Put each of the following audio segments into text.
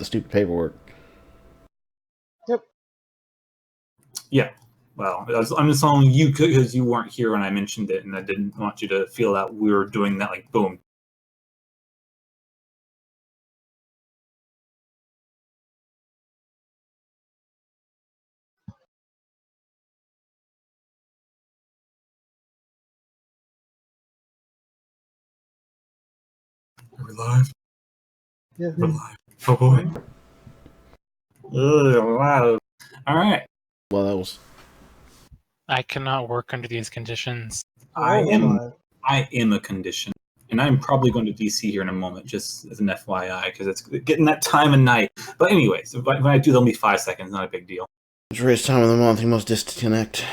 the stupid paperwork. Yep. Yeah. Well, I'm just telling you because you weren't here when I mentioned it, and I didn't want you to feel that we were doing that, like, boom. Are we live? Yeah. We're live. Oh boy. Wow. All right. Well, that was... I cannot work under these conditions. I am a condition, and I'm probably going to DC here in a moment, just as an FYI, because it's getting that time of night. But anyways, when I do, there'll be 5 seconds. Not a big deal. It's race time of the month. You must disconnect.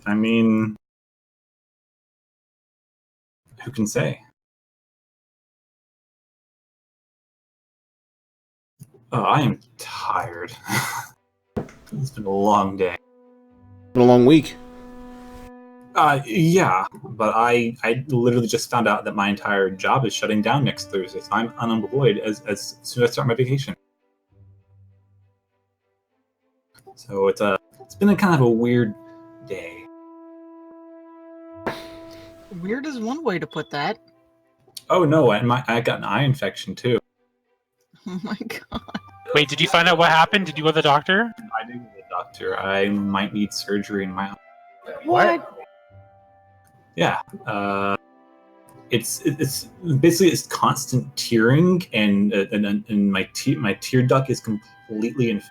I mean, who can say? Oh, I am tired. It's been a long day. Been a long week. Yeah, but I literally just found out that my entire job is shutting down next Thursday, so I'm unemployed as soon as I start my vacation. So it's been a kind of a weird day. Weird is one way to put that. Oh no, and I got an eye infection too. Oh my god. Wait, did you find out what happened? Did you go to the doctor? I didn't go to the doctor. I might need surgery in my. What? Yeah. It's basically it's constant tearing, and my tear duct is completely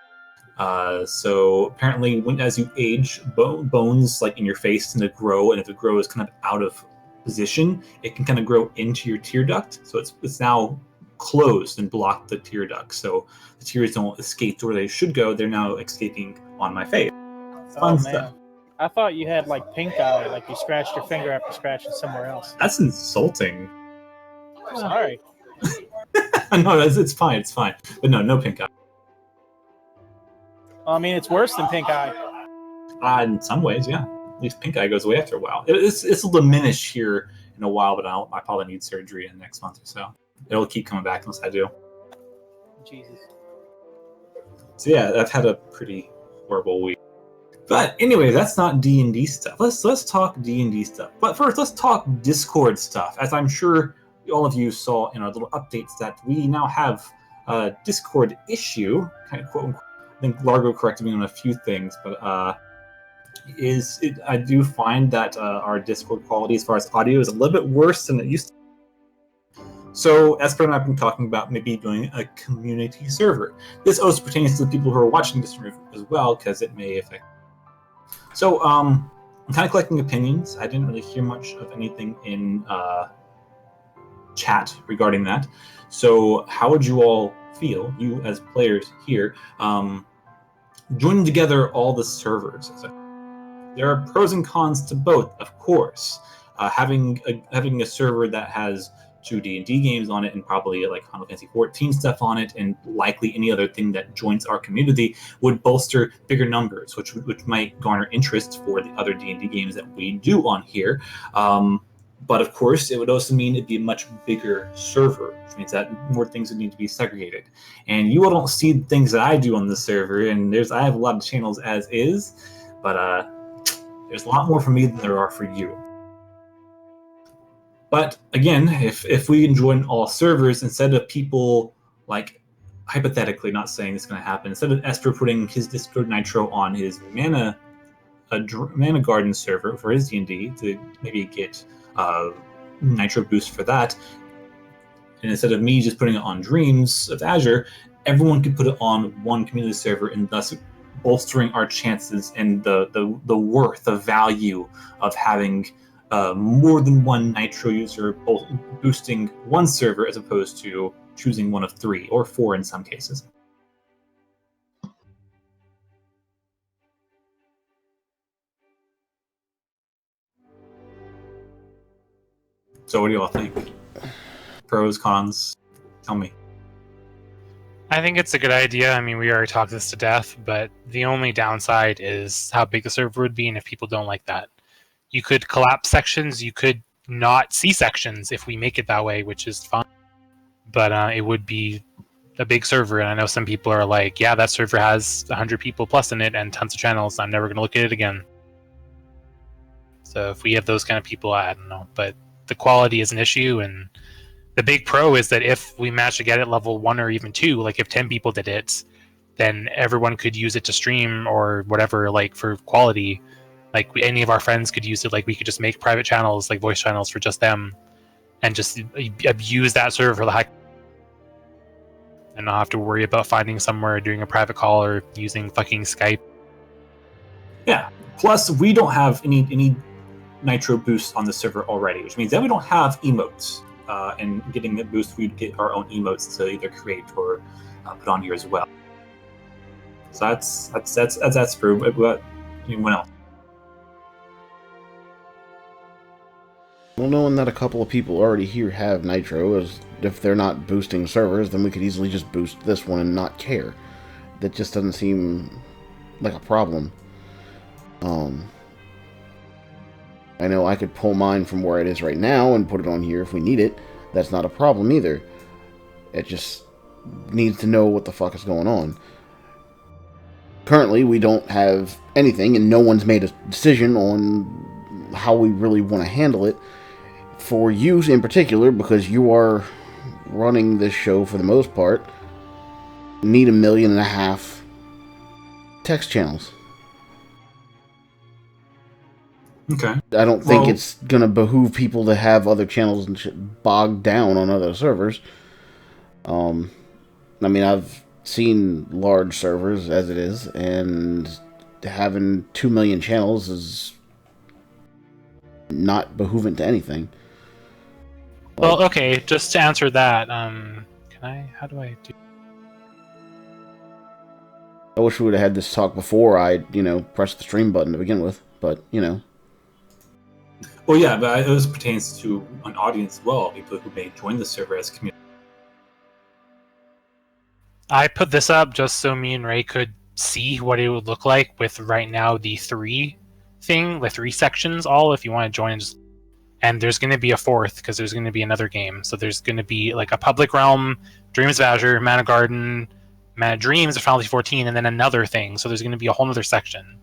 so apparently as you age, bones like in your face tend to grow, and if it grows kind of out of position, it can kind of grow into your tear duct. So it's now closed and blocked the tear duct, so the tears don't escape to where they should go. They're now escaping on my face. Fun stuff. I thought you had like pink eye, like you scratched your finger after scratching somewhere else. That's insulting. Sorry. No, it's fine. It's fine. But no pink eye. I mean, it's worse than pink eye. In some ways, yeah. At least pink eye goes away after a while. It'll diminish here in a while, but I probably need surgery in the next month or so. It'll keep coming back unless I do. Jesus. So yeah, I've had a pretty horrible week. But anyway, that's not D&D stuff. Let's talk D&D stuff. But first, let's talk Discord stuff. As I'm sure all of you saw in our little updates that we now have a Discord issue, kind of quote unquote. I think Largo corrected me on a few things, but I do find that our Discord quality as far as audio is a little bit worse than it used to be. So Esper and I have been talking about maybe doing a community server. This also pertains to the people who are watching this as well, because it may affect. So I'm kind of collecting opinions. I didn't really hear much of anything in chat regarding that. So how would you all feel, you as players here, joining together all the servers? There are pros and cons to both, of course. Having a server that has 2 D&D games on it and probably like Final Fantasy 14 stuff on it, and likely any other thing that joins our community, would bolster bigger numbers, which might garner interest for the other D&D games that we do on here. But of course, it would also mean it'd be a much bigger server, which means that more things would need to be segregated. And you all don't see the things that I do on the server, and I have a lot of channels as is, but there's a lot more for me than there are for you. But again, if we can join all servers, instead of people, like, hypothetically, not saying this is going to happen, instead of Esper putting his Discord Nitro on his Mana Garden server for his D&D to maybe get Nitro boost for that, and instead of me just putting it on Dreams of Azure, everyone could put it on one community server, and thus bolstering our chances and the worth, the value of having more than one Nitro user boosting one server as opposed to choosing one of 3 or 4 in some cases. So what do you all think? Pros, cons? Tell me. I think it's a good idea. I mean, we already talked this to death, but the only downside is how big the server would be, and if people don't like that. You could collapse sections, you could not see sections if we make it that way, which is fine. But it would be a big server, and I know some people are like, yeah, that server has 100 people plus in it and tons of channels. I'm never going to look at it again. So if we have those kind of people, I don't know. But the quality is an issue, and the big pro is that if we manage to get it level 1 or even 2, like if 10 people did it, then everyone could use it to stream or whatever, like for quality. Like any of our friends could use it. Like we could just make private channels, like voice channels for just them, and just use that server for the high, and not have to worry about finding somewhere, doing a private call, or using fucking Skype. Yeah. Plus, we don't have any nitro boosts on the server already, which means that we don't have emotes. And getting the boost, we'd get our own emotes to either create or put on here as well. So that's true. But anyone else? Well, knowing that a couple of people already here have Nitro, as if they're not boosting servers, then we could easily just boost this one and not care. That just doesn't seem like a problem. I know I could pull mine from where it is right now and put it on here if we need it. That's not a problem either. It just needs to know what the fuck is going on. Currently, we don't have anything, and no one's made a decision on how we really want to handle it. For you in particular, because you are running this show for the most part, need 1.5 million text channels. Okay. I don't think it's gonna behoove people to have other channels and shit bogged down on other servers. I mean, I've seen large servers as it is, and having 2 million channels is not behooving to anything. Well, okay, just to answer that, how do I do? I wish we would have had this talk before I, pressed the stream button to begin with, but, Well, yeah, but it also pertains to an audience as well, people who may join the server as community. I put this up just so me and Ray could see what it would look like with right now the 3 sections all, if you want to join. And there's going to be a 4th, because there's going to be another game. So there's going to be like a Public Realm, Dreams of Azure, Mana Garden, Mana Dreams of Final Fantasy 14, and then another thing. So there's going to be a whole other section.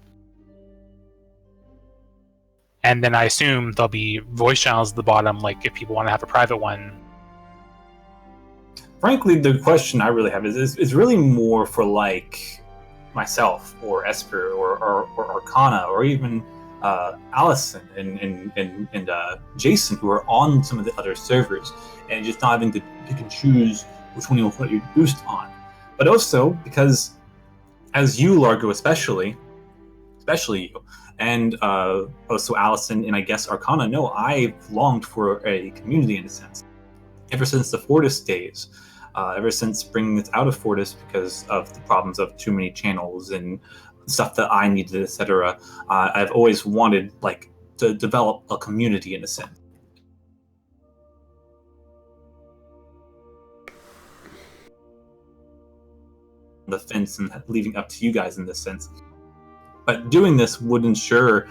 And then I assume there'll be voice channels at the bottom, like if people want to have a private one. Frankly, the question I really have is really more for like myself or Esper or Arcana or even Allison and Jason, who are on some of the other servers, and just not having to pick and choose which one you want to put your boost on. But also because, as you, Largo, especially you, and also Allison and I guess Arcana know, I've longed for a community in a sense. Ever since the Fortis days, ever since bringing this out of Fortis because of the problems of too many channels and stuff that I needed, etc. I've always wanted to develop a community in a sense. The fence and leaving up to you guys in this sense. But doing this would ensure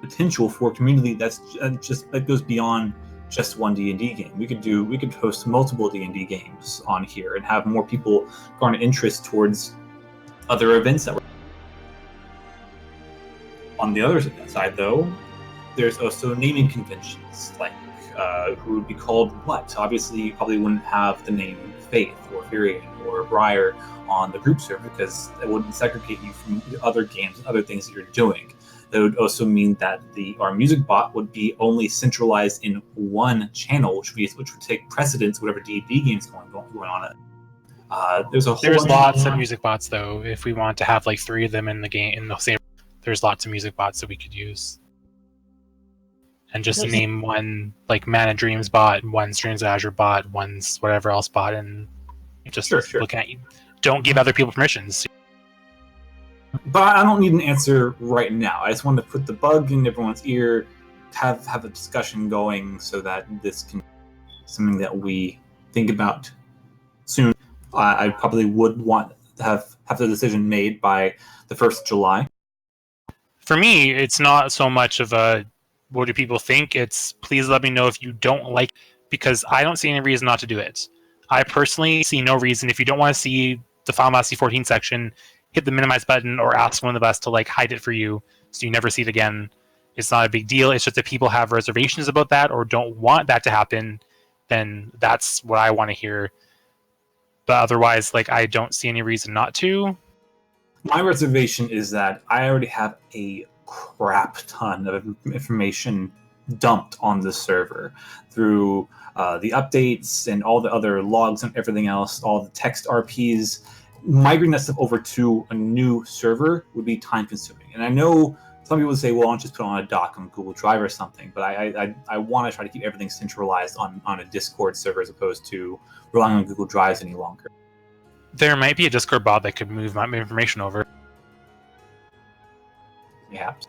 potential for a community that goes beyond just one D&D game. We could host multiple D&D games on here and have more people garner interest towards other events that were. On the other side, though, there's also naming conventions, like who would be called what. Obviously, you probably wouldn't have the name Faith or Furion or Briar on the group server because it wouldn't segregate you from other games and other things that you're doing. That would also mean that our music bot would be only centralized in one channel, which would take precedence whatever D&D games going on it. There's lots of music bots though. If we want to have like 3 of them in the game in the same, there's lots of music bots that we could use. And just name one like Mana Dreams bot, one Streams of Azure bot, one's whatever else bot, and just look at you. Don't give other people permissions. But I don't need an answer right now. I just want to put the bug in everyone's ear, have a discussion going so that this can be something that we think about soon. I probably would want to have the decision made by the 1st of July. For me, it's not so much of a what do people think. It's please let me know if you don't like, because I don't see any reason not to do it. I personally see no reason, if you don't want to see the Final Fantasy 14 section, hit the minimize button or ask one of us to like hide it for you so you never see it again. It's not a big deal. It's just if people have reservations about that or don't want that to happen, then that's what I want to hear. But otherwise, like, I don't see any reason not to. My reservation is that I already have a crap ton of information dumped on this server through the updates and all the other logs and everything else, all the text RPs. Migrating that stuff over to a new server would be time consuming. And I know some people would say, well, why don't you just put it on a dock on Google Drive or something? But I want to try to keep everything centralized on a Discord server as opposed to relying on Google Drives any longer. There might be a Discord bot that could move my information over. Perhaps.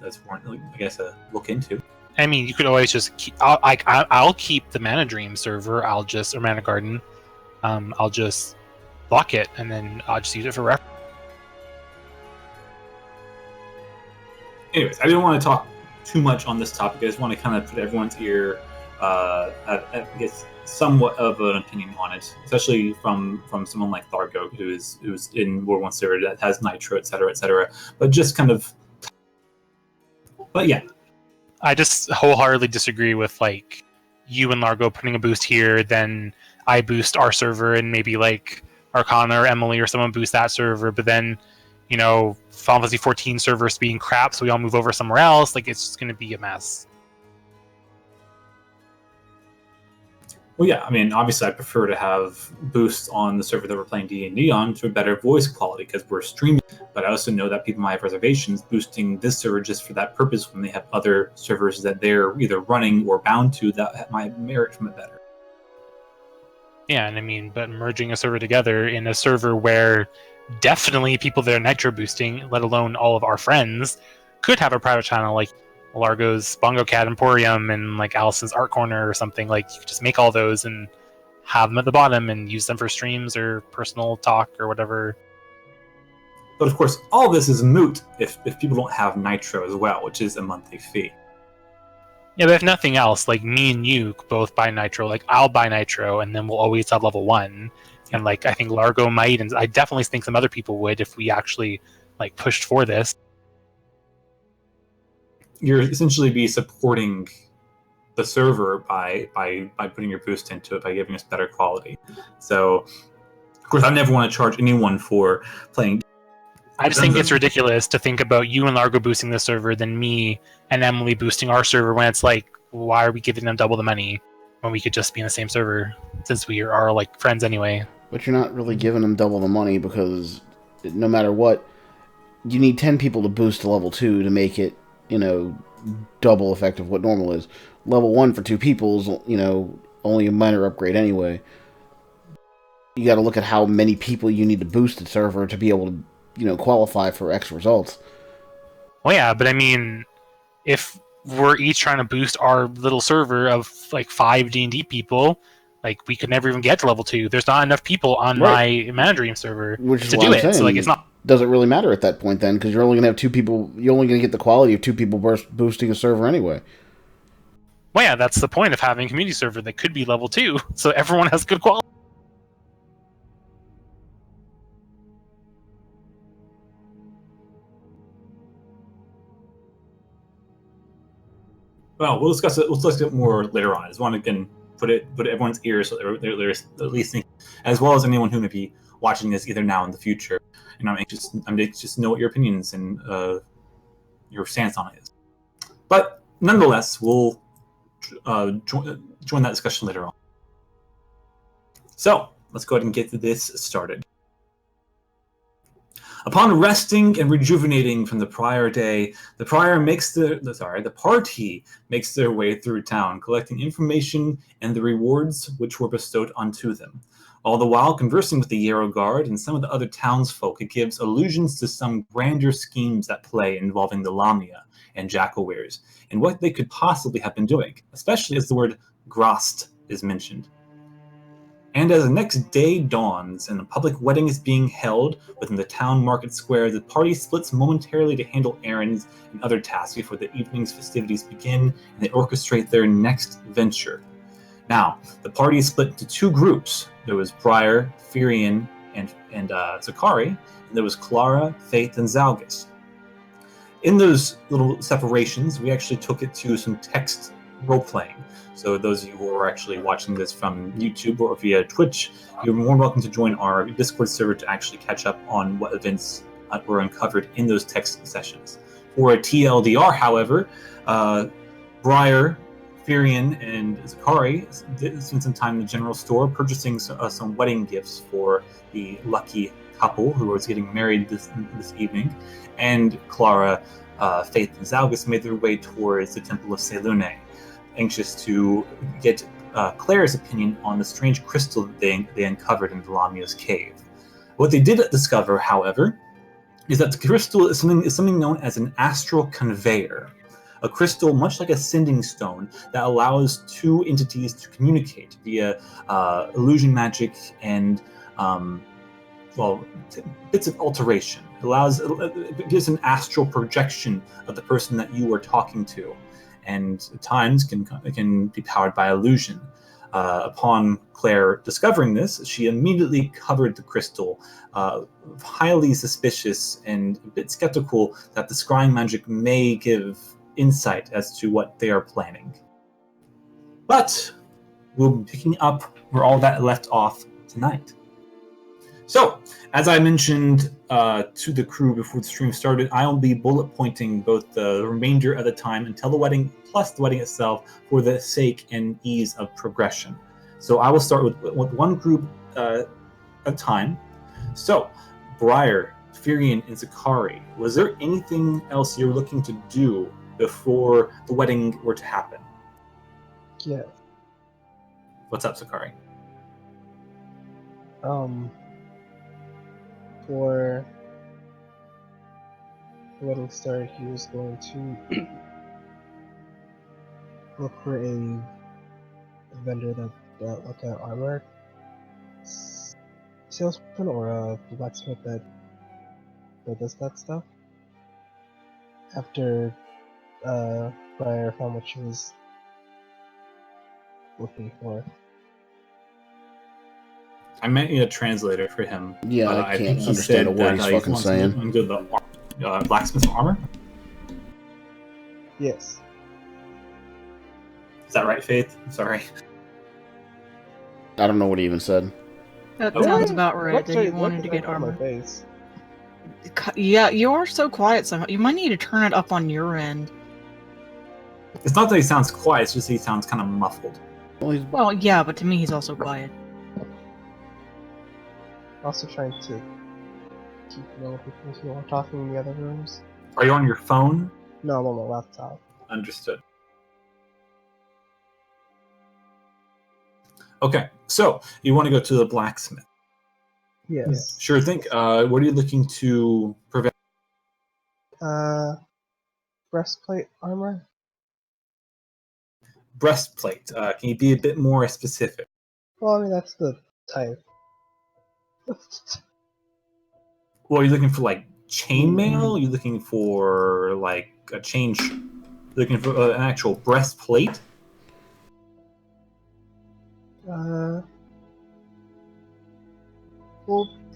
That's more, I guess, a look into. I mean, you could always just keep. I'll keep the Mana Dream server. Or Mana Garden. I'll just block it, and then I'll just use it for reference. Anyways, I didn't want to talk too much on this topic. I just want to kind of put everyone's ear, I guess, somewhat of an opinion on it, especially from someone like Thargo, who's in World 1 server that has Nitro, etc., etc. But just kind of. But yeah. I just wholeheartedly disagree with like you and Largo putting a boost here, then I boost our server, and maybe like Arcana or Emily or someone boost that server, but then, you know, Final Fantasy 14 servers being crap, so we all move over somewhere else. Like, it's just going to be a mess. Well, yeah, I mean, obviously I prefer to have boosts on the server that we're playing D&D on to a better voice quality because we're streaming, but I also know that people might have reservations boosting this server just for that purpose when they have other servers that they're either running or bound to that might merit from it better. Yeah, and I mean, but merging a server together in a server where definitely people that are Nitro boosting, let alone all of our friends, could have a private channel like Largo's Bongo Cat Emporium and like Allison's Art Corner or something. Like, you could just make all those and have them at the bottom and use them for streams or personal talk or whatever. But of course, all this is moot if people don't have Nitro as well, which is a monthly fee. Yeah, but if nothing else, like me and you both buy Nitro. Like, I'll buy Nitro, and then we'll always have level 1. And like, I think Largo might, and I definitely think some other people would if we actually like pushed for this. You're essentially be supporting the server by putting your boost into it, by giving us better quality. So, of course, I never want to charge anyone for playing. I just think it's ridiculous to think about you and Largo boosting the server, then me and Emily boosting our server, when it's like, why are we giving them double the money when we could just be in the same server, since we are like friends anyway? But you're not really giving them double the money, because no matter what, you need 10 people to boost to level 2 to make it, you know, double effect of what normal is. Level 1 for 2 people is, you know, only a minor upgrade anyway. You got to look at how many people you need to boost the server to be able to, you know, qualify for X results. Well, yeah, but I mean, if we're each trying to boost our little server of like 5 D&D people, like, we could never even get to level 2. There's not enough people on my Mana Dream server to do it. So like, it's not. Doesn't really matter at that point then, because you're only going to have 2 people. You're only going to get the quality of 2 people boosting a server anyway. Well, yeah, that's the point of having a community server that could be level 2, so everyone has good quality. Well, we'll discuss it. We'll discuss it more later on. I just want to again put it everyone's ears so they're at least thinking, as well as anyone who may be watching this either now or in the future. And I'm anxious to know what your opinions and your stance on it is. But nonetheless, we'll join that discussion later on. So let's go ahead and get this started. Upon resting and rejuvenating from the prior day, the party makes their way through town, collecting information and the rewards which were bestowed unto them. All the while conversing with the Yarrow Guard and some of the other townsfolk, it gives allusions to some grander schemes at play involving the Lamia and Jackalwares, and what they could possibly have been doing, especially as the word Grost is mentioned. And as the next day dawns and a public wedding is being held within the town market square, the party splits momentarily to handle errands and other tasks before the evening's festivities begin and they orchestrate their next venture. Now, the party is split into two groups. There was Briar, Firion, and Zakari, and there was Clara, Faith, and Zalgus. In those little separations, we actually took it to some text role-playing. So those of you who are actually watching this from YouTube or via Twitch, you're more welcome to join our Discord server to actually catch up on what events were uncovered in those text sessions. For a TLDR, however, Briar, Firion, and Zakari spent some time in the general store purchasing some wedding gifts for the lucky couple who was getting married this evening, and Clara, Faith, and Zalgus made their way towards the Temple of Selune, anxious to get Claire's opinion on the strange crystal that they uncovered in Delamia's cave. What they did discover, however, is that the crystal is something known as an astral conveyor, a crystal much like a sending stone that allows two entities to communicate via illusion magic and bits of alteration. It gives an astral projection of the person that you are talking to, and at times can be powered by illusion. Upon Claire discovering this, she immediately covered the crystal, highly suspicious and a bit skeptical that the scrying magic may give insight as to what they are planning. But we'll be picking up where all that left off tonight. So, as I mentioned to the crew before the stream started, I'll be bullet pointing both the remainder of the time until the wedding, plus the wedding itself, for the sake and ease of progression. So I will start with one group at a time. So, Briar, Firion, and Zakari, was there anything else you're looking to do before the wedding were to happen? Yeah. What's up, Zakari? For the wedding start, he was going to look for a vendor that like an armor salesman or a blacksmith that does that stuff. After Briar found what she was looking for. I meant a translator for him. Yeah, I can't understand a word he's fucking saying. Into the blacksmith's armor. Yes. Is that right, Faith? Sorry. I don't know what he even said. That Okay. sounds about right. What That you what wanted to did I get put on my armor. face? Yeah, you are so quiet somehow. You might need to turn it up on your end. It's not that he sounds quiet, it's just he sounds kind of muffled. Well, he's Well, yeah, but to me, he's also quiet. Also trying to keep low people who are talking in the other rooms. Are you on your phone? No, I'm on my laptop. Understood. Okay, so you want to go to the blacksmith. Yes. Sure thing. What are you looking to prevent? Breastplate armor? Breastplate. Can you be a bit more specific? Well, I mean, that's the type. Well, are you looking for like chainmail? Are you looking for like a chain? Looking for an actual breastplate? Well,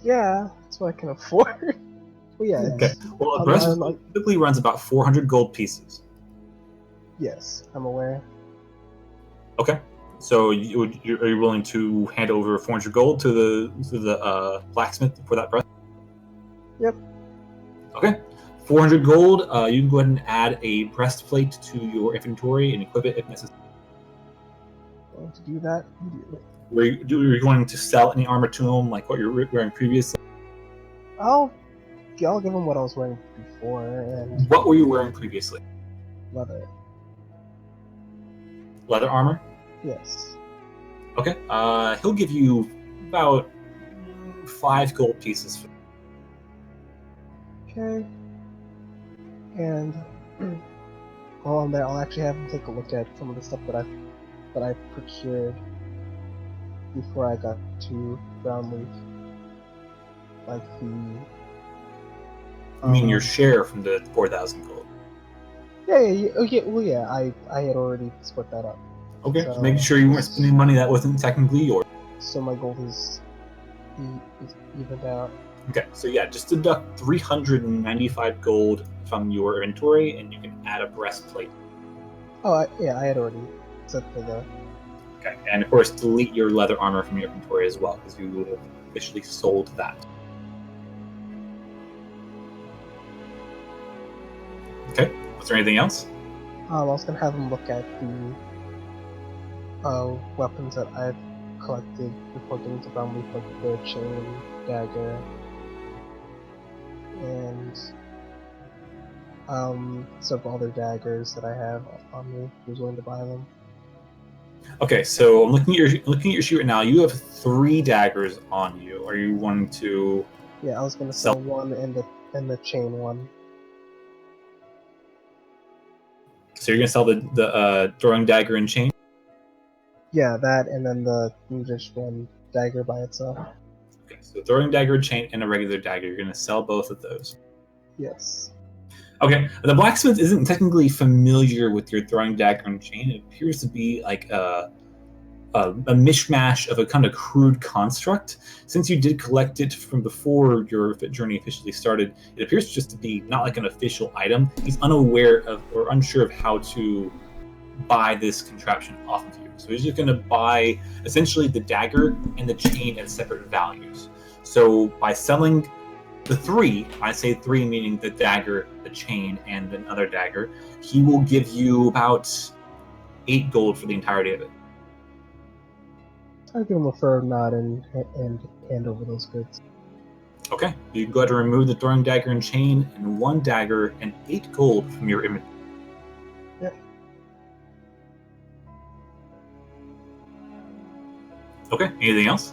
yeah, that's what I can afford. Well, yeah. Okay. Well, a Um, breastplate typically runs about 400 gold pieces. Yes, I'm aware. Okay. So are you willing to hand over 400 gold to the blacksmith for that breast? Yep. Okay. 400 gold. You can go ahead and add a breastplate to your inventory and equip it if necessary. Going to do that immediately. Were you going to sell any armor to him, like what you were wearing previously? I'll give him what I was wearing before and What were you wearing previously? leather. Leather armor? Yes. Okay. He'll give you about 5 gold pieces for Okay. And while I'm there, I'll actually have him take a look at some of the stuff that I procured before I got to Brownleaf. Like the. I mean, your share from the 4,000 gold. Yeah. Oh, yeah. Well, yeah. I had already split that up. Okay, So- just making sure you weren't spending money that wasn't technically yours. So my gold is evened out. Okay, so yeah, just deduct 395 gold from your inventory, and you can add a breastplate. Oh, I had already set for the. Okay, and of course, delete your leather armor from your inventory as well, because you would have officially sold that. Okay, was there anything else? I was gonna have him look at the weapons that I've collected before getting to Brownleaf, like the chain, dagger, and several other daggers that I have on me. He was willing to buy them. Okay, so I'm looking at your sheet right now. You have 3 daggers on you. Are you wanting to? Yeah, I was gonna sell one and the chain one. So you're gonna sell the throwing dagger and chain? Yeah, that and then just one dagger by itself. Okay, so throwing dagger, chain, and a regular dagger. You're gonna sell both of those. Yes. Okay, the blacksmith isn't technically familiar with your throwing dagger and chain. It appears to be like a mishmash of a kind of crude construct. Since you did collect it from before your journey officially started, it appears just to be not like an official item. He's unaware of or unsure of how to buy this contraption off of you. So he's just going to buy essentially the dagger and the chain at separate values. So by selling the 3, I say 3 meaning the dagger, the chain, and another dagger, he will give you about 8 gold for the entirety of it. I'll give him a firm nod and hand over those goods. Okay, you go ahead and remove the throwing dagger and chain and 1 dagger and 8 gold from your inventory. Yep. Okay, anything else?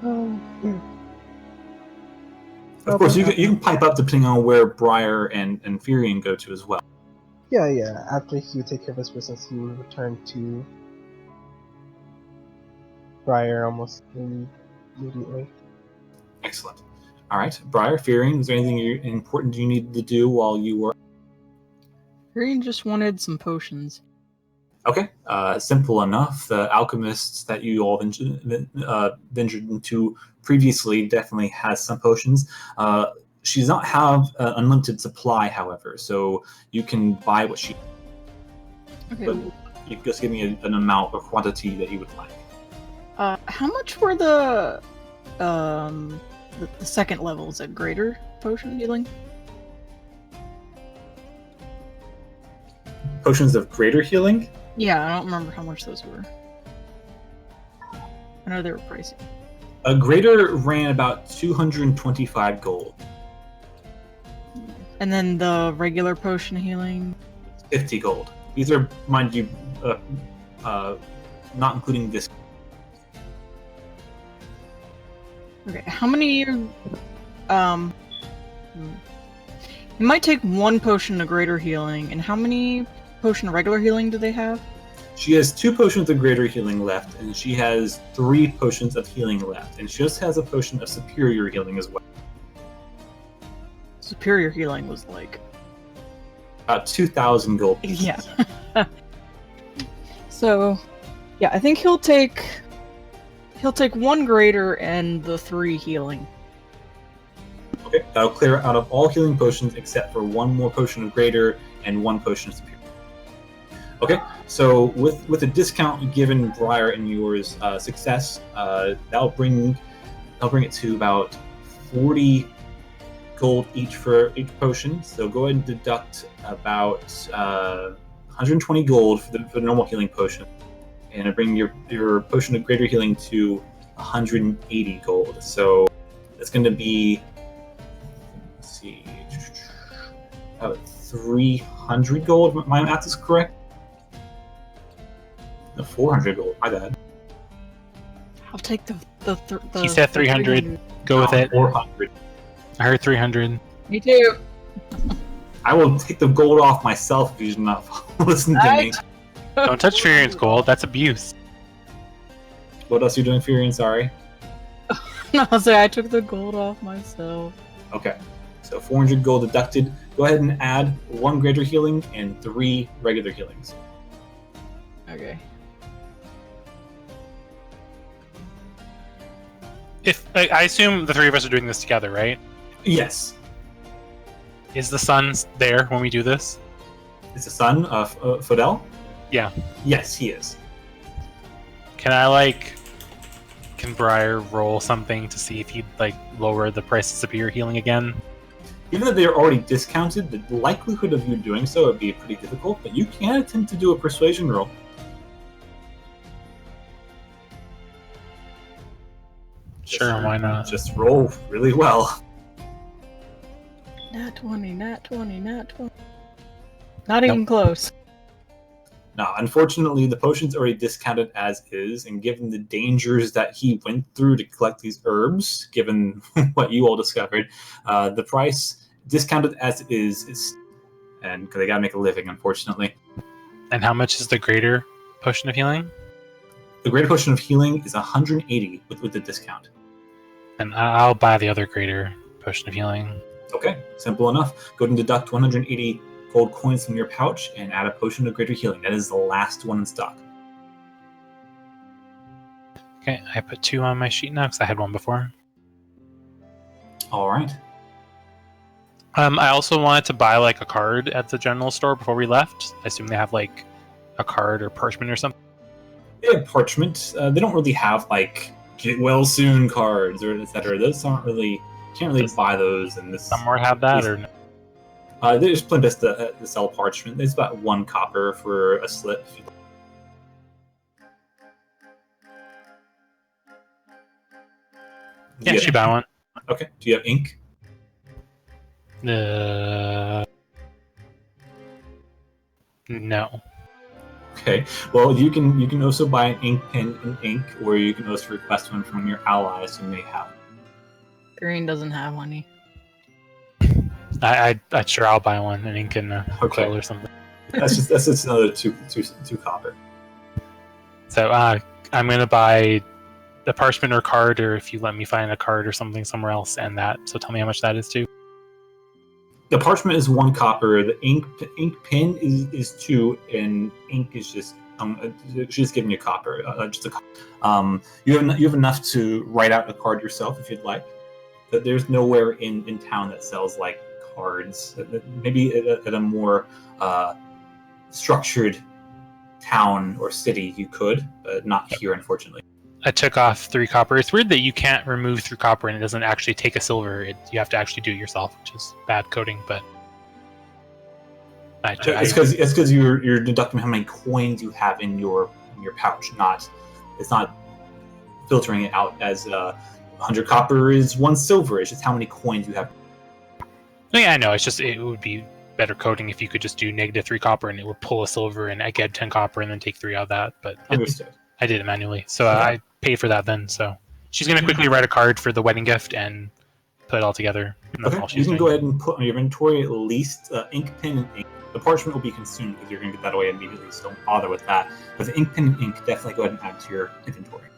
Hmm. Of course, you can pipe up depending on where Briar and Furion go to as well. Yeah. After he would take care of his business, he would return to Briar almost immediately. Excellent. All right, Briar, Furion, is there anything important you needed to do while you were? Green just wanted some potions. Okay, simple enough. The alchemists that you all ventured into previously definitely has some potions. She does not have an unlimited supply, however, so you can buy what she. Okay. But you just give me an amount or quantity that you would like. How much were the second levels at greater potion healing? Potions of greater healing. Yeah, I don't remember how much those were. I know they were pricey. A greater ran about 225 gold. And then the regular potion healing. 50 gold. These are, mind you, not including this. Okay, how many? You might take 1 potion of greater healing, and how many potion of regular healing do they have? She has 2 potions of greater healing left, and she has 3 potions of healing left, and she just has a potion of superior healing as well. Superior healing was like About 2,000 gold. yeah. So, yeah, I think he'll take 1 greater and the 3 healing. Okay, that'll clear out of all healing potions except for 1 more potion of greater and 1 potion of superior. Okay, so with a discount given Briar and yours success, that'll bring it to about 40 gold each for each potion. So go ahead and deduct about 120 gold for the normal healing potion, and it'll bring your potion of greater healing to 180 gold. So that's going to be, let's see, about 300 gold. My math is correct. No, 400 gold. My bad. I'll take the He said 300. Go with it. 400. I heard 300. Me too. I will take the gold off myself if you do not listen to me. Don't touch Furion's gold. That's abuse. What else are you doing, Furion? Sorry. No, I'll say I took the gold off myself. Okay. So 400 gold deducted. Go ahead and add 1 greater healing and 3 regular healings. Okay. If I assume the three of us are doing this together, right? Yes. Is the sun there when we do this? Is the son of Fidel? Yeah. Yes, he is. Can Briar roll something to see if he'd lower the price of severe healing again? Even though they're already discounted, the likelihood of you doing so would be pretty difficult, but you can attempt to do a persuasion roll. Sure, why not? Just roll really well. Nat 20, nat 20, nat 20. Not even close. Now, unfortunately, the potion's already discounted as is, and given the dangers that he went through to collect these herbs, given what you all discovered, the price discounted as is, and because they gotta make a living, unfortunately. And how much is the greater potion of healing? The greater potion of healing is 180 with the discount. And I'll buy the other greater potion of healing. Okay, simple enough. Go ahead and deduct 180 gold coins from your pouch and add a potion of greater healing. That is the last one in stock. Okay, I put 2 on my sheet now because I had 1 before. All right. I also wanted to buy a card at the general store before we left. I assume they have a card or parchment or something. They have parchment. They don't really have get well soon cards or etc. Those aren't really can't really buy those in this. Somewhere have that or no? There's plenty to sell parchment. There's about 1 copper for a slip. Yeah, she buy one. Okay. Do you have ink? No. Okay. Well, you can also buy an ink pen and ink, or you can also request one from your allies who may have. Green doesn't have one. I sure I'll buy one, an ink and a quill or something. That's just another two copper. So I'm gonna buy the parchment or card, or if you let me find a card or something somewhere else, and that. So tell me how much that is too. The parchment is 1 copper. The ink pen is 2, and ink is just she's giving you copper. Just a copper. You have enough to write out a card yourself if you'd like. But there's nowhere in town that sells cards. Maybe at a more structured town or city you could, but not here, unfortunately. I took off 3 copper. It's weird that you can't remove 3 copper and it doesn't actually take a silver. You have to actually do it yourself, which is bad coding. But it's because you're deducting how many coins you have in your pouch. It's not filtering it out as 100 copper is 1 silver. It's just how many coins you have. Yeah, I know. It's just it would be better coding if you could just do -3 copper and it would pull a silver and I get 10 copper and then take 3 out of that. But Understood. I did it manually, so I paid for that then. So she's gonna quickly write a card for the wedding gift and put it all together. Okay. You can go ahead and put on your inventory at least ink, pen, and ink. The parchment will be consumed because you're going to get that away immediately, so don't bother with that. But the ink, pen, and ink, definitely go ahead and add to your inventory.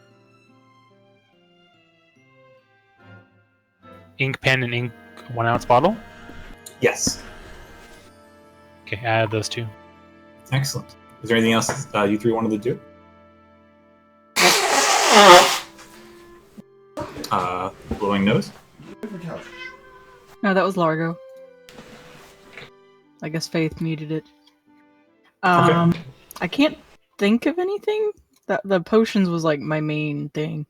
Ink, pen, and ink 1 ounce bottle? Yes. Okay, I added those 2. Excellent. Is there anything else you 3 wanted to do? Blowing nose? No, that was Largo. I guess Faith needed it. Okay. I can't think of anything. The potions was my main thing.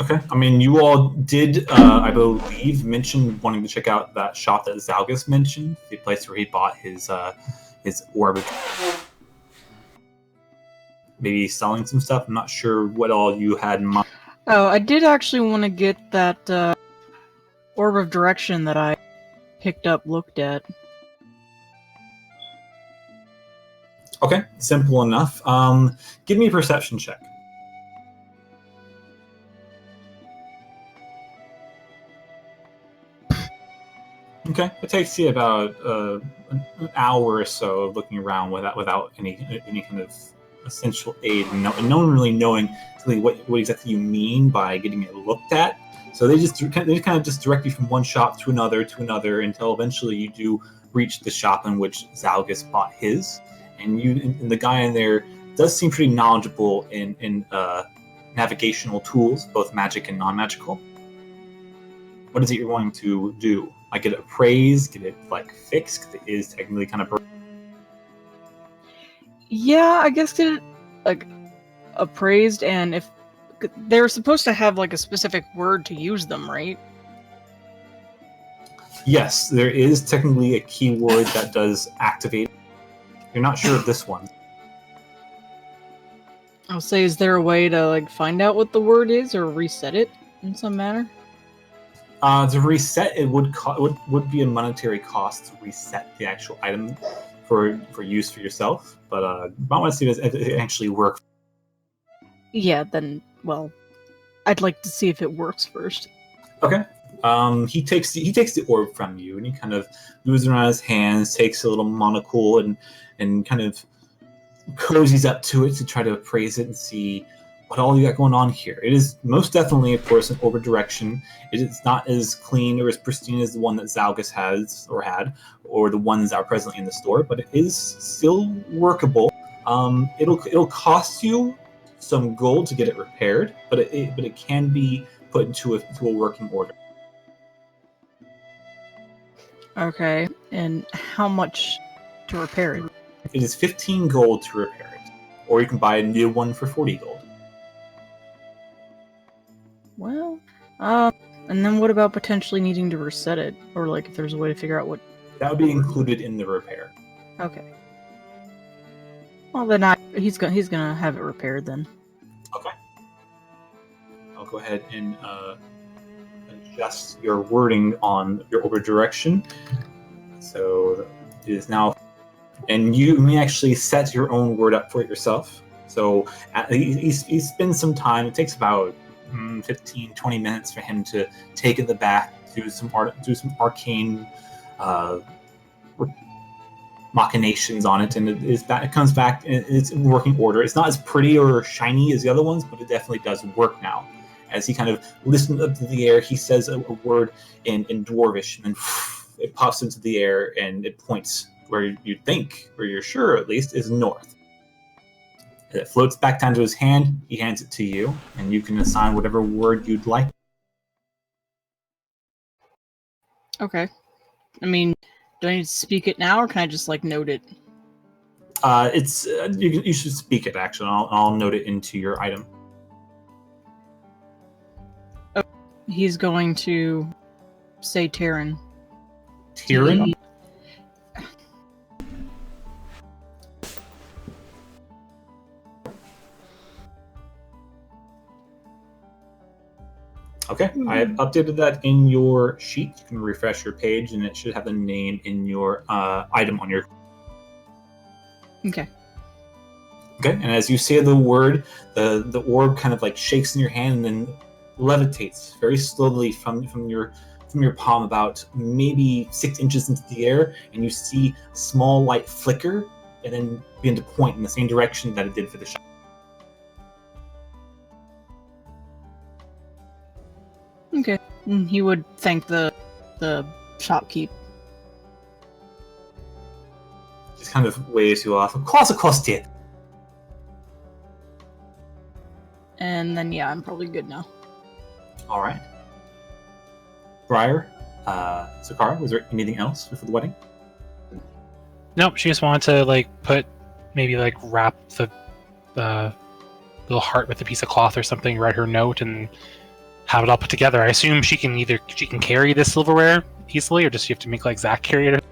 Okay. I mean, you all did, I believe, mention wanting to check out that shop that Zalgus mentioned, the place where he bought his orb. Maybe selling some stuff. I'm not sure what all you had in mind. Oh, I did actually want to get that orb of direction that I picked up, looked at. Okay, simple enough. Give me a perception check. Okay, it takes you about an hour or so of looking around without any kind of essential aid, and no one really knowing really what exactly you mean by getting it looked at. So they kind of just direct you from one shop to another until eventually you do reach the shop in which Zalgus bought his, and the guy in there does seem pretty knowledgeable in navigational tools, both magic and non-magical. What is it you're wanting to do? Like, get it appraised, get it like fixed? 'Cause it is technically kind of Yeah, I guess get it like appraised, and if they were supposed to have like a specific word to use them, right? Yes, there is technically a keyword that does activate. You're not sure of this one. I'll say, is there a way to like find out what the word is or reset it in some manner? To reset, it would be a monetary cost to reset the actual item for use for yourself. But I want to see if it actually works. Yeah, then well, I'd like to see if it works first. Okay. He takes the orb from you, and he kind of moves it around his hands, takes a little monocle, and kind of cozies up to it to try to appraise it and see what all you got going on here. It is most definitely, of course, an orb direction. It is not as clean or as pristine as the one that Zalgus has or had, or the ones that are presently in the store, but it is still workable. It'll cost you some gold to get it repaired, but it can be put into a working order. Okay, and how much to repair it? It is 15 gold to repair it, or you can buy a new one for 40 gold. Well, and then what about potentially needing to reset it, or like if there's a way to figure out what? That would be included in the repair. Okay. Well, then he's gonna have it repaired then. Okay. I'll go ahead and adjust your wording on your order direction. So it is now, and you may actually set your own word up for it yourself. So he spends some time. It takes about 15, 20 minutes for him to take it the back, do some arcane machinations on it, and it comes back and it's in working order. It's not as pretty or shiny as the other ones, but it definitely does work now. As he kind of listens up to the air, he says a word in Dwarvish, and then it pops into the air and it points where you think, or you're sure at least, is north. It floats back down to his hand. He hands it to you, and you can assign whatever word you'd like. Okay. I mean, do I need to speak it now, or can I just like note it? It's you should speak it actually. I'll note it into your item. He's going to say Terran. Tyrann? Okay, I have updated that in your sheet. You can refresh your page, and it should have the name in your item on your. Okay. Okay, and as you say the word, the orb kind of like shakes in your hand and then levitates very slowly from your palm about maybe 6 inches into the air, and you see a small light flicker and then begin to point in the same direction that it did for the shot. Okay. And he would thank the shopkeep. Just kind of waves you off. Of course, did. And then yeah, I'm probably good now. All right. Briar, Zakara, was there anything else for the wedding? Nope, she just wanted to like wrap the little heart with a piece of cloth or something, write her note, and have it all put together. I assume she can carry this silverware easily, or does she have to make like Zach carry it?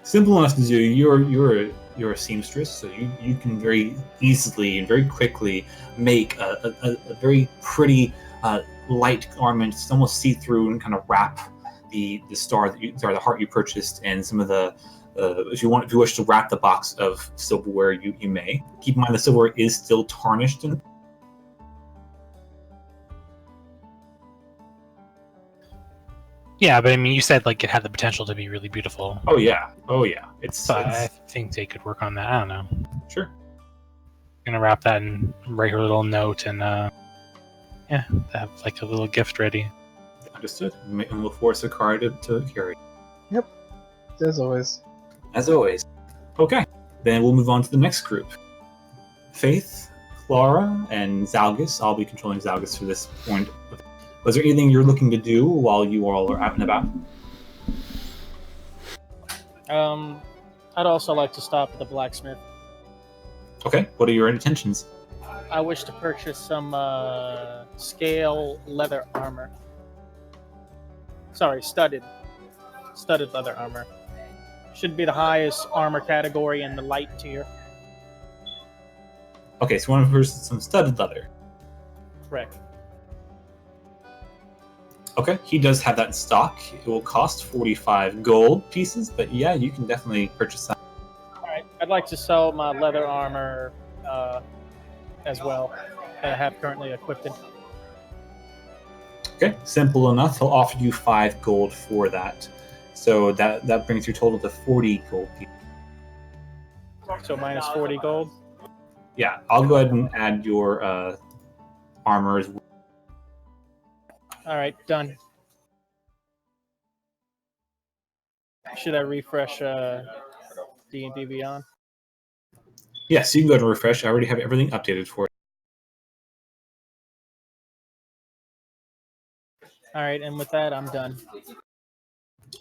Simple enough to do. You're a seamstress, so you can very easily and very quickly make a very pretty light garment, almost see through, and kind of wrap the the heart you purchased, and some of the if you wish to wrap the box of silverware, you may. Keep in mind the silverware is still tarnished and. Yeah, but I mean, you said like it had the potential to be really beautiful. Oh yeah. I think they could work on that. I don't know. Sure. Gonna wrap that and write her little note, and have like a little gift ready. Understood. And we'll force a card to carry. Yep. As always. As always. Okay. Then we'll move on to the next group. Faith, Clara, and Zalgus. I'll be controlling Zalgus for this point. Was there anything you're looking to do while you all are out and about? I'd also like to stop at the blacksmith. Okay, what are your intentions? I wish to purchase some scale leather armor. Sorry, studded leather armor. Should be the highest armor category in the light tier. Okay, so one of some studded leather. Correct. Okay, he does have that in stock. It will cost 45 gold pieces, but yeah, you can definitely purchase that. All right. I'd like to sell my leather armor as well that I have currently equipped. Okay, simple enough. He'll offer you 5 gold for that. So that brings your total to 40 gold pieces. So minus 40 gold. Yeah, I'll go ahead and add your armor as well. All right, done. Should I refresh D&D Beyond? Yes, you can go to refresh. I already have everything updated for it. All right, and with that, I'm done.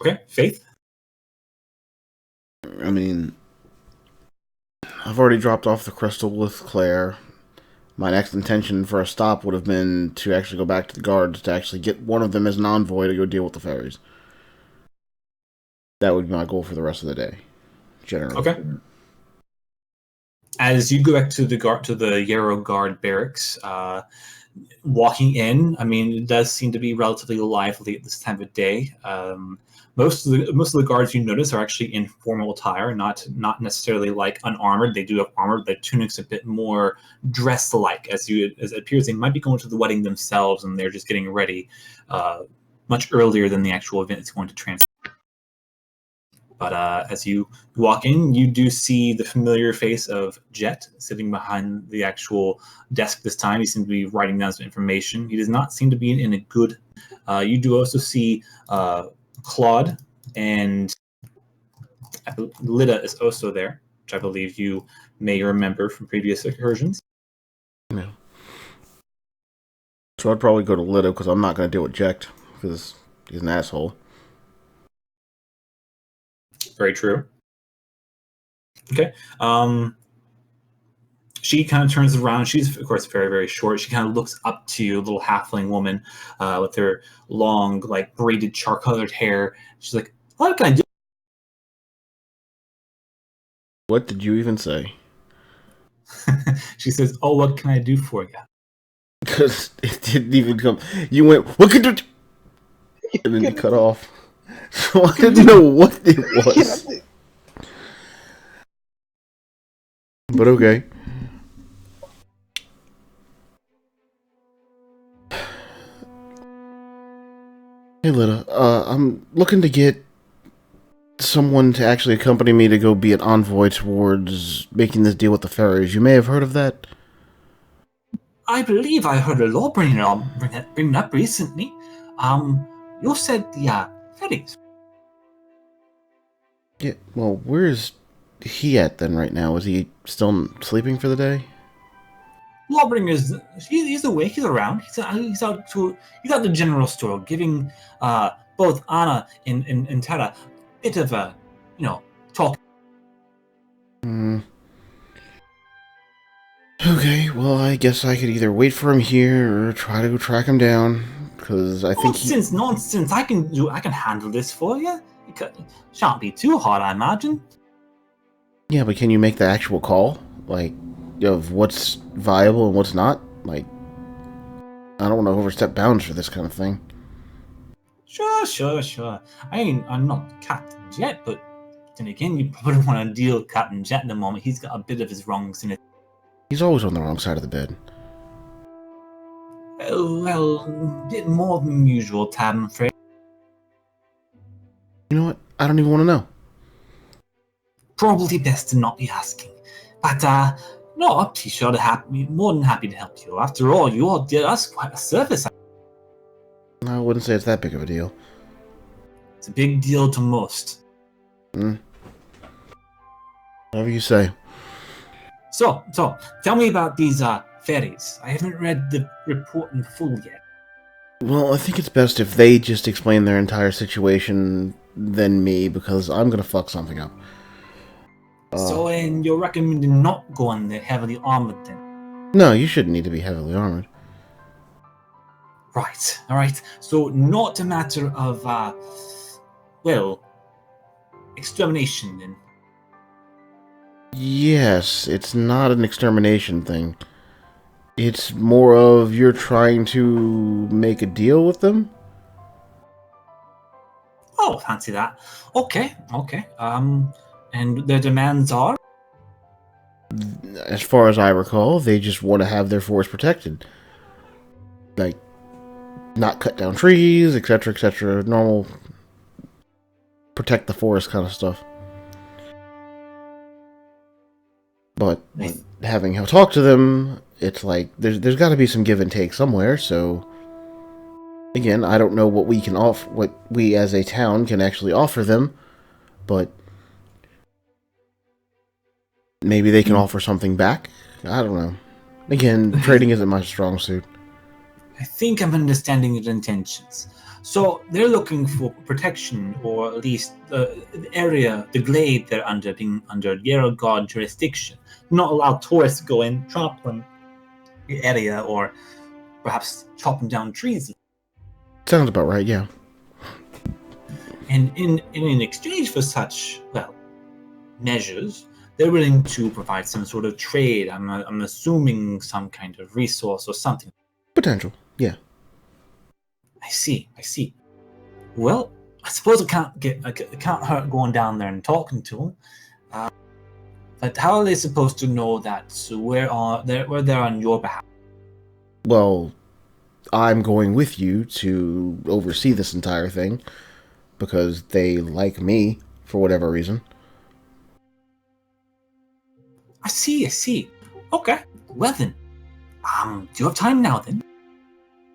Okay, Faith? I mean, I've already dropped off the crystal with Claire. My next intention for a stop would have been to actually go back to the guards to actually get one of them as an envoy to go deal with the fairies. That would be my goal for the rest of the day, generally. Okay. As you go back to the Yarrow Guard barracks, walking in, I mean, it does seem to be relatively lively at this time of day. Most of the guards you notice are actually in formal attire, not necessarily like unarmored. They do have armor, but tunic's a bit more dress-like, as it appears they might be going to the wedding themselves, and they're just getting ready much earlier than the actual event is going to transpire. But as you walk in, you do see the familiar face of Jet sitting behind the actual desk this time. He seems to be writing down some information. He does not seem to be in a good... you do also see Claude, and Lida is also there, which I believe you may remember from previous incursions. Yeah. So I'd probably go to Lida because I'm not going to deal with Jekt because he's an asshole. Very true. Okay. She kind of turns around. She's, of course, very, very short. She kind of looks up to you, a little halfling woman with her long, like, braided, char-colored hair. She's like, what can I do? What did you even say? She says, oh, what can I do for you? Because it didn't even come. You went, what could you do? And then you cut off. So I didn't know what it was. But okay. Hey, Lida. I'm looking to get someone to actually accompany me to go be an envoy towards making this deal with the fairies. You may have heard of that. I believe I heard a law bring it up recently. You said the fairies. Yeah, well, where's he at then right now? Is he still sleeping for the day? Lawbringer's he's awake, he's around. He's out the general store giving both Anna and Tara a bit of a talk. Okay, well, I guess I could either wait for him here or try to go track him down, because I think Nonsense! I can handle this for you. It shan't be too hard, I imagine. Yeah, but can you make the actual call? Like, of what's viable and what's not? Like, I don't want to overstep bounds for this kind of thing. Sure. I'm not Captain Jet, but then again, you probably don't want to deal with Captain Jet in the moment. He's got a bit of his wrongs in it. He's always on the wrong side of the bed. Well, a bit more than usual, Tad, I'm afraid. You know what? I don't even want to know. Probably best to not be asking. But, no, I'm sure to be more than happy to help you. After all, you all did us quite a service. I wouldn't say it's that big of a deal. It's a big deal to most. Whatever you say. So, tell me about these fairies. I haven't read the report in full yet. Well, I think it's best if they just explain their entire situation than me, because I'm gonna fuck something up. So, and you're recommending not going there heavily armored then? No, you shouldn't need to be heavily armored. Right, alright. So, not a matter of, well, extermination then. Yes, it's not an extermination thing. It's more of you're trying to make a deal with them? Oh, fancy that. Okay. And their demands are? As far as I recall, they just want to have their forest protected. Like, not cut down trees, etc., etc. Normal protect the forest kind of stuff. But having talked to them, it's like there's got to be some give and take somewhere. So again, I don't know what we can offer, what we as a town can actually offer them, but maybe they can offer something back. I don't know. Again, trading isn't my strong suit. I think I'm understanding your intentions. So they're looking for protection, or at least the area, the glade they're under, being under Yarrow God jurisdiction. Not allow tourists to go in, trampling the area, or perhaps chopping down trees. Sounds about right, yeah. And in exchange for such, well, measures, they're willing to provide some sort of trade. I'm assuming some kind of resource or something. Potential, yeah. I see. Well, I suppose it can't hurt going down there and talking to them. But how are they supposed to know that we're there on your behalf? Well, I'm going with you to oversee this entire thing because they like me for whatever reason. I see. Okay. Well then, do you have time now then?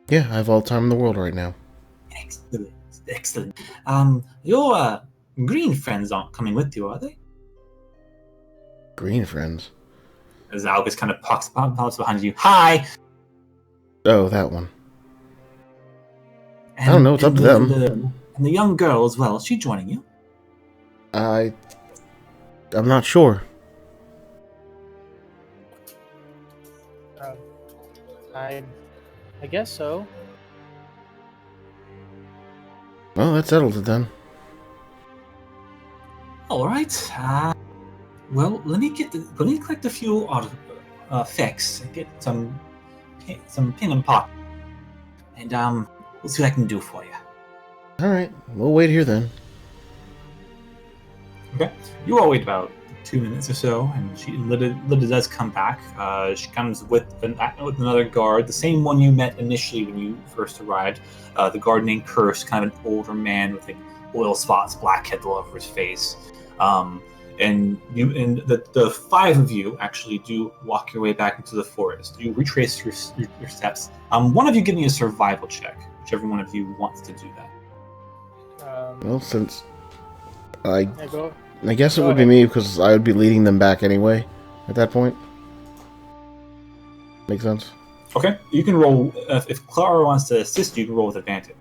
Yeah, I have all the time in the world right now. Excellent. Your green friends aren't coming with you, are they? Green friends? As Albus kind of pops behind you. Hi! Oh, that one. I don't know, it's up to them. And the young girl as well, is she joining you? I'm not sure. I guess so. Well, that settles it then. All right. Well, let me collect a few effects. Get some pin and pop, and we'll see what I can do for you. All right, we'll wait here then. Okay. You all wait about 2 minutes or so, and Lydia does come back. She comes with another guard, the same one you met initially when you first arrived. The guard named Curse, kind of an older man with like oil spots, blackheads all over his face. And the five of you actually do walk your way back into the forest. You retrace your steps. One of you give me a survival check, whichever one of you wants to do that. Well, since I Go guess it would be ahead. me because I would be leading them back anyway at that point. Make sense? Okay, you can roll. If Clara wants to assist you, you can roll with advantage.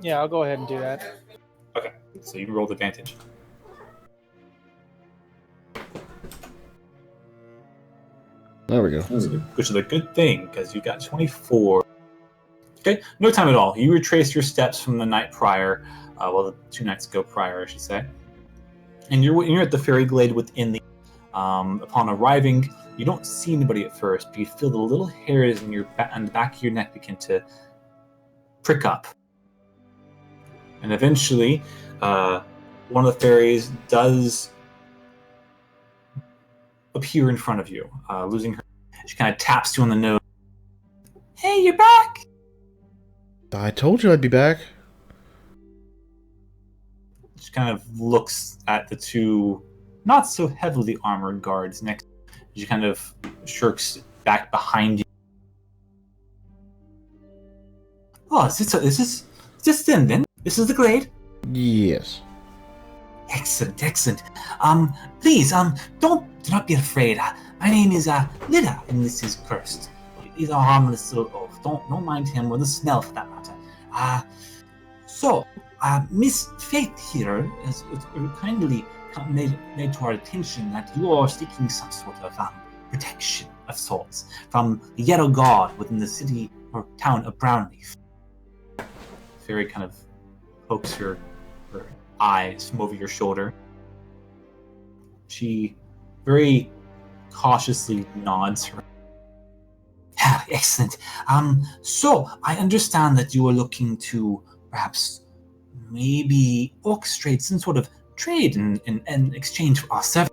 Yeah, I'll go ahead and do that. Okay, so you can roll with advantage. There we go. Which is a good thing because you got 24. Okay, no time at all. You retrace your steps from the night prior, the 2 nights ago prior, I should say, and you're at the fairy glade within the. Upon arriving, you don't see anybody at first, but you feel the little hairs on the back of your neck begin to prick up, and eventually, one of the fairies does appear in front of you, losing her. She kind of taps you on the nose. Hey, you're back! I told you I'd be back. She kind of looks at the two not so heavily armored guards next. She kind of shirks back behind you. Oh, is this them then? This is the glade? Yes. Excellent. Please, do not be afraid. My name is Lida, and this is Cursed. He's a harmless little oaf. Don't mind him or the smell for that matter. Miss Faith here has kindly made to our attention that you are seeking some sort of protection of sorts from the Yellow God within the city or town of Brownleaf. Fairy kind of pokes her eyes from over your shoulder. She very cautiously nods her. Excellent. So I understand that you are looking to perhaps maybe orchestrate some sort of trade and exchange for our service.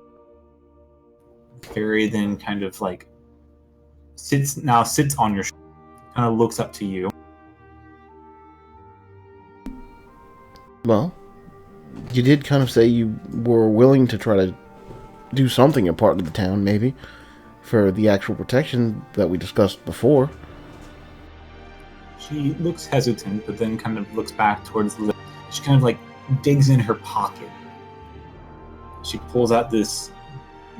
Fairy then kind of like sits on your shoulder, kind of looks up to you. Well, you did kind of say you were willing to try to do something in part of the town, maybe, for the actual protection that we discussed before. She looks hesitant, but then kind of looks back towards the lip. She kind of like digs in her pocket. She pulls out this,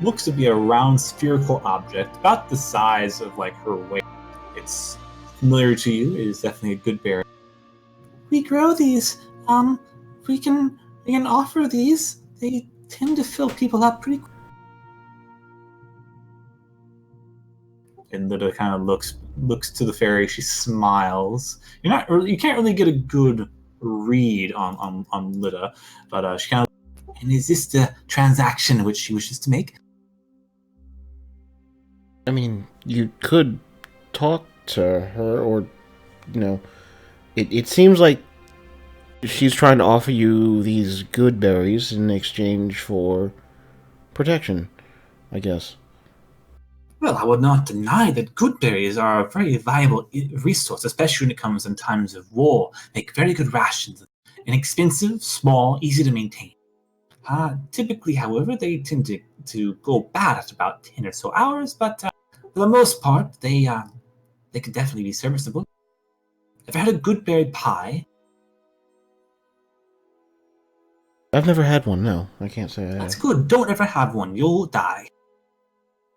looks to be a round spherical object, about the size of like her waist. It's familiar to you. It is definitely a good berry. We grow these. We can offer these. They tend to fill people up pretty quick. And Lida kind of looks to the fairy. She smiles. You can't really get a good read on Lida, but she kind of. And is this the transaction which she wishes to make? I mean, you could talk to her, or it seems like she's trying to offer you these good berries in exchange for protection, I guess. Well, I would not deny that good berries are a very viable resource, especially when it comes in times of war. Make very good rations. Inexpensive, small, easy to maintain. Typically, however, they tend to go bad after about 10 or so hours, but for the most part, they could definitely be serviceable. Have you had a good berry pie? I've never had one, no. I can't say I have. That's good. Don't ever have one. You'll die.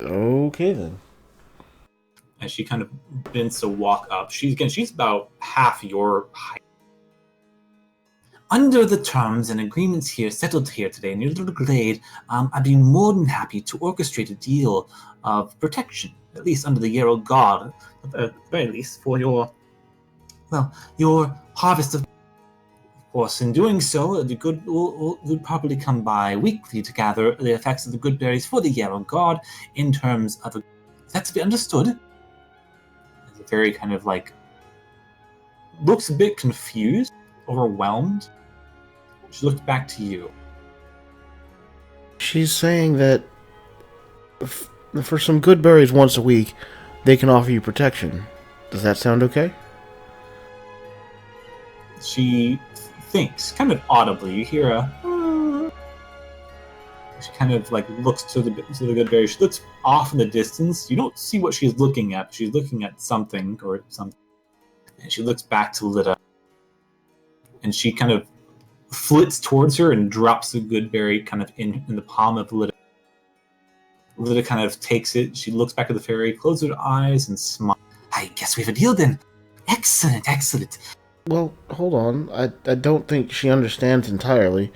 Okay, then. As she kind of bends to walk up. She's about half your height. Under the terms and agreements here settled here today in your little glade, I'd be more than happy to orchestrate a deal of protection, at least under the Yarrow God, at the very least for your harvest of. Of course, in doing so, the good would probably come by weekly to gather the effects of the good berries for the Yarrow God in terms of. Is that to be understood? It's a very kind of like looks a bit confused, overwhelmed. She looked back to you. She's saying that for some good berries once a week, they can offer you protection. Does that sound okay? She thinks, kind of audibly. You hear a. She kind of like looks to the good berry. She looks off in the distance. You don't see what she's looking at. She's looking at something or something. And she looks back to Lida. And she kind of flits towards her and drops the good berry kind of in the palm of Lida. Lida kind of takes it. She looks back at the fairy, closes her eyes, and smiles. I guess we have a deal then. Excellent, excellent. Well, hold on. I don't think she understands entirely.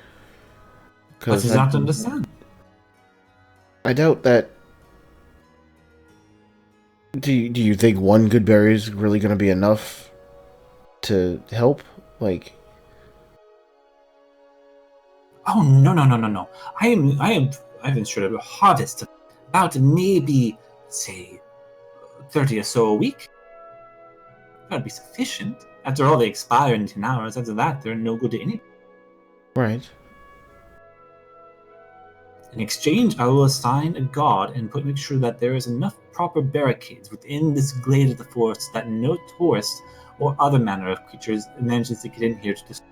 What does not understand? I doubt that. Do you think one good berry is really going to be enough to help? Like. Oh no! I've ensured a harvest of about maybe say 30 or so a week. That'd be sufficient. After all, they expire in 10 hours. After that, they're no good to anyone. Right. In exchange, I will assign a guard and make sure that there is enough proper barricades within this glade of the forest that no tourist or other manner of creatures manages to get in here to destroy.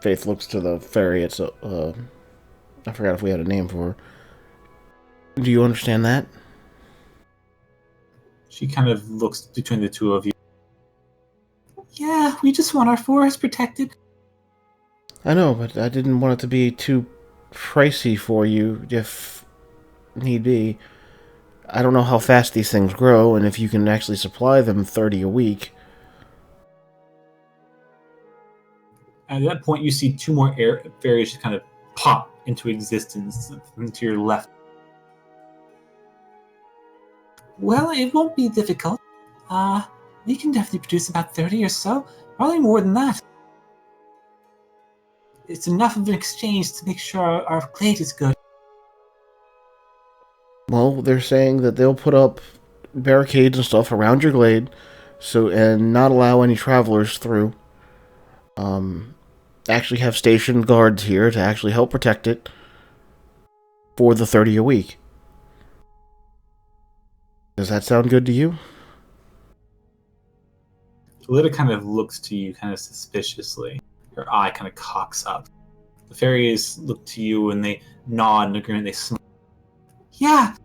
Faith looks to the fairy. It's I forgot if we had a name for her. Do you understand that? She kind of looks between the two of you. Yeah, we just want our forest protected. I know, but I didn't want it to be too pricey for you if need be. I don't know how fast these things grow, and if you can actually supply them 30 a week. At that point, you see two more fairies just kind of pop into existence to your left. Well, it won't be difficult. We can definitely produce about 30 or so. Probably more than that. It's enough of an exchange to make sure our glade is good. Well, they're saying that they'll put up barricades and stuff around your glade, and not allow any travelers through. Actually have stationed guards here to actually help protect it for the 30 a week. Does that sound good to you? Lita kind of looks to you kind of suspiciously. Her eye kind of cocks up. The fairies look to you and they nod in agreement. They smile. Yeah.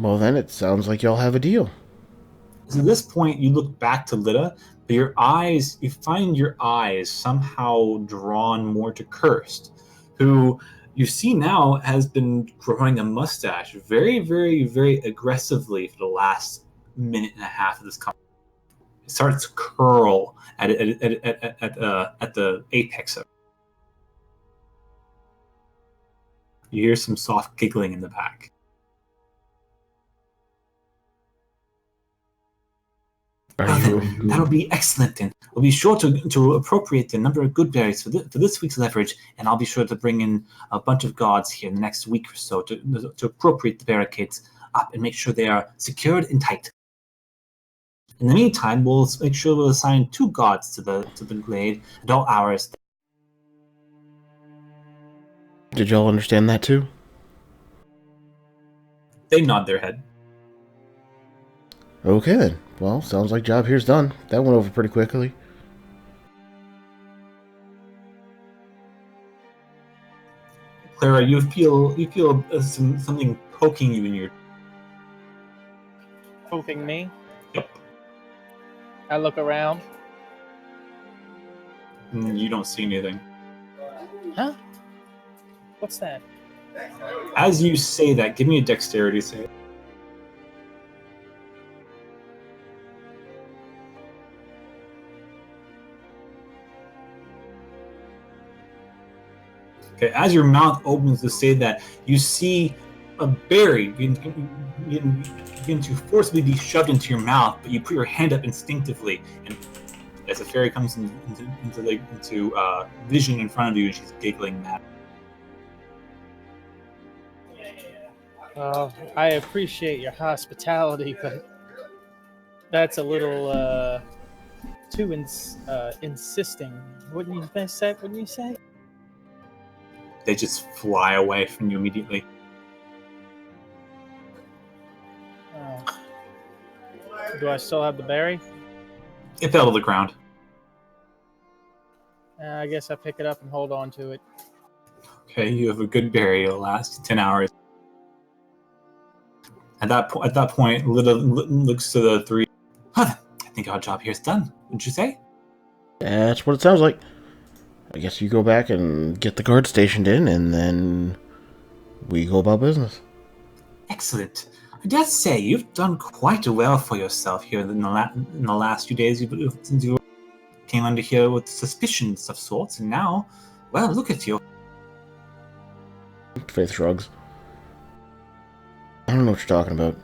Well, then it sounds like y'all have a deal. So at this point, you look back to Lita, but you find your eyes somehow drawn more to Cursed, who you see now has been growing a mustache very, very, very aggressively for the last minute and a half of this conversation. It starts to curl at the apex of it. You hear some soft giggling in the back. That'll be excellent then. We'll be sure to appropriate the number of good berries for this week's leverage, and I'll be sure to bring in a bunch of guards here in the next week or so to appropriate the barricades up and make sure they are secured and tight. In the meantime, we'll make sure we'll assign 2 guards to the glade at all hours. Did y'all understand that too? They nod their head. Okay then. Well, sounds like job here's done. That went over pretty quickly. Clara, you feel something poking you in your. Poking me. Yep. I look around. You don't see anything. Huh? What's that? As you say that, give me a dexterity save. Okay, as your mouth opens to say that, you see a berry begin to forcibly be shoved into your mouth, but you put your hand up instinctively, and as the fairy comes into vision in front of you, and she's giggling mad. I appreciate your hospitality, but that's a little too insisting. Wouldn't you say? They just fly away from you immediately. Do I still have the berry? It fell to the ground. I guess I pick it up and hold on to it. Okay, you have a good berry. It'll last 10 hours. At that point, Lita looks to the 3. Huh, I think our job here is done. Wouldn't you say? That's what it sounds like. I guess you go back and get the guard stationed in, and then we go about business. Excellent. I dare say you've done quite well for yourself here in the last few days. Since you came under here with suspicions of sorts, and now, well, look at you. Faith shrugs. I don't know what you're talking about.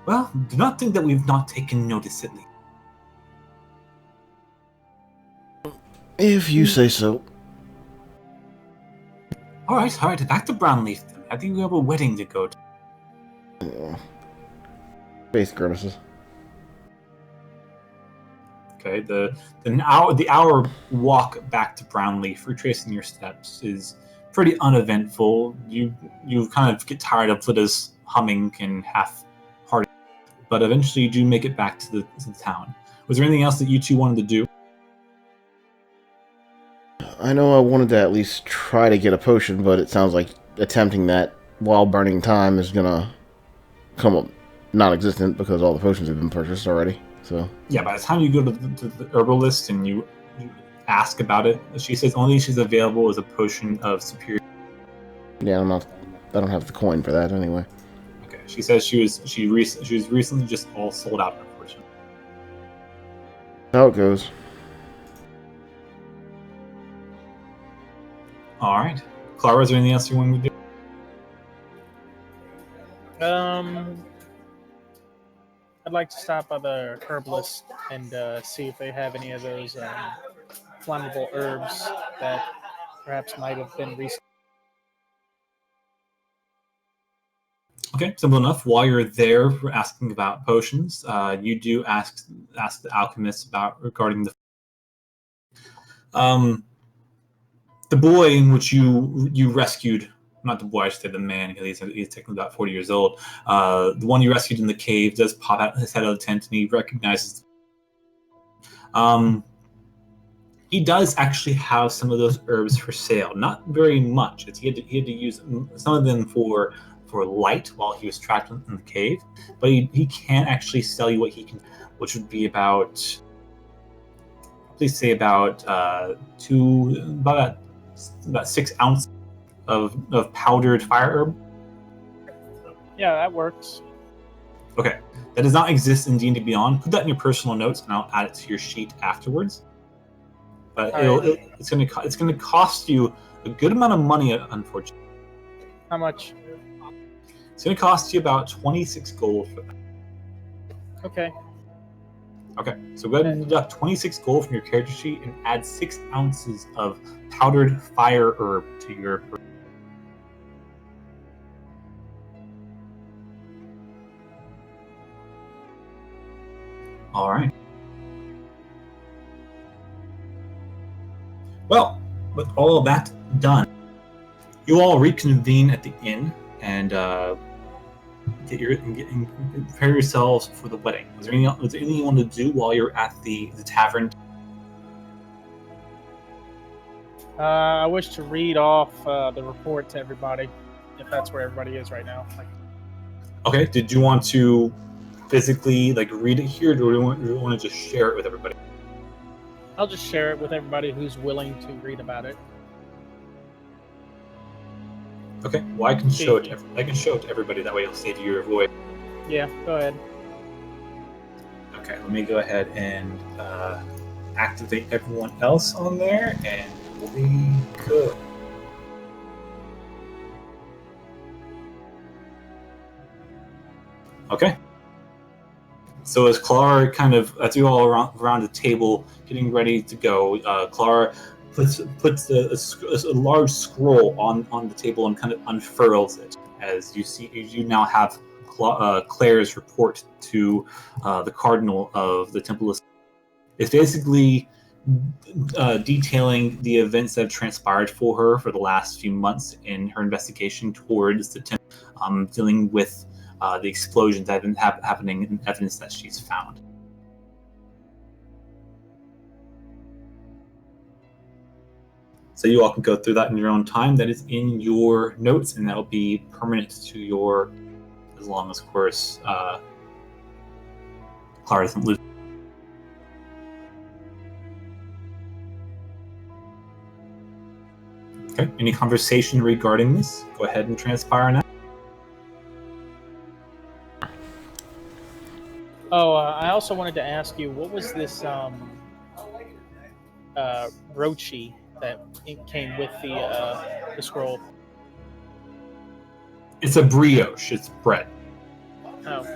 Well, do not think that we've not taken notice at least. If you say so. All right, back to Brownleaf then. I think we have a wedding to go to. Faith grimaces. Okay, the hour walk back to Brownleaf, retracing your steps, is pretty uneventful. You kind of get tired of Lita's humming and half-hearted, but eventually you do make it back to the town. Was there anything else that you two wanted to do? I know I wanted to at least try to get a potion, but it sounds like attempting that while burning time is gonna come up non-existent because all the potions have been purchased already. So yeah, by the time you go to the herbalist and you ask about it, she says only she's available is a potion of superior. Yeah, I don't have the coin for that anyway. Okay, she says she was recently just all sold out, unfortunately. How it goes. All right. Clara, is there anything else you want to do? I'd like to stop by the herbalist and see if they have any of those flammable herbs that perhaps might have been recent. Okay, simple enough. While you're there asking about potions, you do ask the alchemist about regarding the boy in which you rescued. Not the boy, I should say the man, because he's technically about 40 years old. The one you rescued in the cave does pop out his head out of the tent, and he recognizes. He does actually have some of those herbs for sale. Not very much. He had to use some of them for light while he was trapped in the cave, but he can actually sell you what he can, which would be about, please say about 6 ounces of powdered fire herb. Yeah, that works. Okay, that does not exist in D&D Beyond. Put that in your personal notes, and I'll add it to your sheet afterwards. But it's gonna cost you a good amount of money, unfortunately. How much? It's gonna cost you about 26 gold for that. Okay. Okay, so go ahead and deduct 26 gold from your character sheet and add 6 ounces of powdered fire herb to your. All right. Well, with all of that done, you all reconvene at the inn and prepare yourselves for the wedding. Was there anything you wanted to do while you're at the tavern? I wish to read off the report to everybody, if that's where everybody is right now. Okay. Did you want to physically read it here, or do you want to just share it with everybody? I'll just share it with everybody who's willing to read about it. Okay. Well, I can show it. I can show it to everybody. That way, it'll save you your voice. Yeah. Go ahead. Okay. Let me go ahead and activate everyone else on there, and we go. Okay. So as Clara as you all around the table getting ready to go, Clara puts a large scroll on the table and kind of unfurls it as you now have Claire's report to the Cardinal of the Temple of. It's basically detailing the events that have transpired for her for the last few months in her investigation towards the temple, dealing with the explosions that have been happening and evidence that she's found. So you all can go through that in your own time. That is in your notes, and that'll be permanent to your, as long as, of course, Clara doesn't lose. Okay. Any conversation regarding this? Go ahead and transpire now. Oh, I also wanted to ask you, what was this rochi that came with the scroll? It's a brioche. It's bread. Oh.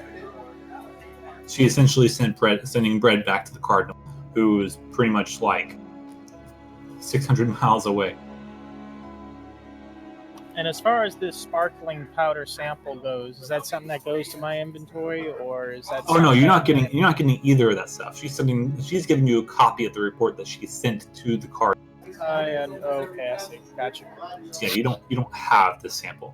She essentially sending bread back to the Cardinal, who is pretty much 600 miles away. And as far as this sparkling powder sample goes, is that something that goes to my inventory, or is that? Oh no, you're not getting either of that stuff. She's giving you a copy of the report that she sent to the Cardinal. Okay, I see. Gotcha. Yeah, you don't have the sample.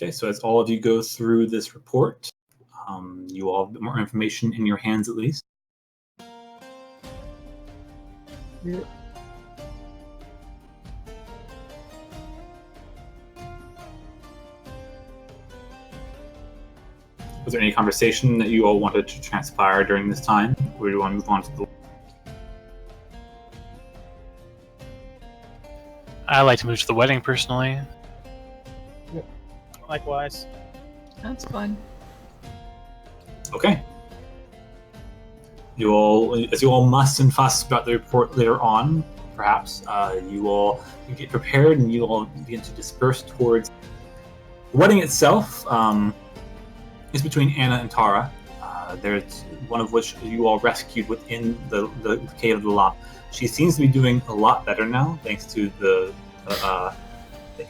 Okay, so as all of you go through this report, you all have a bit more information in your hands at least. Yeah. Was there any conversation that you all wanted to transpire during this time, or do you want to move on to the? I like to move to the wedding personally. Likewise. That's fine. Okay. You all must and fuss about the report later on, perhaps, you all get prepared and you all begin to disperse towards the wedding itself. Is between Anna and Tara. There's one of which you all rescued within the cave of the Lop. She seems to be doing a lot better now, thanks to the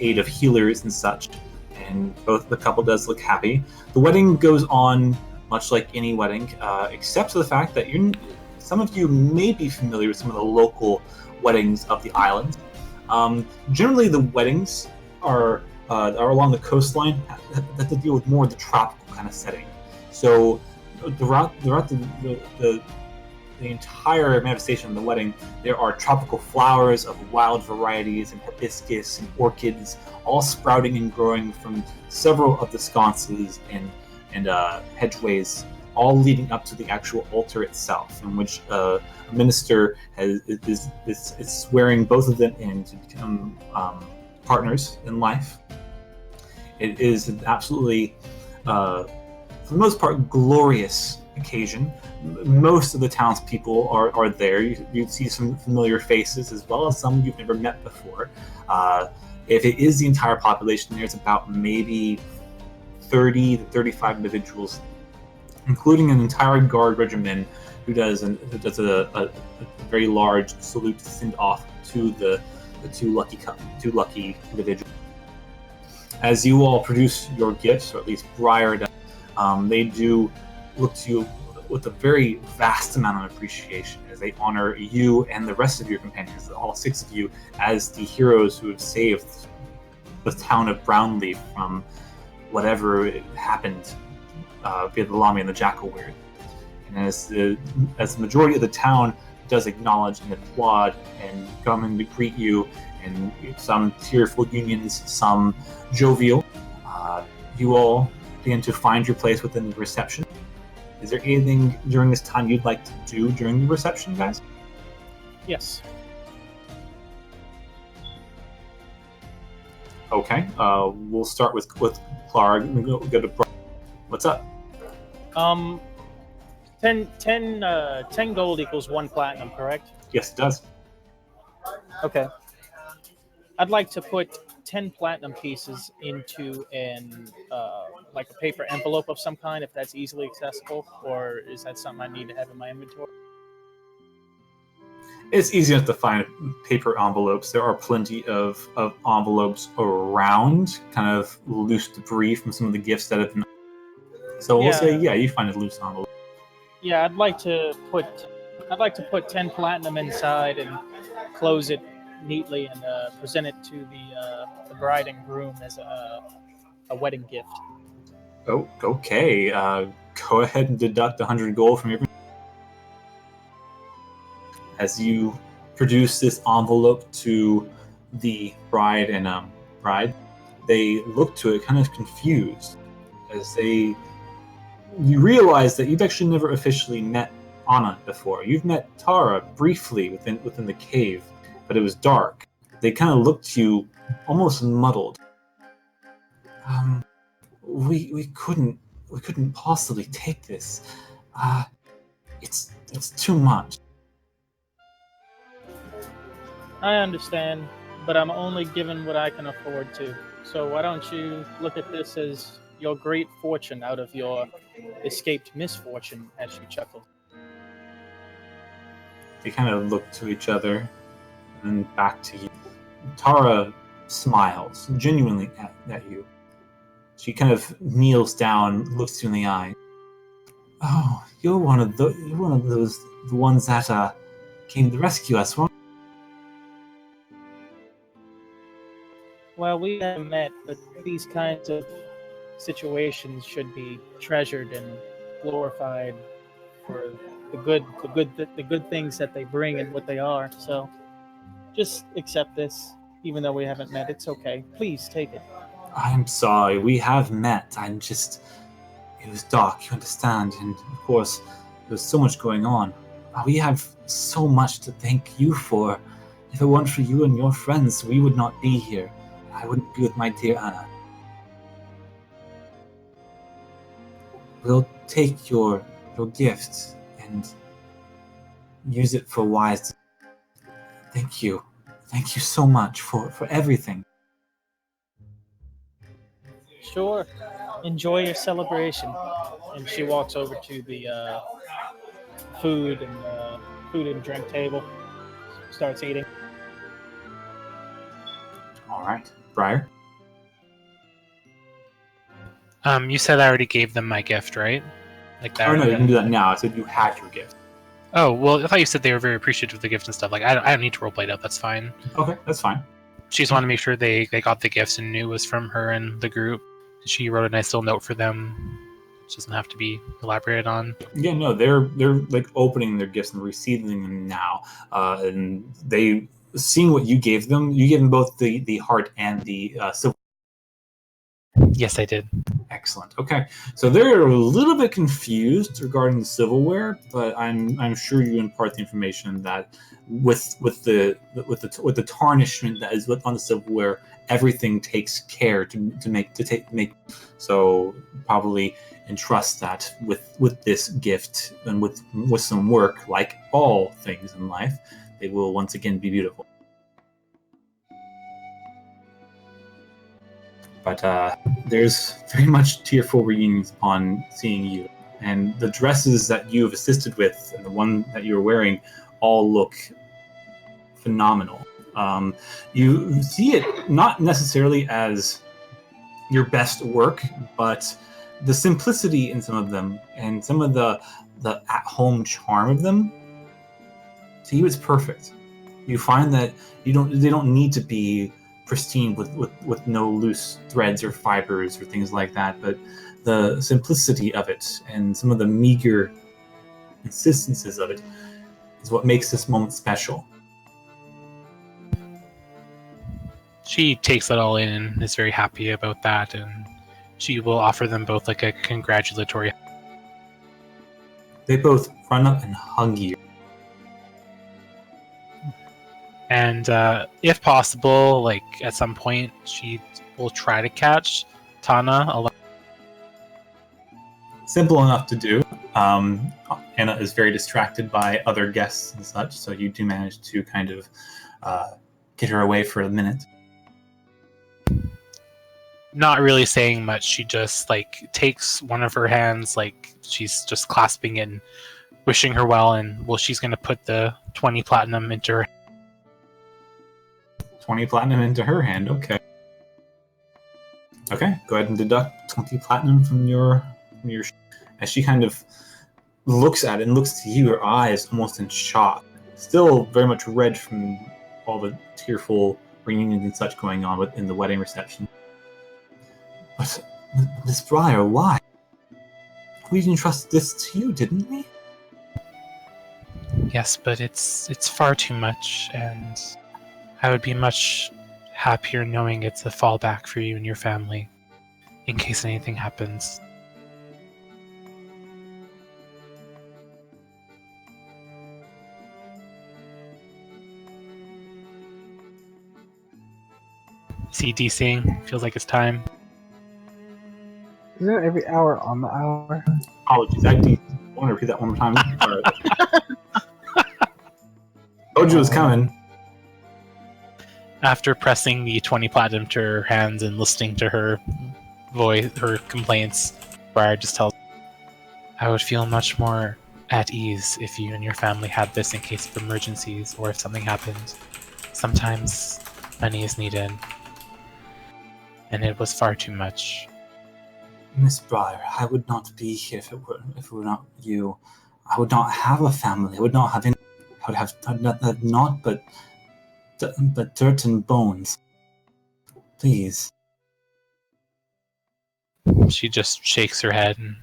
aid of healers and such. And both the couple does look happy. The wedding goes on much like any wedding, except for the fact that some of you may be familiar with some of the local weddings of the island. Generally, the weddings are along the coastline that deal with more of the tropical kind of setting. So throughout the entire manifestation of the wedding, there are tropical flowers of wild varieties and hibiscus and orchids, all sprouting and growing from several of the sconces and hedgeways, all leading up to the actual altar itself, in which a minister is swearing both of them in to become partners in life. It is an absolutely, for the most part, glorious occasion. Most of the townspeople are there. You see some familiar faces as well as some you've never met before. If it is the entire population, there's about maybe 30 to 35 individuals, including an entire guard regiment who does a very large salute to send off to the two lucky individuals. As you all produce your gifts, or at least Briar does, they do look to you with a very vast amount of appreciation as they honor you and the rest of your companions, all 6 of you, as the heroes who have saved the town of Brownleaf from whatever happened via the Lami and the Jackalweird. And as the majority of the town does acknowledge and applaud and come in to greet you, and some tearful unions, some jovial, you all begin to find your place within the reception. Is there anything during this time you'd like to do during the reception, guys? Yes. Okay. We'll start with Clara. We'll go to Brian. What's up? 10 gold equals 1 platinum, correct? Yes, it does. Okay. I'd like to put 10 platinum pieces into like a paper envelope of some kind, if that's easily accessible, or is that something I need to have in my inventory? It's easy enough to find paper envelopes. There are plenty of envelopes around, kind of loose debris from some of the gifts that have been. So we'll say, yeah, you find a loose envelope. Yeah, I'd like to put 10 platinum inside and close it neatly and present it to the bride and groom as a wedding gift. Oh, okay. Go ahead and deduct 100 gold from your. As you produce this envelope to the bride and they look to it kind of confused as you realize that you've actually never officially met Anna before. You've met Tara briefly within the cave, but it was dark. They kind of looked to you almost muddled. We couldn't possibly take this. It's too much. I understand, but I'm only given what I can afford to. So why don't you look at this as your great fortune out of your escaped misfortune, as she chuckled. They kind of look to each other and then back to you. Tara smiles genuinely at you. She kind of kneels down, looks you in the eye. Oh, you're one of the ones that came to rescue us, weren't you? Well, we haven't met, but these kinds of situations should be treasured and glorified for the good things that they bring and what they are. So, just accept this, even though we haven't met. It's okay. Please take it. I'm sorry, we have met. It was dark, you understand, and of course, there's so much going on. We have so much to thank you for. If it weren't for you and your friends, we would not be here. I wouldn't be with my dear Anna. We'll take your gift and use it for wise. Thank you. Thank you so much for everything. Sure. Enjoy your celebration. And she walks over to the food and drink table. Starts eating. All right, Briar. You said I already gave them my gift, right? Like that. Oh no, you can do that now. I said you had your gift. Oh well, I thought you said they were very appreciative of the gift and stuff. Like I don't need to roleplay it up. That's fine. Okay, that's fine. She just wanted to make sure they got the gifts and knew it was from her and the group. She wrote a nice little note for them. It doesn't have to be elaborated on. Yeah, no, they're like opening their gifts and receiving them now, and they seeing what you gave them. You gave them both the heart and the silver. Yes, I did. Excellent. Okay, so they're a little bit confused regarding the silverware, but I'm sure you impart the information that with the tarnishment that is on the silverware, everything takes care to make. So probably entrust that with this gift and with some work, like all things in life, they will once again be beautiful. But there's very much tearful reunions upon seeing you. And the dresses that you have assisted with and the one that you're wearing all look phenomenal. You see it not necessarily as your best work, but the simplicity in some of them and some of the at-home charm of them, to you it's perfect. You find that they don't need to be pristine with no loose threads or fibers or things like that, but the simplicity of it and some of the meager insistences of it is what makes this moment special. She takes it all in and is very happy about that, and she will offer them both like a congratulatory. They both run up and hug you. And if possible, like at some point, she will try to catch Tana alone. Simple enough to do. Anna is very distracted by other guests and such, so you do manage to kind of get her away for a minute. Not really saying much. She just like takes one of her hands, like she's just clasping it and wishing her well, and well, she's gonna put the 20 platinum into her. 20 platinum into her hand. Okay. Okay, go ahead and deduct 20 platinum from your. As she kind of looks at it and looks to you, her eyes almost in shock. Still very much red from all the tearful reunions and such going on in the wedding reception. But Miss Briar, why? We didn't trust this to you, didn't we? Yes, but it's far too much, and I would be much happier knowing it's a fallback for you and your family in case anything happens. Is he DCing? Feels like it's time. Isn't it every hour on the hour? Apologies, I want to repeat that one more time. Told you was coming. After pressing the 20 platinum to her hands and listening to her voice, her complaints, Briar just tells, I would feel much more at ease if you and your family had this in case of emergencies or if something happened. Sometimes money is needed, and it was far too much. Miss Briar, I would not be here if it were not you. I would not have a family. I would not have any. I would have not but dirt and bones. Please. She just shakes her head and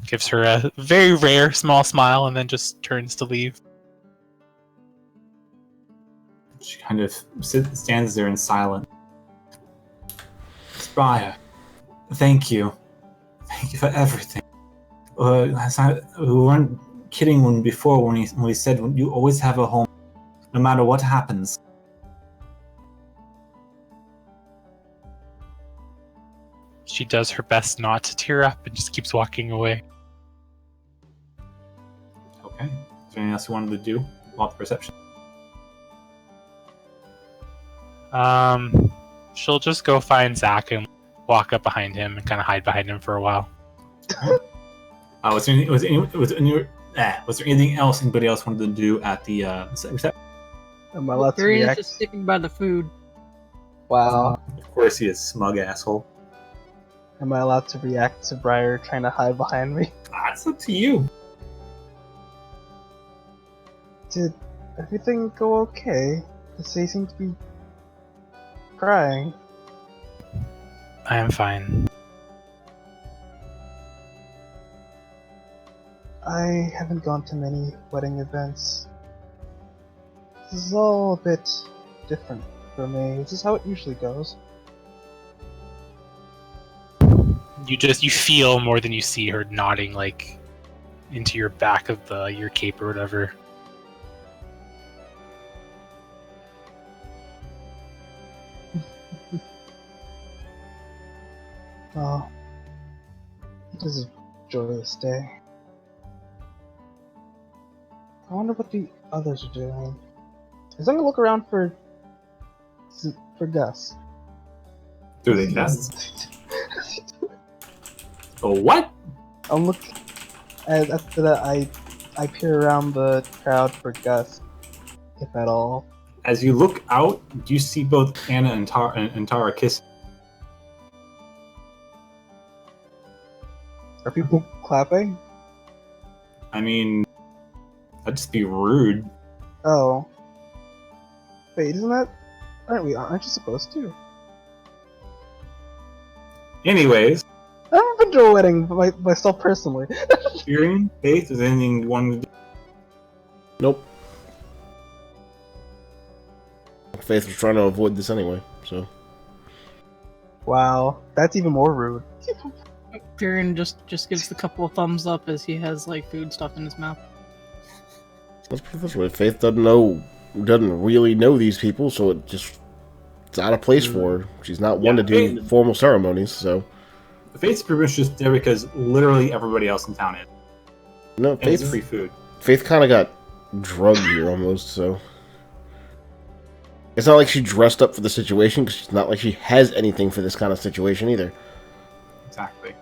gives her a very rare small smile and then just turns to leave. She kind of stands there in silence. Miss Briar, thank you. Thank you for everything. We weren't kidding when we said you always have a home. no matter what happens. She does her best not to tear up and just keeps walking away. Okay. Is there anything else you wanted to do about the perception? She'll just go find Zach and walk up behind him and kind of hide behind him for a while. Was there anything else anybody else wanted to do at the reception? Am I allowed to Tyrion is react? just sticking by the food. Wow. Of course, he is smug asshole. Am I allowed to react to Briar trying to hide behind me? That's up to you. Did everything go okay? Because they seem to be crying. I am fine. I haven't gone to many wedding events. This is all a bit different for me. This is how it usually goes. You feel more than you see her nodding like into your back of your cape or whatever. Oh, it is a joyous day. I wonder what the others are doing. I'm gonna look around for Gus. Do they test? Oh, what? I'm looking. After that, I peer around the crowd for Gus, if at all. As you look out, you see both Anna and Tara kiss. Are people clapping? I mean, that'd just be rude. Oh. Wait, isn't that? Aren't you supposed to? Anyways, I haven't been to a wedding myself personally. Tyrion, Faith, is there anything you wanted to do? Nope. Faith was trying to avoid this anyway, so. Wow, that's even more rude. Tyrion just gives the couple of thumbs up as he has like food stuff in his mouth. Let's put it this way: Faith doesn't really know these people, so it's out of place for her. She's not one to do formal ceremonies, so. Faith's pretty much just there because literally everybody else in town is. No, And it's free food. Faith kind of got drugged here almost, so. It's not like she dressed up for the situation, because it's not like she has anything for this kind of situation either. Exactly.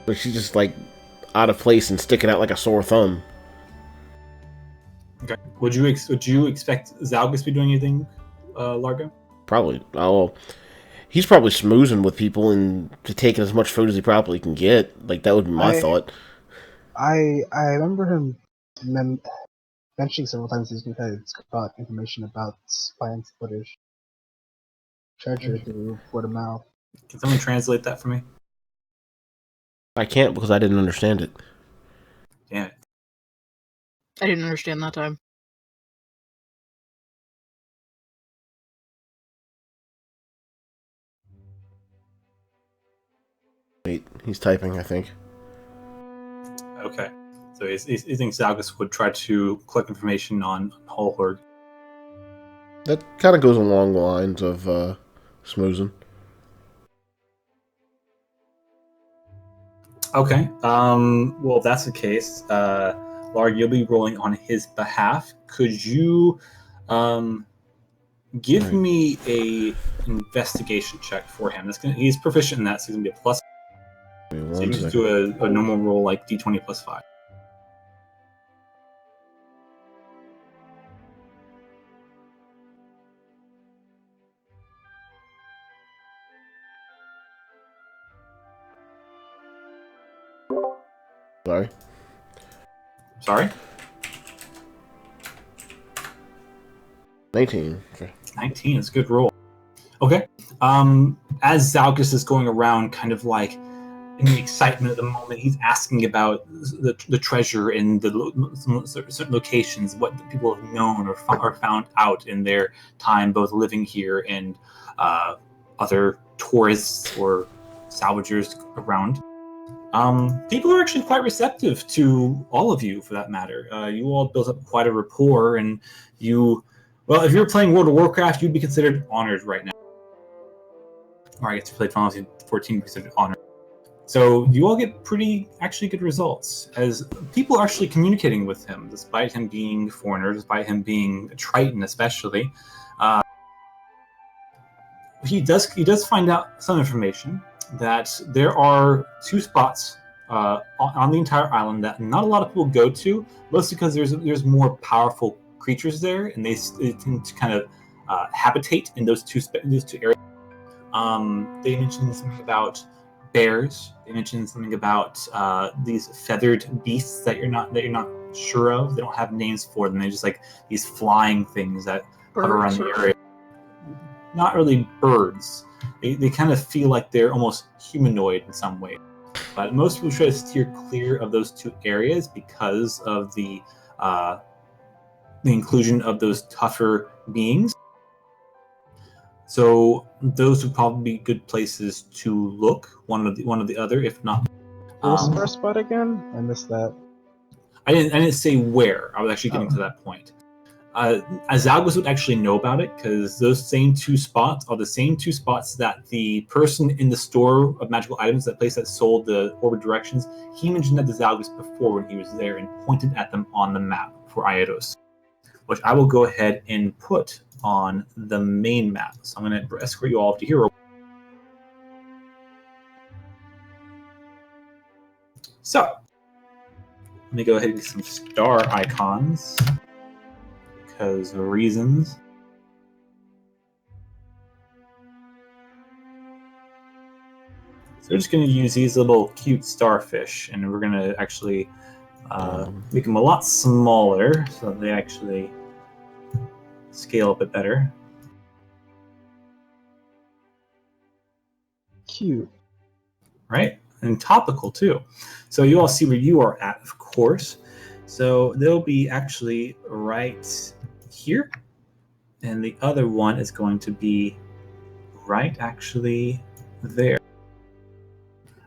But she's just like out of place and sticking out like a sore thumb. Okay. Would you expect Zalgus to be doing anything, Largo? Probably. Oh, he's probably schmoozing with people and taking as much food as he probably can get. Like, that would be my thought. I remember him mentioning several times he's got information about spying footage. Treasure through word of mouth. Can someone translate that for me? I can't because I didn't understand it. Damn it. I didn't understand that time. Wait, he's typing, I think. Okay. So he thinks Zalgus would try to collect information on Hallhorg. That kind of goes along the lines of schmoozing. Okay. Well, if that's the case, Larg, you'll be rolling on his behalf. Could you give me a investigation check for him? He's proficient in that, so he's gonna be a plus. So you can just do a normal roll like D20 plus 5. Sorry? 19. Okay. 19 is a good roll. Okay. As Zalgus is going around kind of like in the excitement of the moment, he's asking about the treasure and certain locations, what people have known or found out in their time, both living here and other tourists or salvagers around. People are actually quite receptive to all of you, for that matter. You all built up quite a rapport, and well, if you're playing World of Warcraft, you'd be considered honored right now. Or I guess if you played Final Fantasy 14, you'd be considered honored. So you all get actually good results, as people are actually communicating with him, despite him being a foreigner, despite him being a Triton especially. He does find out some information that there are 2 spots on the entire island that not a lot of people go to, mostly because there's more powerful creatures there, and they tend to kind of habitate in those two areas. They mentioned something about bears. They mentioned something about these feathered beasts that you're not sure of. They don't have names for them. They're just like these flying things that hover around the area. Not really birds. They kind of feel like they're almost humanoid in some way. But most people try to steer clear of those 2 areas because of the inclusion of those tougher beings. So those would probably be good places to look, one of the other, if not. What was the first spot again? I missed that. I didn't say where. I was actually getting to that point. Azalgus would actually know about it, because those same 2 spots are the same 2 spots that the person in the store of magical items, that place that sold the Orbit Directions, he mentioned that to Azalgus before when he was there and pointed at them on the map for Iados, which I will go ahead and put on the main map. So I'm going to escort you all up to here. So let me go ahead and get some star icons, because of reasons. So we're just going to use these little cute starfish, and we're going to actually make them a lot smaller so that they actually scale a bit better. Cute. Right? And topical too. So you all see where you are at, of course. So they'll be actually right here. And the other one is going to be right actually there.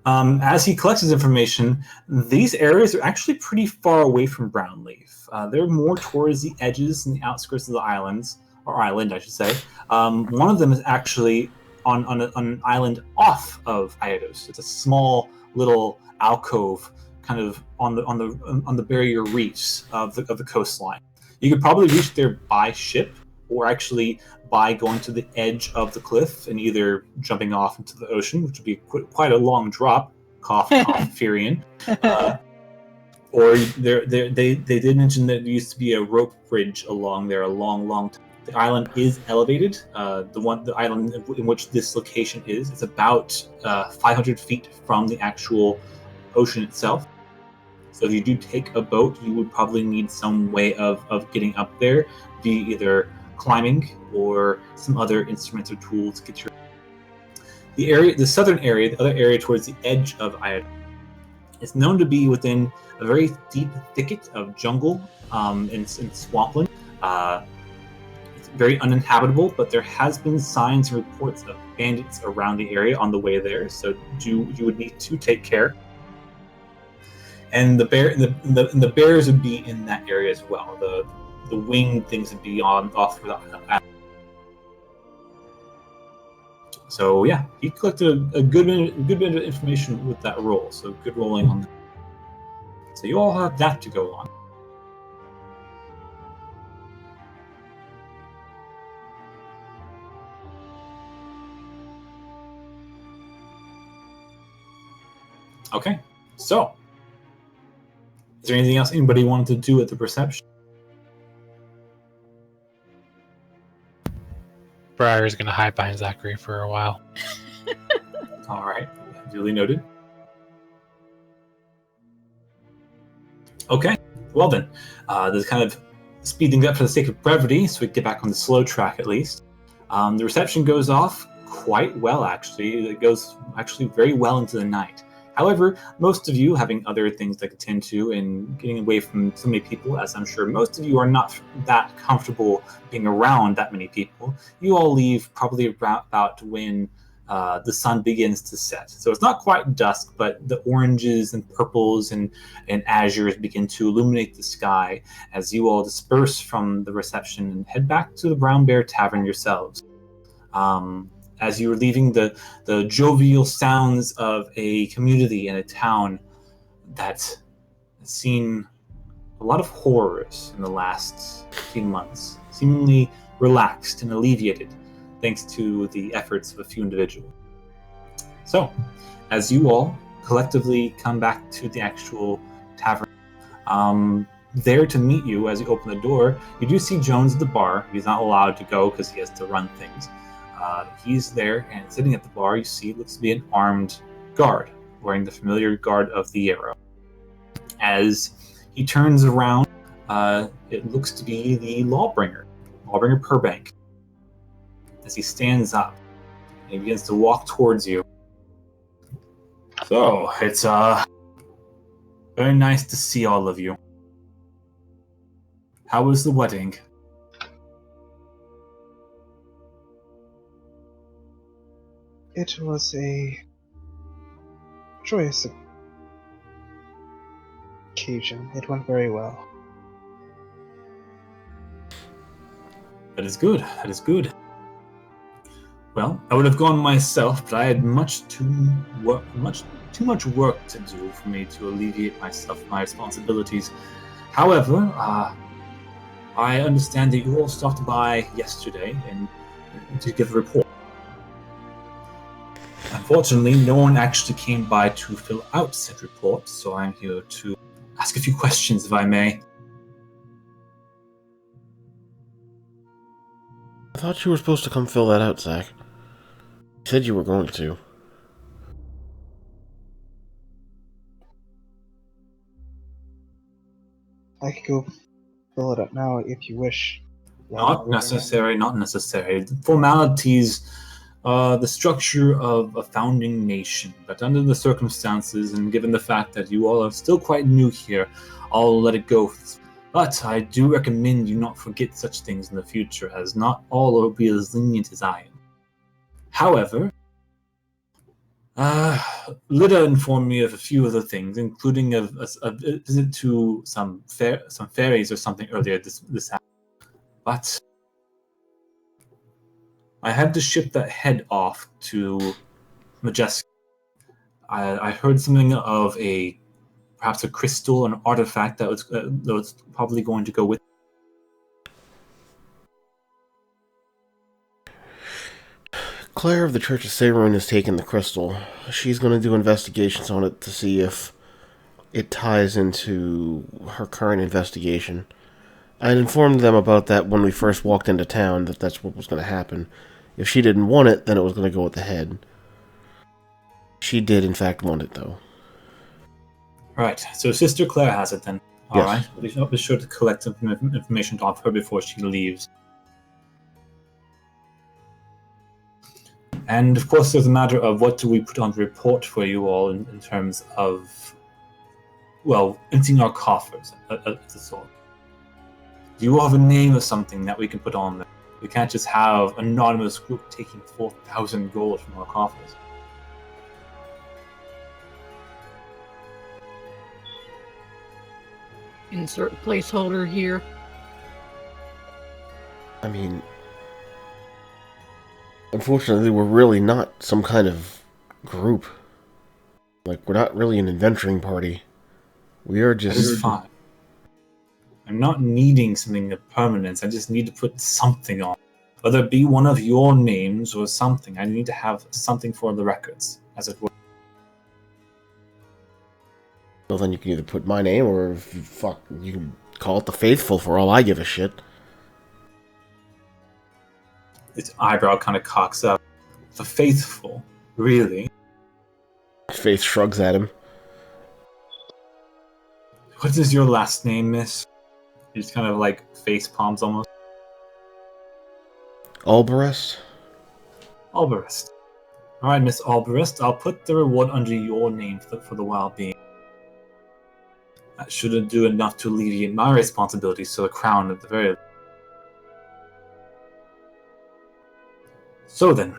As he collects his information, these areas are actually pretty far away from Brownleaf. They're more towards the edges and the outskirts of the islands, or island, I should say. One of them is actually on an island off of Iados. It's a small little alcove, kind of on the barrier reefs of the coastline. You could probably reach there by ship, or actually by going to the edge of the cliff and either jumping off into the ocean, which would be quite a long drop. Cough, Firian. Or they did mention that there used to be a rope bridge along there a long time. The island is elevated. The island in which this location is about 500 feet from the actual ocean itself. So if you do take a boat, you would probably need some way of getting up there, be either climbing or some other instruments or tools to get the southern area, the other area towards the edge of Iados, is known to be within a very deep thicket of jungle and swampland. It's very uninhabitable, but there has been signs and reports of bandits around the area on the way there, so you would need to take care. And the bears would be in that area as well. The winged things would be off the island. So yeah, he collected a good bit of information with that roll. So good rolling on that. So you all have that to go on. Okay, so is there anything else anybody wanted to do at the perception? Briar's going to hide behind Zachary for a while. All right, duly noted. Okay, well then, this kind of speed things up for the sake of brevity, so we can get back on the slow track at least. The reception goes off quite well, actually. It goes actually very well into the night. However, most of you, having other things to attend to and getting away from so many people, as I'm sure most of you are not that comfortable being around that many people, you all leave probably about when the sun begins to set. So it's not quite dusk, but the oranges and purples and azures begin to illuminate the sky as you all disperse from the reception and head back to the Brown Bear Tavern yourselves. As you are leaving the jovial sounds of a community and a town that has seen a lot of horrors in the last few months, seemingly relaxed and alleviated thanks to the efforts of a few individuals. So, as you all collectively come back to the actual tavern, there to meet you as you open the door, you do see Jones at the bar. He's not allowed to go because he has to run things. He's there, and sitting at the bar, you see looks to be an armed guard, wearing the familiar guard of the arrow. As he turns around, it looks to be the Lawbringer Purbank. As he stands up, and he begins to walk towards you. So, it's very nice to see all of you. How was the wedding? It was a joyous occasion. It went very well. That is good. That is good. Well, I would have gone myself, but I had too much work to do for me to alleviate myself my responsibilities. However, I understand that you all stopped by yesterday and to give a report. Unfortunately, no one actually came by to fill out said report, so I'm here to ask a few questions, if I may. I thought you were supposed to come fill that out, Zach. You said you were going to. I could go fill it up now if you wish. Not necessary, not necessary. The formalities, the structure of a founding nation, but under the circumstances and given the fact that you all are still quite new here, I'll let it go. But I do recommend you not forget such things in the future, as not all will be as lenient as I am. However, Lida informed me of a few other things, including a visit to some fairies or something earlier this afternoon. But I had to ship that head off to Majestic. I heard something of perhaps a crystal, an artifact that was probably going to go with. Claire of the Church of Saberun has taken the crystal. She's going to do investigations on it to see if it ties into her current investigation. I had informed them about that when we first walked into town, that that's what was going to happen. If she didn't want it, then it was going to go with the head. She did, in fact, want it, though. Right, so Sister Claire has it then. Yes. Alright, I'll be sure to collect some information off her before she leaves. And of course, there's a matter of what do we put on the report for you all in terms of, well, emptying our coffers at the sort. Do you all have a name or something that we can put on there? We can't just have an anonymous group taking 4,000 gold from our coffers. Insert placeholder here. I mean, unfortunately, we're really not some kind of group. Like, we're not really an adventuring party. We are just... That is fine. I'm not needing something of permanence. I just need to put something on. Whether it be one of your names or something, I need to have something for the records, as it were. Well, then you can either put my name, or you can call it the Faithful for all I give a shit. Its eyebrow kind of cocks up. The Faithful? Really? Faith shrugs at him. What is your last name, miss? He just kind of like face palms almost. Albarest? Albarest. Alright, Miss Albarest, I'll put the reward under your name for the well-being. That shouldn't do enough to alleviate my responsibilities to the crown at the very least. So then,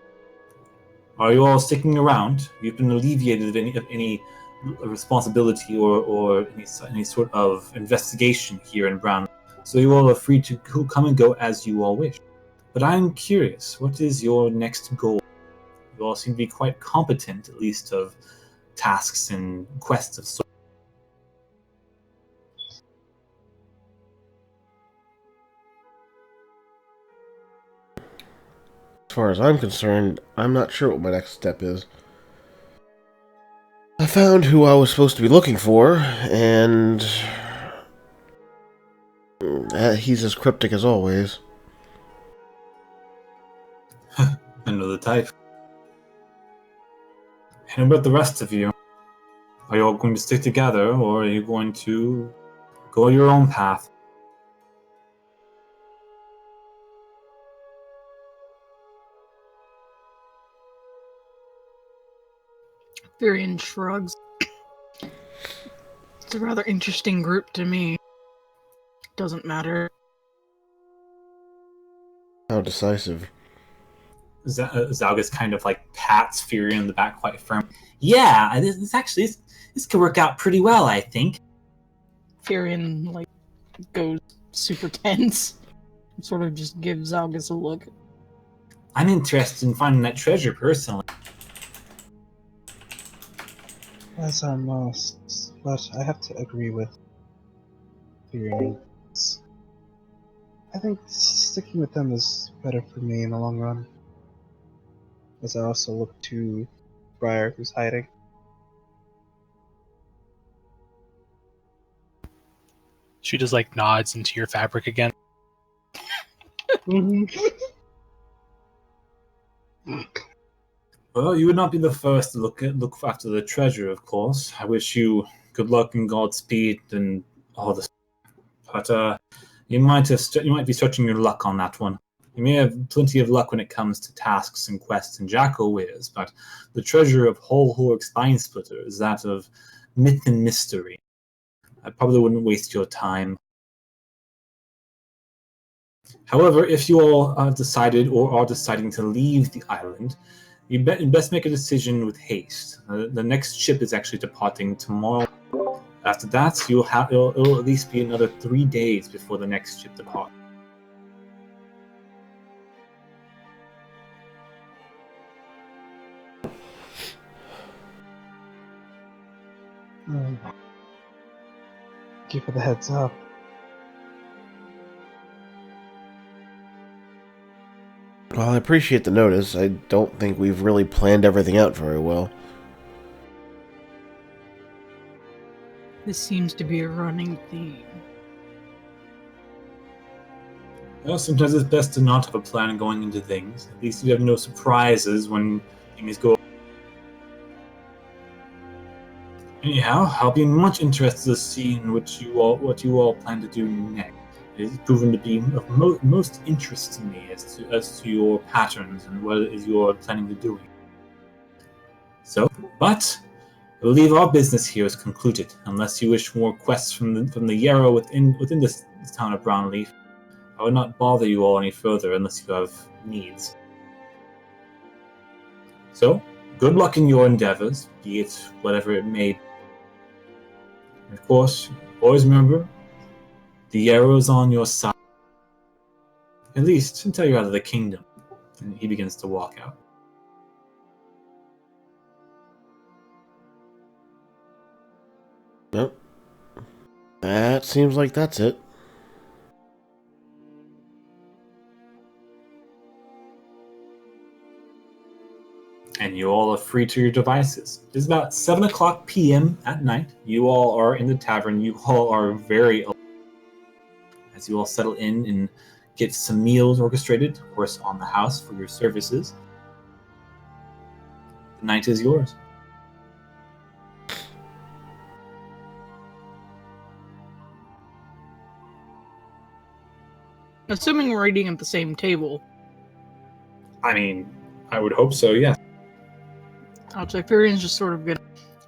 Are you all sticking around? You've been alleviated of any responsibility or any sort of investigation here in Brown. So you all are free to come and go as you all wish. But I'm curious, what is your next goal? You all seem to be quite competent, at least of tasks and quests of sorts. As far as I'm concerned, I'm not sure what my next step is. I found who I was supposed to be looking for, and he's as cryptic as always. I know the type. And about the rest of you? Are you all going to stick together, or are you going to go your own path? Varian shrugs. It's a rather interesting group to me. Doesn't matter. How decisive. Zalgus kind of like pats Fury in the back quite firm. Yeah, this could work out pretty well, I think. Varian goes super tense. Sort of just gives August a look. I'm interested in finding that treasure personally. As are most, but I have to agree with Theory. I think sticking with them is better for me in the long run. As I also look to Briar, who's hiding. She just nods into your fabric again. Well, you would not be the first to look after the treasure, of course. I wish you good luck and Godspeed and all this. But you might be stretching your luck on that one. You may have plenty of luck when it comes to tasks and quests and Jacko-Wiz, but the treasure of Whole Hork Spine Splitter is that of myth and mystery. I probably wouldn't waste your time. However, if you all have decided or are deciding to leave the island, you best make a decision with haste. The next ship is actually departing tomorrow. After that, it'll at least be another 3 days before the next ship departs. Thank you for the heads up. Well, I appreciate the notice. I don't think we've really planned everything out very well. This seems to be a running theme. Well, sometimes it's best to not have a plan going into things. At least you have no surprises when things go. Anyhow, I'll be much interested to see what you all plan to do next. It has proven to be of most interest to me as to your patterns and what it is you're planning to do. So, but I believe our business here is concluded. Unless you wish more quests from the Yarrow within this town of Brownleaf, I would not bother you all any further unless you have needs. So, good luck in your endeavors, be it whatever it may be. And of course, always remember, the Yarrow's on your side. At least until you're out of the kingdom. And he begins to walk out. Yep. That seems like that's it. And you all are free to your devices. It's about 7 o'clock p.m. at night. You all are in the tavern. You all are very alert. As you all settle in and get some meals orchestrated, of course, on the house for your services. The night is yours. Assuming we're eating at the same table. I mean, I would hope so, yeah. Varian's just sort of gonna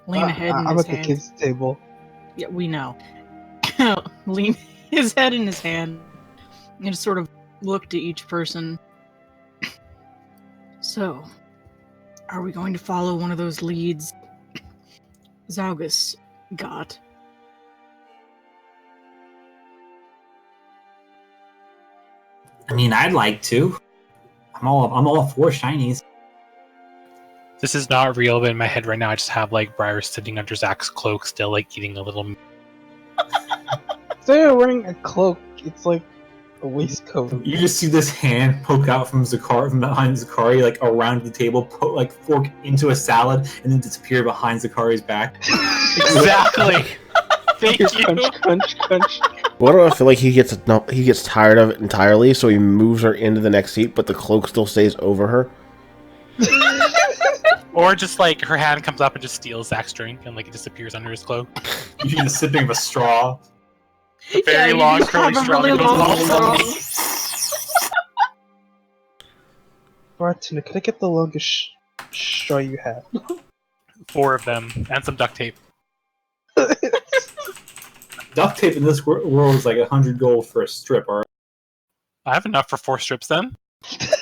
lean ahead in I'm his at the hand. kids' table. Yeah, we know. Lean his head in his hand and just sort of look to each person. So, Are we going to follow one of those leads Zaugus got? I mean, I'd like to. I'm all for shinies. This is not real, but in my head right now, I just have like Briar sitting under Zach's cloak, still like eating a little. Instead of wearing a cloak, it's like a waistcoat. You just see this hand poke out from behind Zakari, like around the table, like fork into a salad, and then disappear behind Zakari's back. Exactly. Thank you. Crunch, crunch, crunch. What do I feel like he gets tired of it entirely, so he moves her into the next seat, but the cloak still stays over her? Or just like her hand comes up and just steals Zach's drink and like it disappears under his cloak. You see the sipping of a straw. A very you long just curly have a straw really that goes long all straw. Bartender, could I get the longest straw you have? 4 of them and some duct tape. Duct tape in this world is like 100 gold for a strip, alright? I have enough for 4 strips then.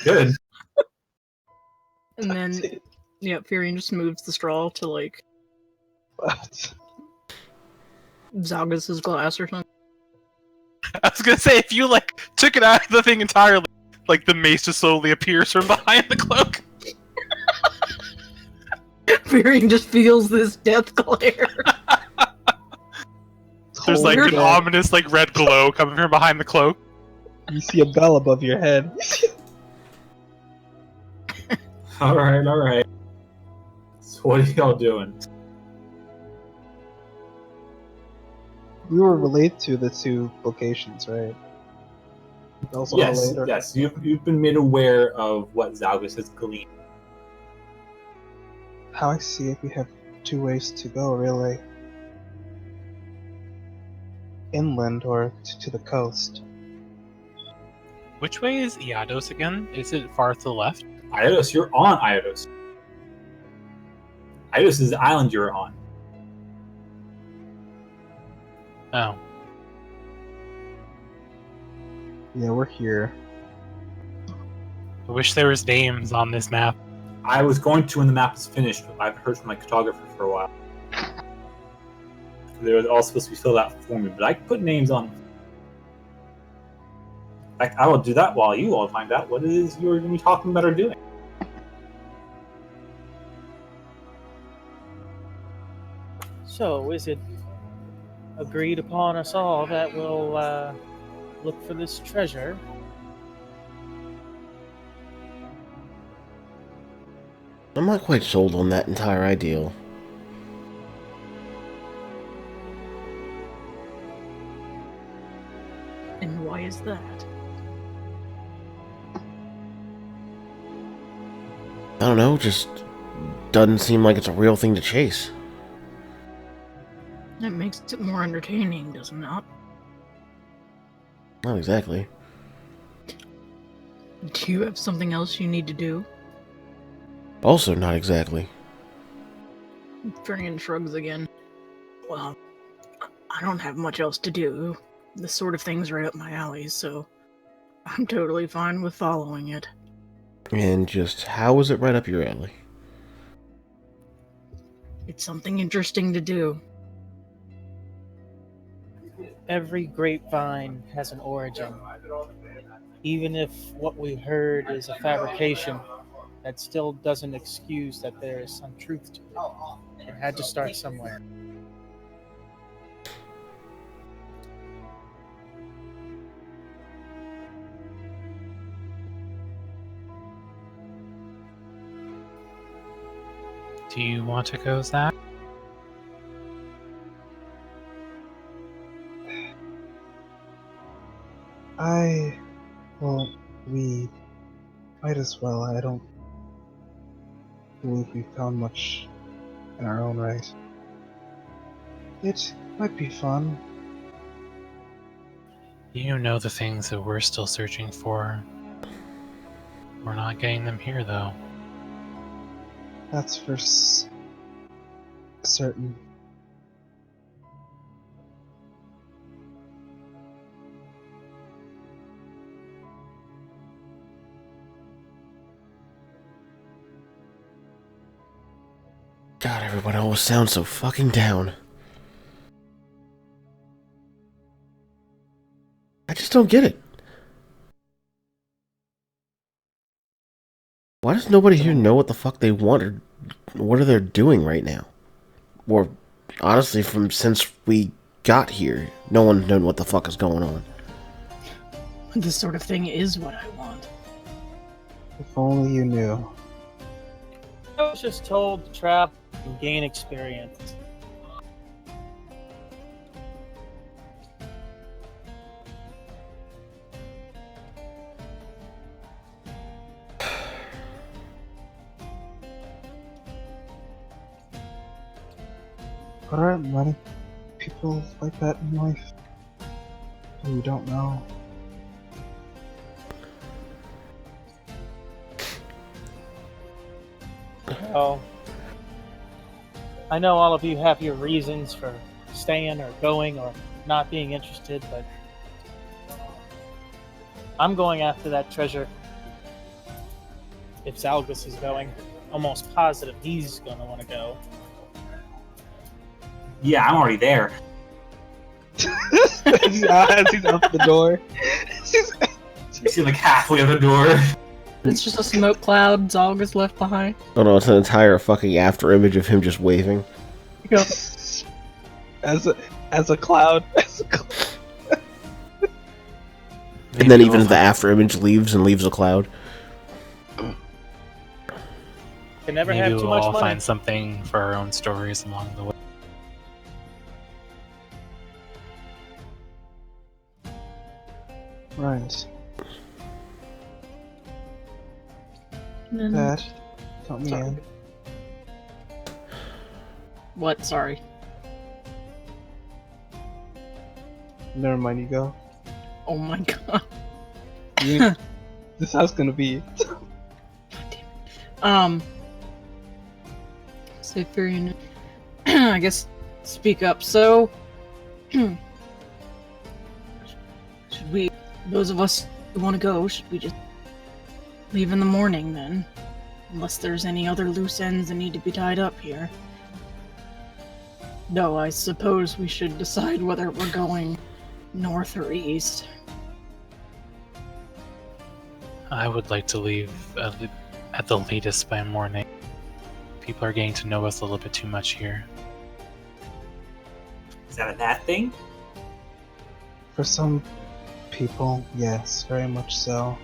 Good. And then, yeah, Furion just moves the straw to like Zaugus's glass or something. I was gonna say, if you like took it out of the thing entirely, like the mace just slowly appears from behind the cloak. Furion just feels this death glare. There's like an ominous like red glow coming from behind the cloak. You see a bell above your head. Alright. So what are y'all doing? We were relayed to the 2 locations, right? Also later. Yes. You've been made aware of what Zaugus has gleaned. How I see it, we have 2 ways to go, really. Inland or to the coast. Which way is Iados again? Is it far to the left? Iodos, you're on Iodos. Iodos is the island you're on. Oh. Yeah, we're here. I wish there was names on this map. I was going to when the map is finished, but I haven't heard from my cartographer for a while. They were all supposed to be filled out for me, but I can put names on them. In fact, I will do that while you all find out what it is you're going to be talking about or doing. So, is it agreed upon us all that we'll look for this treasure? I'm not quite sold on that entire ideal. And why is that? I don't know, just doesn't seem like it's a real thing to chase. That makes it more entertaining, does it not? Not exactly. Do you have something else you need to do? Also not exactly. Furion shrugs again. Well, I don't have much else to do. This sort of thing's right up my alley, so I'm totally fine with following it. And just how is it right up your alley? It's something interesting to do. Every grapevine has an origin. Even if what we heard is a fabrication, that still doesn't excuse that there is some truth to it. It had to start somewhere. Do you want to go, Zach? Well, we might as well. I don't believe we found much in our own right. It might be fun. You know the things that we're still searching for. We're not getting them here, though. That's for certain. God, everyone always sounds so fucking down. I just don't get it. Why does nobody here know what the fuck they want or what are they doing right now? Or, honestly, since we got here, no one's known what the fuck is going on. This sort of thing is what I want. If only you knew. I was just told to trap and gain experience. But aren't many people like that in life? Who don't know? Well, I know all of you have your reasons for staying or going or not being interested, but I'm going after that treasure. If Zalgus is going, almost positive he's going to want to go. Yeah, I'm already there. As he's out the door. You see, like halfway out the door. It's just a smoke cloud Zalgus left behind. Oh no, it's an entire fucking after image of him just waving. Go. As a cloud. And then even the after image leaves a cloud. Can never Maybe have too we'll much all money. find something for our own stories along the way. Right. And then- Dad, count me Sorry. in. What? Sorry. Never mind, you go. Oh my god. You, this house gonna be. Cyprian, I guess speak up. So, should we, those of us who want to go, should we just leave in the morning then? Unless there's any other loose ends that need to be tied up here. No, I suppose we should decide whether we're going north or east. I would like to leave at the latest by morning. People are getting to know us a little bit too much here. Is that a bad thing? For some people, yes, very much so.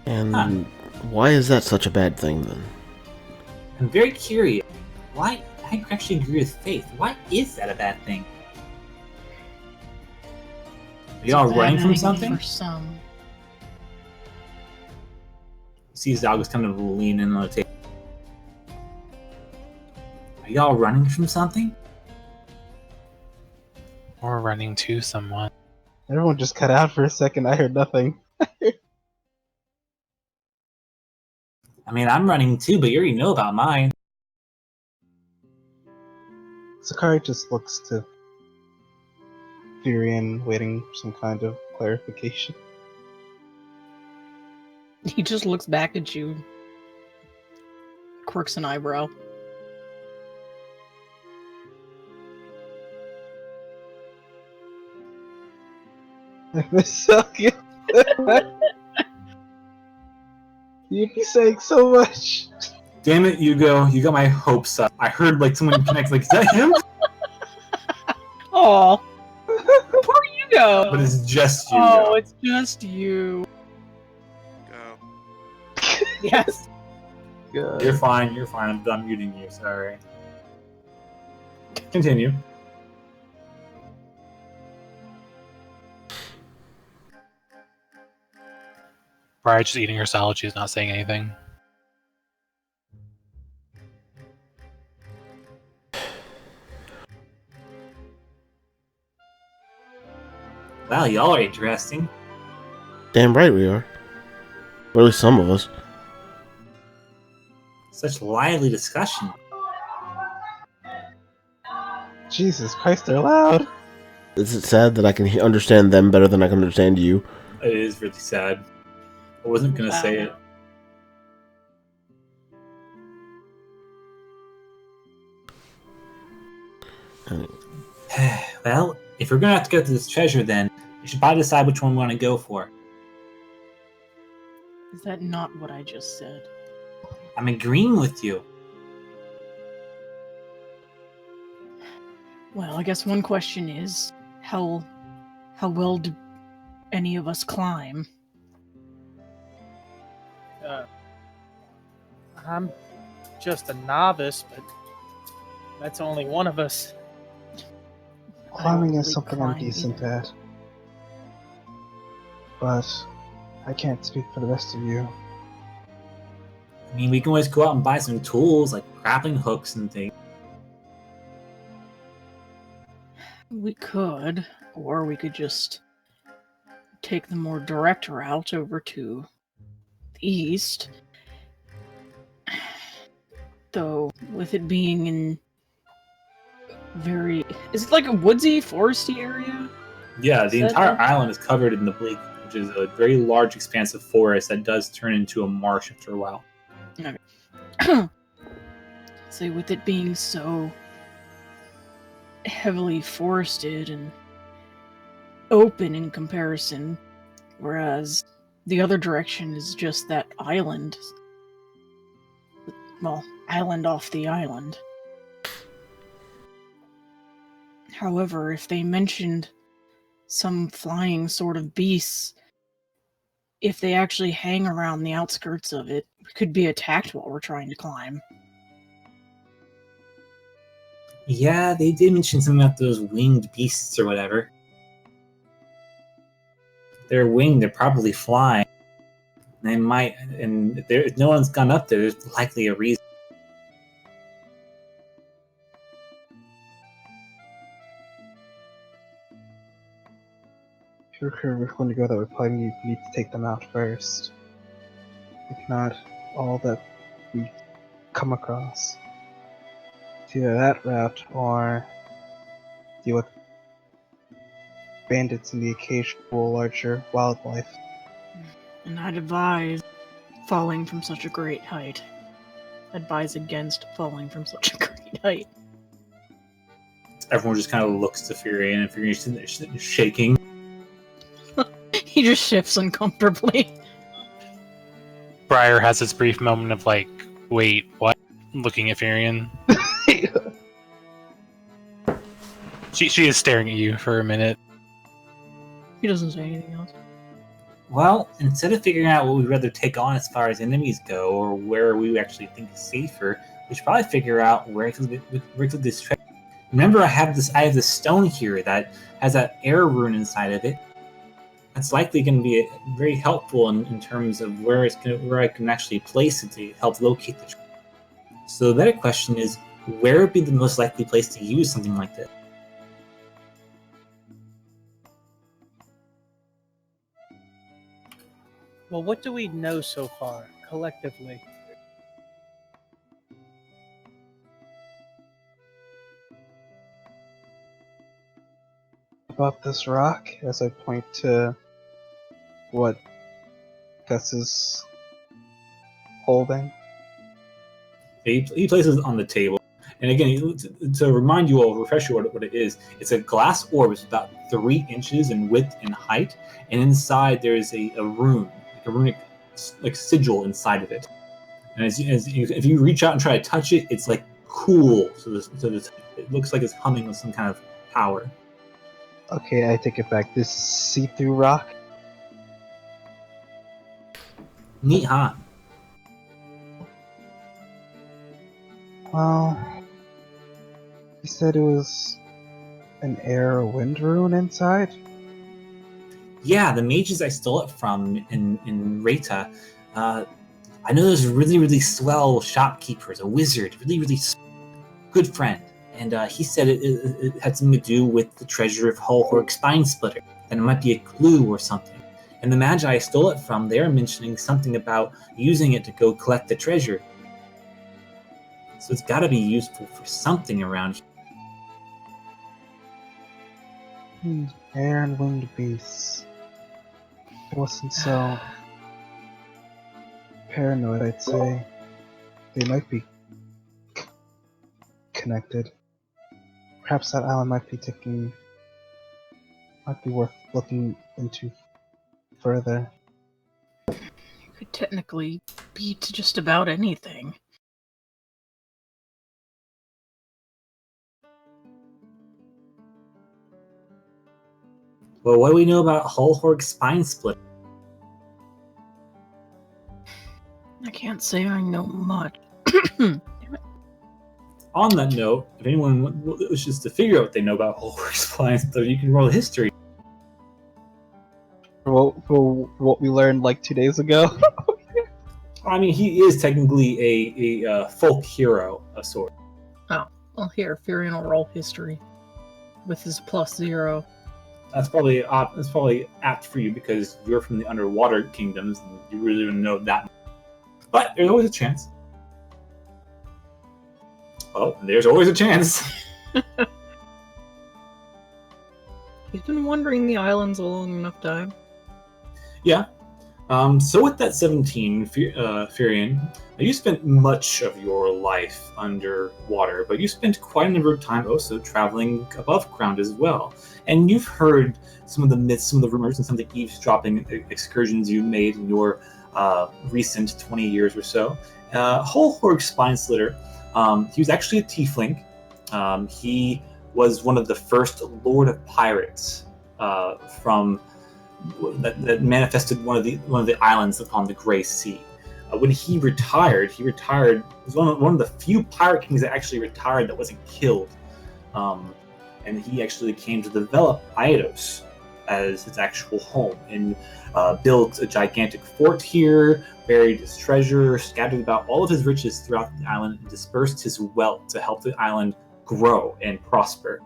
And why is that such a bad thing then? I'm very curious. Why? I actually agree with Faith. Why is that a bad thing? Are y'all It's a running bad from thing something? For some. See Zalgus kind of lean in on the table. Are y'all running from something? Or running to someone. Everyone just cut out for a second. I heard nothing. I mean, I'm running too, but you already know about mine. Sakari just looks to Furion, waiting for some kind of clarification. He just looks back at you, quirks an eyebrow. I miss you. You'd be saying so much. Damn it, Hugo. You got my hopes up. I heard like someone connect, like, is that him? Aw. Poor Hugo. But it's just Hugo. Oh, it's just you. Go. Yes. God. You're fine, I'm done muting you, sorry. Continue. Briar's just eating her salad, she's not saying anything. Wow, y'all are interesting. Damn right we are. Or at least some of us. Such lively discussion. Jesus Christ, they're loud. Is it sad that I can understand them better than I can understand you? It is really sad. I wasn't gonna say it. Well, if we're gonna have to go to this treasure, then we should probably decide which one we want to go for. Is that not what I just said? I'm agreeing with you. Well, I guess one question is, how well do any of us climb? I'm just a novice, but that's only one of us. Climbing is really something I'm climb decent either. at. But I can't speak for the rest of you. I mean, we can always go out and buy some tools like grappling hooks and things. We could, or we could just take the more direct route over to the east. Though, with it being in is it like a woodsy, foresty area? Yeah, the Is that entire it? island is covered in the bleak, which is a very large expanse of forest that does turn into a marsh after a while. Say, with it being so heavily forested and open in comparison, whereas the other direction is just that island. Well, island off the island. However, if they mentioned some flying sort of beasts, if they actually hang around the outskirts of it, we could be attacked while we're trying to climb. Yeah, they did mention something about those winged beasts or whatever. They're winged, they're probably flying. They might, and if no one's gone up there, there's likely a reason. If we're going to go that way, probably need to take them out first. If not, all that we come across. It's either that route or deal with bandits and the occasional larger wildlife. And I'd advise falling from such a great height. Advise against falling from such a great height. Everyone just kind of looks to Fury, and Fury's sitting there shaking. He just shifts uncomfortably. Briar has this brief moment of like, wait, what? Looking at Furion. She is staring at you for a minute. He doesn't say anything else. Well, instead of figuring out what we'd rather take on as far as enemies go, or where we actually think is safer, we should probably figure out where to this treasure. Remember, I have this stone here that has that air rune inside of it. That's likely going to be very helpful in terms of where I can actually place it to help locate the treasure. So the better question is, where would be the most likely place to use something like this? Well, what do we know so far, collectively? About this rock, as I point to what Gus is holding. He places it on the table. And again, to remind you all, refresh you what it is, it's a glass orb. It's about 3 inches in width and height. And inside there is a rune, like a runic sigil inside of it. And if you reach out and try to touch it, it's like cool. So it looks like it's humming with some kind of power. Okay, I take it back. This see-through rock? Neat, huh? Well, you said it was an air or wind rune inside? Yeah, the mages I stole it from in Reta. I know there's really, really swell shopkeepers, a wizard, really good friend. And he said it had something to do with the treasure of Hulhorg Spine Splitter, and it might be a clue or something. And the magi I stole it from, they're mentioning something about using it to go collect the treasure. So it's got to be useful for something around here. Air and winged beasts. It wasn't so paranoid, I'd say. They might be connected. Perhaps that island might be worth looking into further. Could technically be to just about anything. Well, what do we know about Hullhorg's spine split? I can't say I know much. On that note, if anyone wishes to figure out what they know about Hullhorg's spine split, you can roll history. For what we learned like 2 days ago. I mean, he is technically a folk hero of sorts. Well, here, Furion will roll history with his +0. That's probably apt for you because you're from the underwater kingdoms and you really don't know that much. But there's always a chance. Well, there's always a chance. He's been wandering the islands a long enough time. Yeah. So with that 17, Furion, you spent much of your life underwater, but you spent quite a number of time also traveling above ground as well. And you've heard some of the myths, some of the rumors, and some of the eavesdropping excursions you made in your recent 20 years or so. Hullhorg Spineslitter, he was actually a tiefling. He was one of the first Lord of Pirates from that manifested one of the islands upon the Grey Sea. When he retired. He was one of the few pirate kings that actually retired that wasn't killed. And he actually came to develop Aidos as his actual home and built a gigantic fort here, buried his treasure, scattered about all of his riches throughout the island, and dispersed his wealth to help the island grow and prosper.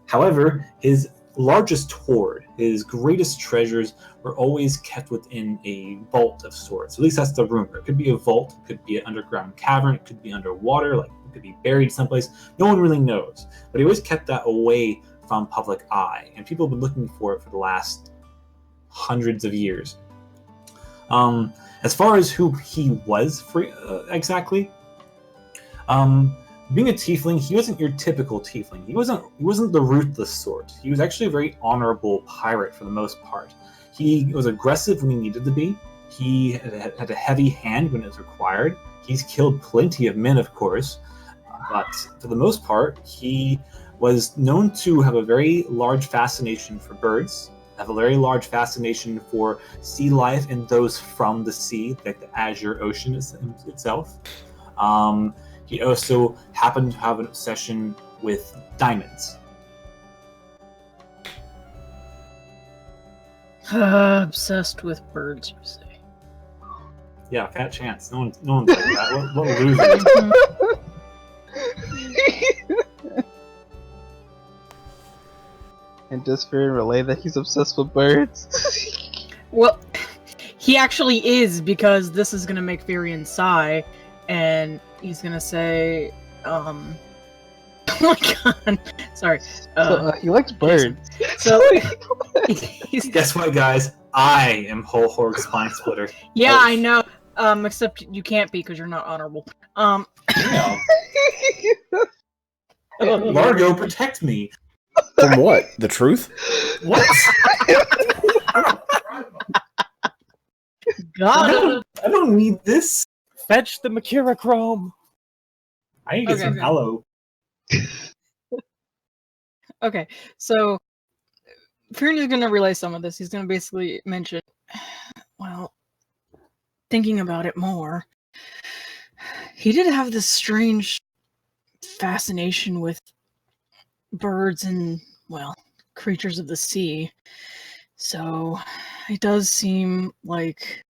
However, his largest hoard, his greatest treasures, were always kept within a vault of sorts. At least that's the rumor. It could be a vault, it could be an underground cavern, it could be underwater, like it could be buried someplace. No one really knows. But he always kept that away from public eye, and people have been looking for it for the last hundreds of years. As far as who he was exactly, being a tiefling, he wasn't your typical tiefling. He wasn't the ruthless sort. He was actually a very honorable pirate for the most part. He was aggressive when he needed to be. He had a heavy hand when it was required. He's killed plenty of men, of course, but for the most part, he was known to have a very large fascination for birds, have a very large fascination for sea life and those from the sea, like the Azure Ocean itself. He also happened to have an obsession with diamonds. Obsessed with birds, you say? Yeah, fat chance. No one's like that. What a loser. And does Furion relay that he's obsessed with birds? Well, he actually is, because this is gonna make Furion sigh, and he's gonna say, oh my god, sorry. He likes birds. So, Guess what, guys? I am Hullhorg Spinesplitter. yeah, I know. Except you can't be because you're not honorable. Largo, protect me. From what? The truth? What? God, I don't need this. Fetch the Makira Chrome. I need to get some Okay. aloe. Okay, so Furion is gonna relay some of this. He's gonna basically mention, well, thinking about it more, he did have this strange fascination with birds and, well, creatures of the sea. So it does seem like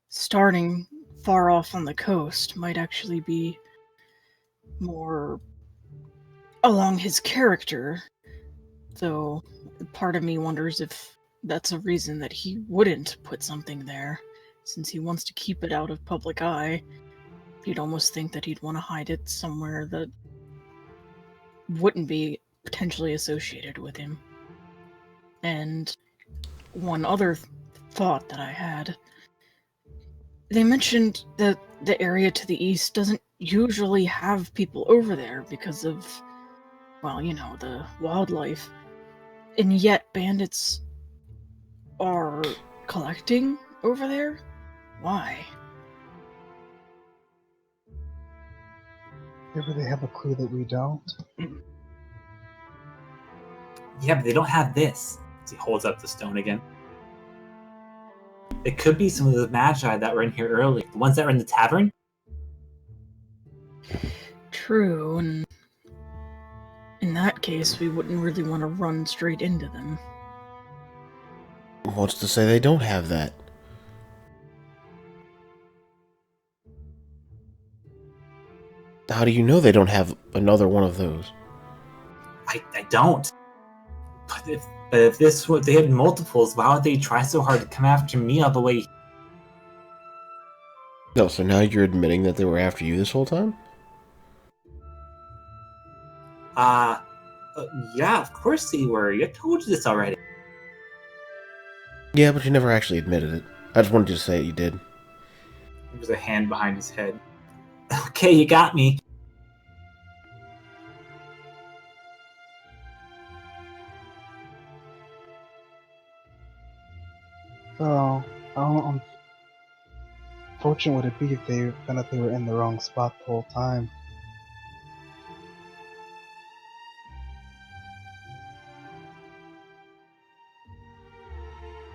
starting far off on the coast might actually be more along his character. Though part of me wonders if that's a reason that he wouldn't put something there, since he wants to keep it out of public eye. You'd almost think that he'd want to hide it somewhere that wouldn't be potentially associated with him. And one other thought that I had, they mentioned that the area to the east doesn't usually have people over there because of, well, the wildlife. And yet bandits are collecting over there? Why? Maybe they have a clue that we don't. Yeah, but they don't have this. He holds up the stone again. It could be some of the magi that were in here earlier. The ones that were in the tavern? True, and in that case, we wouldn't really want to run straight into them. What's to say they don't have that? How do you know they don't have another one of those? I don't. But if this what they had multiples, why would they try so hard to come after me all the way? No, so now you're admitting that they were after you this whole time? Yeah, of course they were. I told you this already. Yeah, but you never actually admitted it. I just wanted you to say it, you did. There was a hand behind his head. Okay, you got me. So, how unfortunate would it be if they found out they were in the wrong spot the whole time?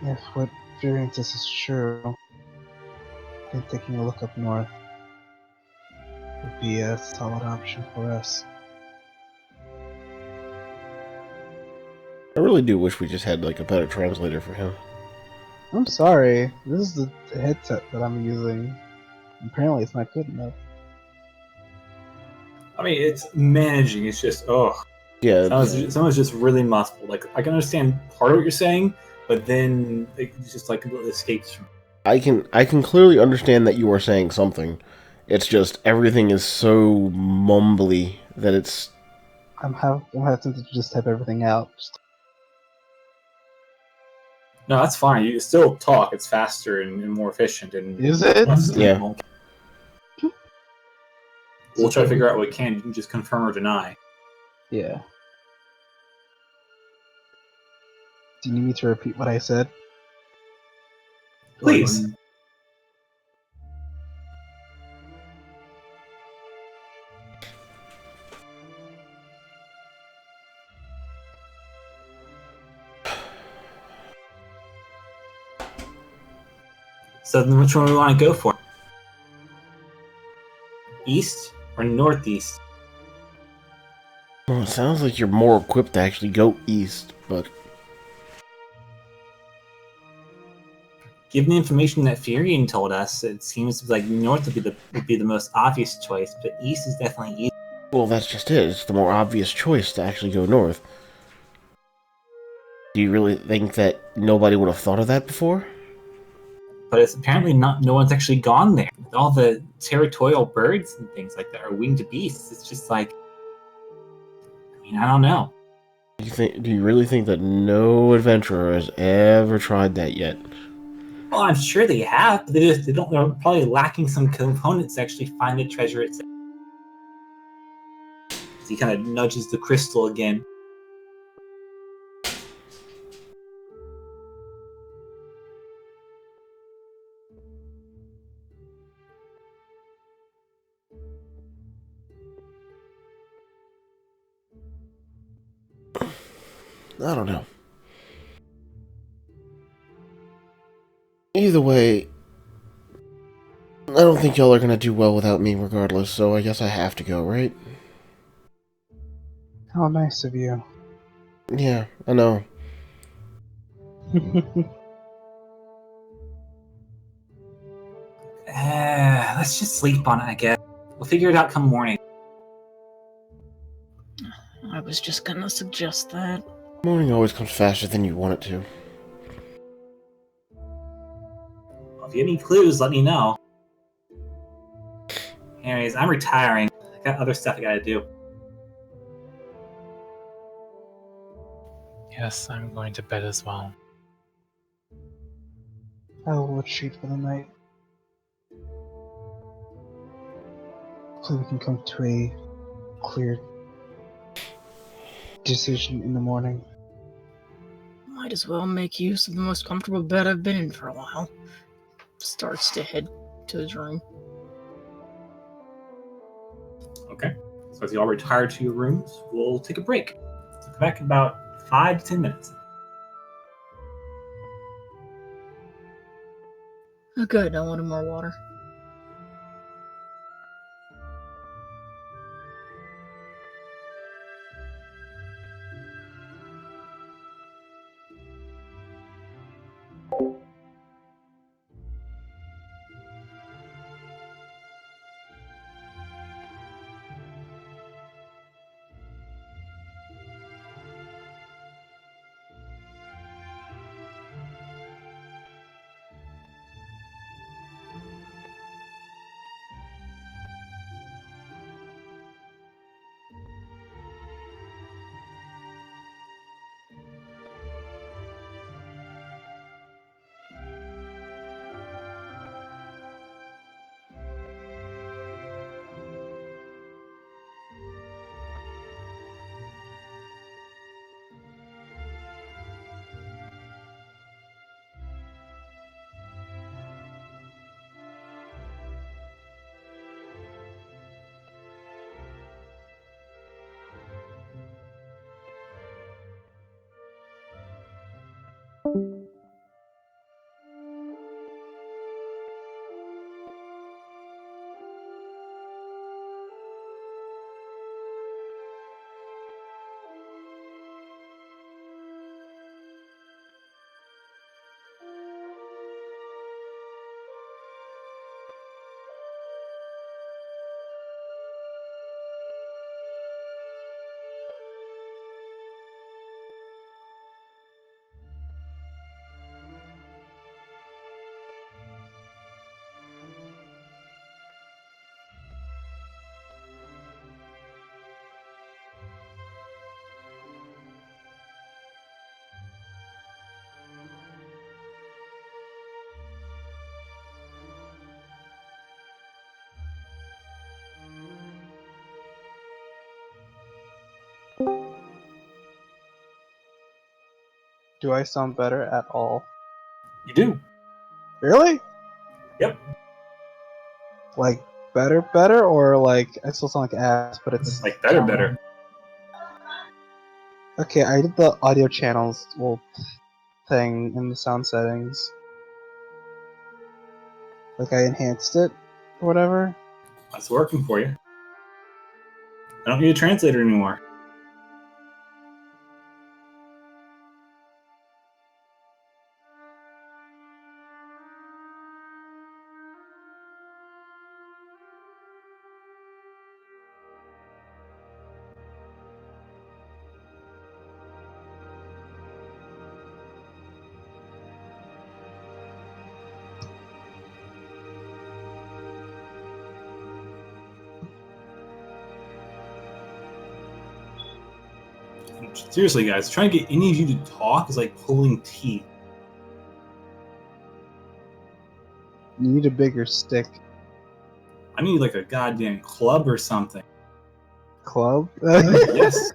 If what Variant says is true, then taking a look up north would be a solid option for us. I really do wish we just had, like, a better translator for him. I'm sorry, this is the headset that I'm using. Apparently it's not good enough. I mean, it's managing. It's just, Yeah, someone's just really muffled. Like, I can understand part of what you're saying, but then it just like escapes from. I can clearly understand that you are saying something. It's just everything is so mumbly that it's... I'm having to just type everything out. No, that's fine. You still talk. It's faster and more efficient. And Is it? Yeah. We'll try to figure out what we can. You can just confirm or deny. Yeah. Do you need me to repeat what I said? Please. So then which one do we want to go for? East or northeast? Well, it sounds like you're more equipped to actually go east, but... Given the information that Furion told us, it seems like north would be the most obvious choice, but east is definitely east. Well, that's just it. It's the more obvious choice to actually go north. Do you really think that nobody would have thought of that before? But it's apparently not. No one's actually gone there. With all the territorial birds and things like that are winged beasts. It's just like, I mean, I don't know. Do you really think that no adventurer has ever tried that yet? Well, I'm sure they have, but they don't. They're probably lacking some components to actually find the treasure itself. So he kind of nudges the crystal again. I don't know. Either way, I don't think y'all are gonna do well without me regardless, so I guess I have to go, right? How nice of you. Yeah, I know. Let's just sleep on it, I guess. We'll figure it out come morning. I was just gonna suggest that. Morning always comes faster than you want it to. Well, if you have any clues, let me know. Anyways, I'm retiring. I got other stuff I gotta do. Yes, I'm going to bed as well. I will retreat for the night. Hopefully we can come to a clear decision in the morning. Might as well make use of the most comfortable bed I've been in for a while. Starts to head to his room. Okay. So as you all retire to your rooms, we'll take a break. So come back in about 5 to 10 minutes. Oh, good, I wanted more water. Do I sound better at all? You do. Really? Yep. Like better, or like I still sound like ass, but it's Like better. Okay, I did the audio channels thing in the sound settings. Like I enhanced it or whatever. That's working for you. I don't need a translator anymore. Seriously, guys, trying to get any of you to talk is like pulling teeth. You need a bigger stick. I need like a goddamn club or something. Club? Yes.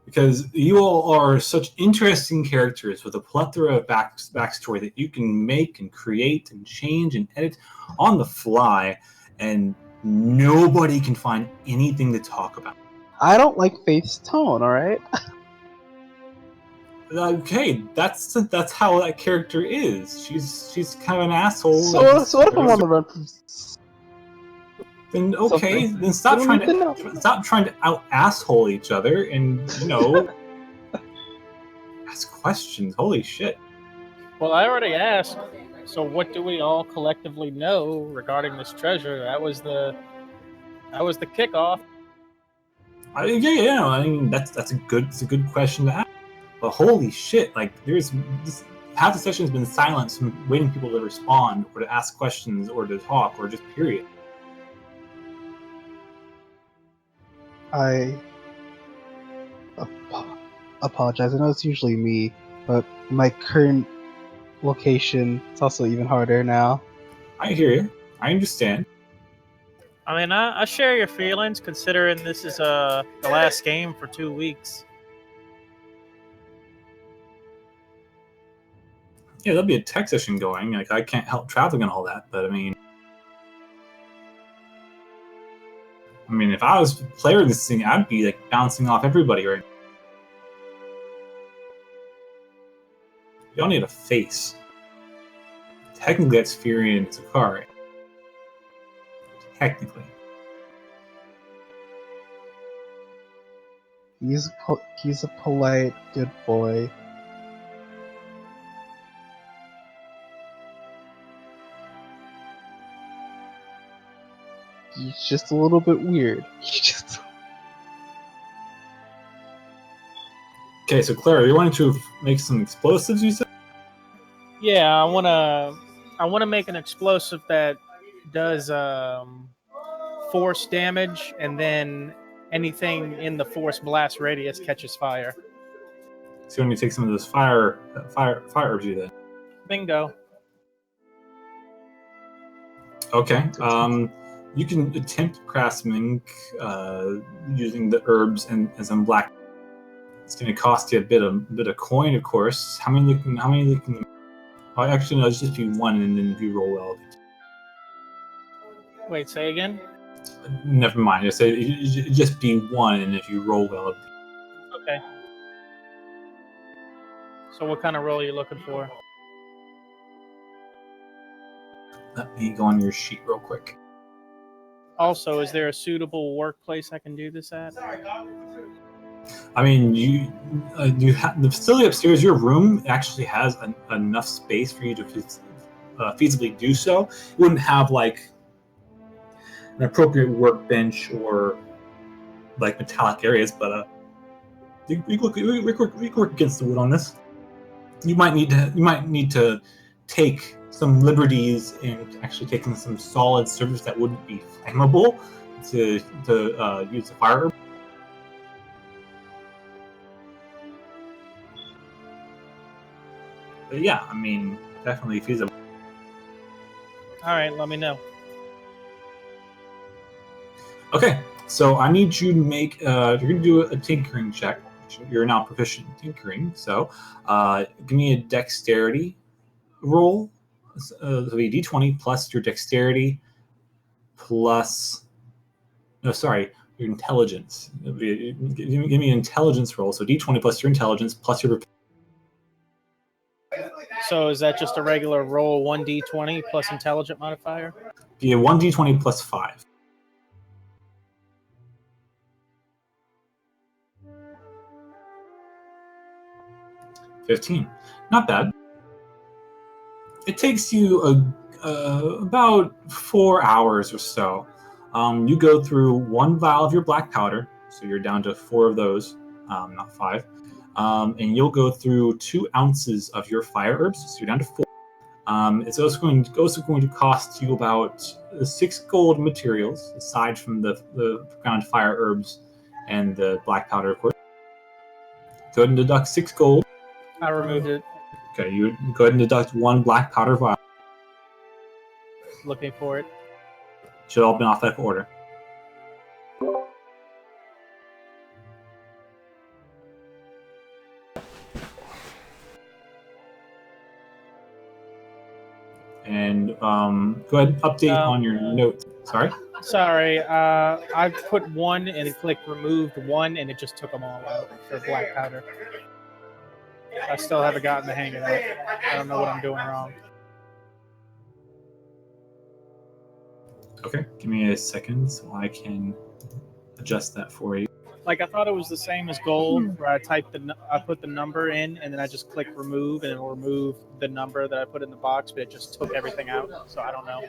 Because you all are such interesting characters with a plethora of backstory that you can make and create and change and edit on the fly, and nobody can find anything to talk about. I don't like Faith's tone, alright? Okay, that's how that character is. She's kind of an asshole. So what if I'm on the run from Then okay, something? then stop You trying don't need to stop trying to out asshole each other and ask questions. Holy shit! Well, I already asked. So, what do we all collectively know regarding this treasure? That was the kickoff. Yeah. I mean, that's a good question to ask. But holy shit! Like, there's half the session has been silence, waiting people to respond or to ask questions or to talk or just period. I apologize. I know it's usually me, but my current location, it's also even harder now. I hear you. I understand. I mean, I share your feelings, considering this is the last game for 2 weeks. Yeah, there'll be a tech session going. Like, I can't help traveling and all that, but I mean, if I was a player of this thing, I'd be like bouncing off everybody right now. Y'all need a face. Technically, that's Fury and Zakari. Technically. He's a polite, good boy. He's just a little bit weird. Okay, so Clara, you wanted to make some explosives, you said? Yeah, I wanna make an explosive that does force damage, and then anything in the force blast radius catches fire. So you want to take some of those fire herbs you did. Bingo. Okay. You can attempt craftsman using the herbs and some black. It's going to cost you a bit of coin, of course. How many? Oh, actually, no. It's just be one, and then if you roll well. Wait, say again? Never mind. I say just be one, and if you roll well. Okay. So what kind of roll are you looking for? Let me go on your sheet real quick. Also, is there a suitable workplace I can do this at? I mean, you have the facility upstairs. Your room actually has enough space for you to feasibly do so. You wouldn't have like an appropriate workbench or like metallic areas, but we can work against the wood on this. You might need to take some liberties in actually taking some solid surface that wouldn't be flammable to use the fire herb. But yeah, I mean, definitely feasible. All right, let me know. Okay, so I need you to make. You're gonna do a tinkering check. You're now proficient in tinkering, so give me a dexterity roll. It'll be d20 plus your dexterity plus. No, sorry, your intelligence. Give me an intelligence roll. So d20 plus your intelligence plus your. So is that just a regular roll 1d20 plus intelligent modifier? Be a 1d20 plus 5. $15. Not bad. It takes you about 4 hours or so. You go through 1 vial of your black powder, so you're down to 4 of those, not 5. And you'll go through 2 ounces of your fire herbs, so you're down to 4. It's also going to cost you about 6 gold materials, aside from the ground fire herbs and the black powder, of course. Go ahead and deduct 6 gold. I removed it. Okay, you go ahead and deduct 1 black powder vial. Looking for it. Should all be in alphabetical order. And go ahead and update on your notes. Sorry? Sorry, I put 1 and it clicked removed 1 and it just took them all out for black powder. I still haven't gotten the hang of that. I don't know what I'm doing wrong. Okay, give me a second so I can adjust that for you. Like I thought it was the same as gold, where I put the number in and then I just click remove and it'll remove the number that I put in the box, but it just took everything out. So I don't know.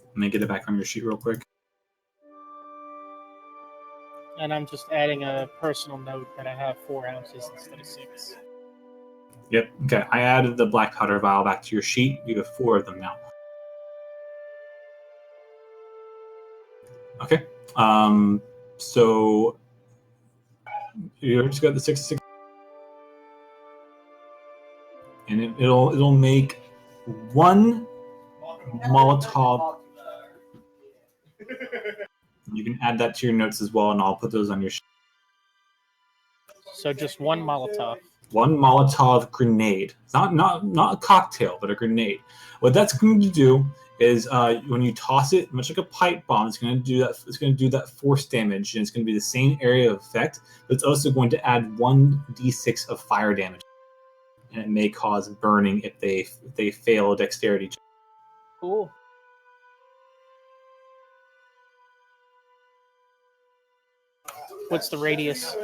Let me get it back on your sheet real quick. And I'm just adding a personal note that I have 4 ounces instead of 6. Yep, okay. I added the black powder vial back to your sheet. You have 4 of them now. Okay. So you just got the 6, and it'll make 1 Molotov. You can add that to your notes as well, and I'll put those on your. So just one Molotov. One Molotov grenade. It's not a cocktail, but a grenade. What that's going to do is when you toss it, much like a pipe bomb, it's going to do that. It's going to do that force damage, and it's going to be the same area of effect. But it's also going to add 1d6 of fire damage, and it may cause burning if they fail a dexterity check. Cool. What's the radius?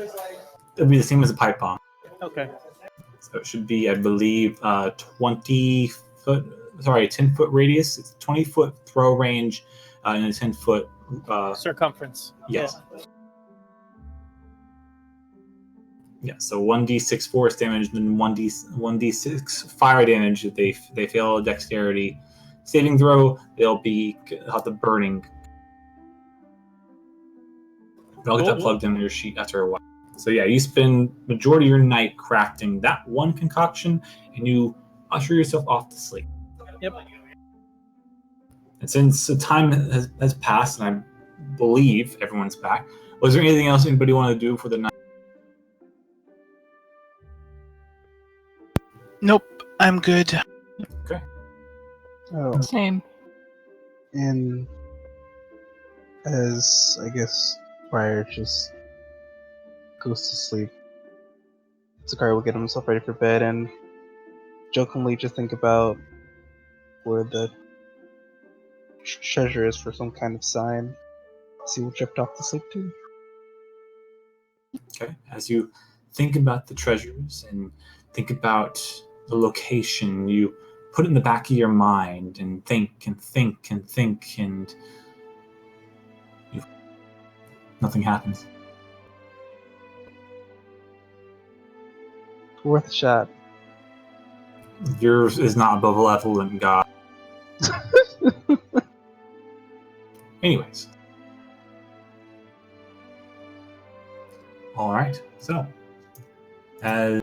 It'll be the same as a pipe bomb. Okay. So it should be, I believe, 10-foot radius. It's 20-foot throw range and a 10-foot circumference. Yes. Yeah. So 1d6 force damage, then 1d6 fire damage. If they fail a dexterity saving throw, they'll have the burning. But I'll get that plugged into your sheet after a while. So yeah, you spend majority of your night crafting that one concoction, and you usher yourself off to sleep. Yep. And since the time has passed, and I believe everyone's back, was there anything else anybody wanted to do for the night? Nope, I'm good. Okay. Oh, Same. and as I guess Briar just goes to sleep, Zakari will get himself ready for bed and jokingly just think about where the treasure is for some kind of sign. See what drift off to sleep to. Okay. As you think about the treasures and think about the location, you put it in the back of your mind and think and think and think, and nothing happens. Worth a shot. Yours is not above level in God. Anyways. All right. So, as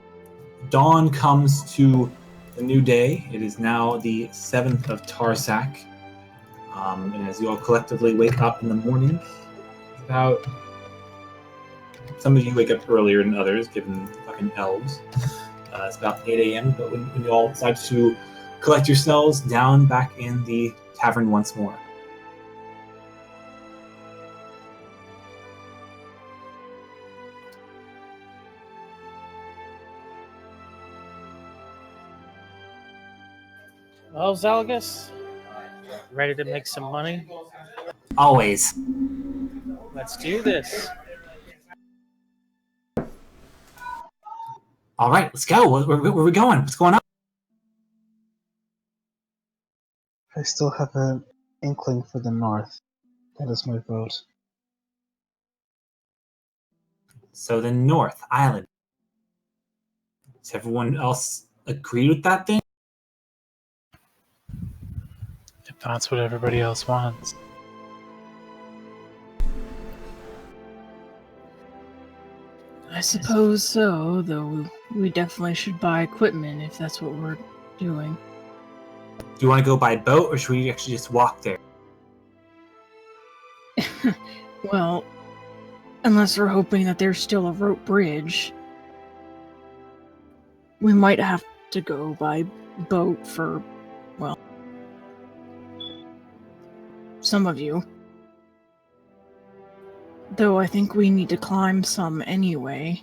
dawn comes to the new day, it is now the 7th of Tarsak. And as you all collectively wake up in the morning, about some of you wake up earlier than others, given fucking elves. It's about 8 a.m. But when you all decide to collect yourselves down back in the tavern once more. Well, Zalgus, ready to make some money? Always. Let's do this. All right, let's go. Where are we going? What's going on? I still have an inkling for the north. That is my vote. So the North Island. Does everyone else agree with that thing? If that's what everybody else wants. I suppose so, though we definitely should buy equipment if that's what we're doing. Do you want to go by boat, or should we actually just walk there? Well, unless we're hoping that there's still a rope bridge, we might have to go by boat for, well, some of you. Though I think we need to climb some anyway.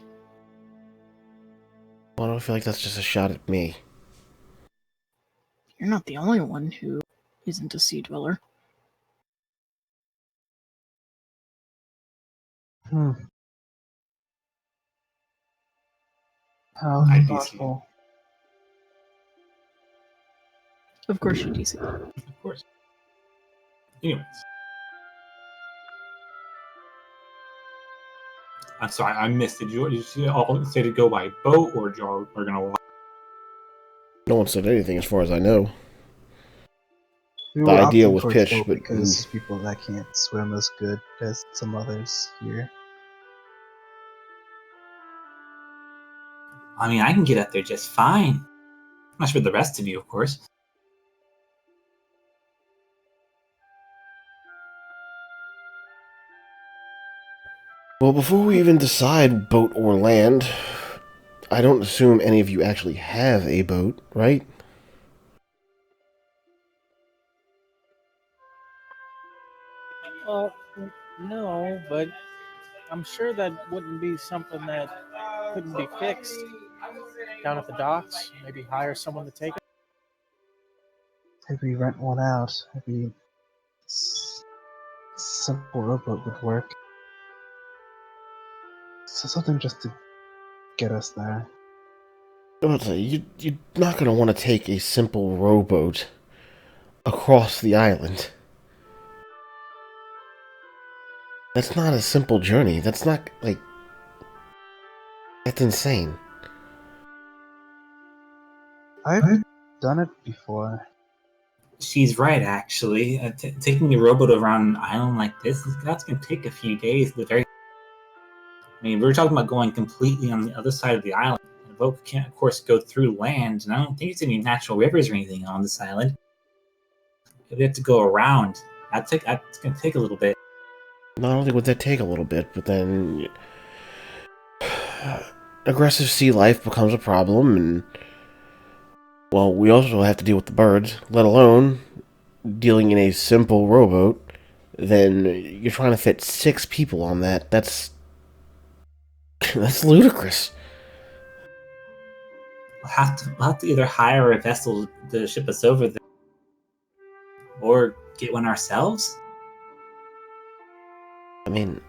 Well, I don't feel like that's just a shot at me. You're not the only one who isn't a sea dweller. How I DC. thoughtful. Of course you DC. Of course. Anyways. I'm sorry, I missed. Did you all say to go by boat, or are going to walk? No one said anything as far as I know. We The were idea opting was towards pitched, boat but because people that can't swim as good as some others here. I mean, I can get up there just fine. I'm not sure the rest of you, of course. Well, before we even decide boat or land, I don't assume any of you actually have a boat, right? Well, no, but I'm sure that wouldn't be something that couldn't be fixed down at the docks. Maybe hire someone to take it. Maybe rent one out. Maybe simple rowboat would work. So something just to get us there. You're not going to want to take a simple rowboat across the island. That's not a simple journey. That's not, like... That's insane. I've done it before. She's right, actually. Taking a rowboat around an island like this, that's going to take a few days. I mean, we're talking about going completely on the other side of the island. The boat can't, of course, go through land, and I don't think there's any natural rivers or anything on this island. We have to go around. That's going to take a little bit. Not only would that take a little bit, but then... aggressive sea life becomes a problem, and... Well, we also have to deal with the birds, let alone dealing in a simple rowboat. Then you're trying to fit 6 people on that. That's... that's ludicrous. We'll have to either hire a vessel to ship us over there, or get one ourselves. I mean...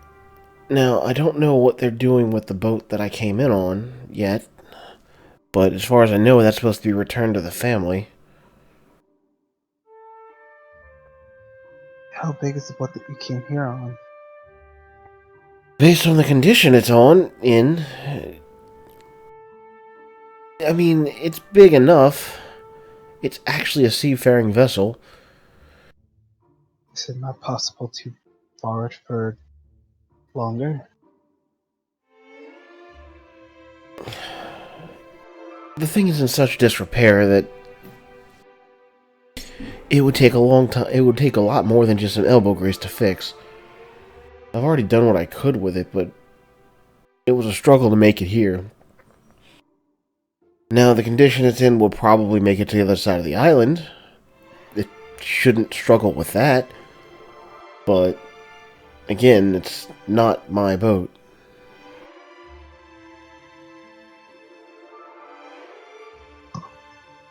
Now, I don't know what they're doing with the boat that I came in on yet, but as far as I know, that's supposed to be returned to the family. How big is the boat that you came here on? Based on the condition it's in, I mean, it's big enough. It's actually a seafaring vessel. Is it not possible to borrow it for longer? The thing is in such disrepair that it would take a long time. It would take a lot more than just some elbow grease to fix. I've already done what I could with it, but it was a struggle to make it here. Now, the condition it's in will probably make it to the other side of the island. It shouldn't struggle with that. But, again, it's not my boat.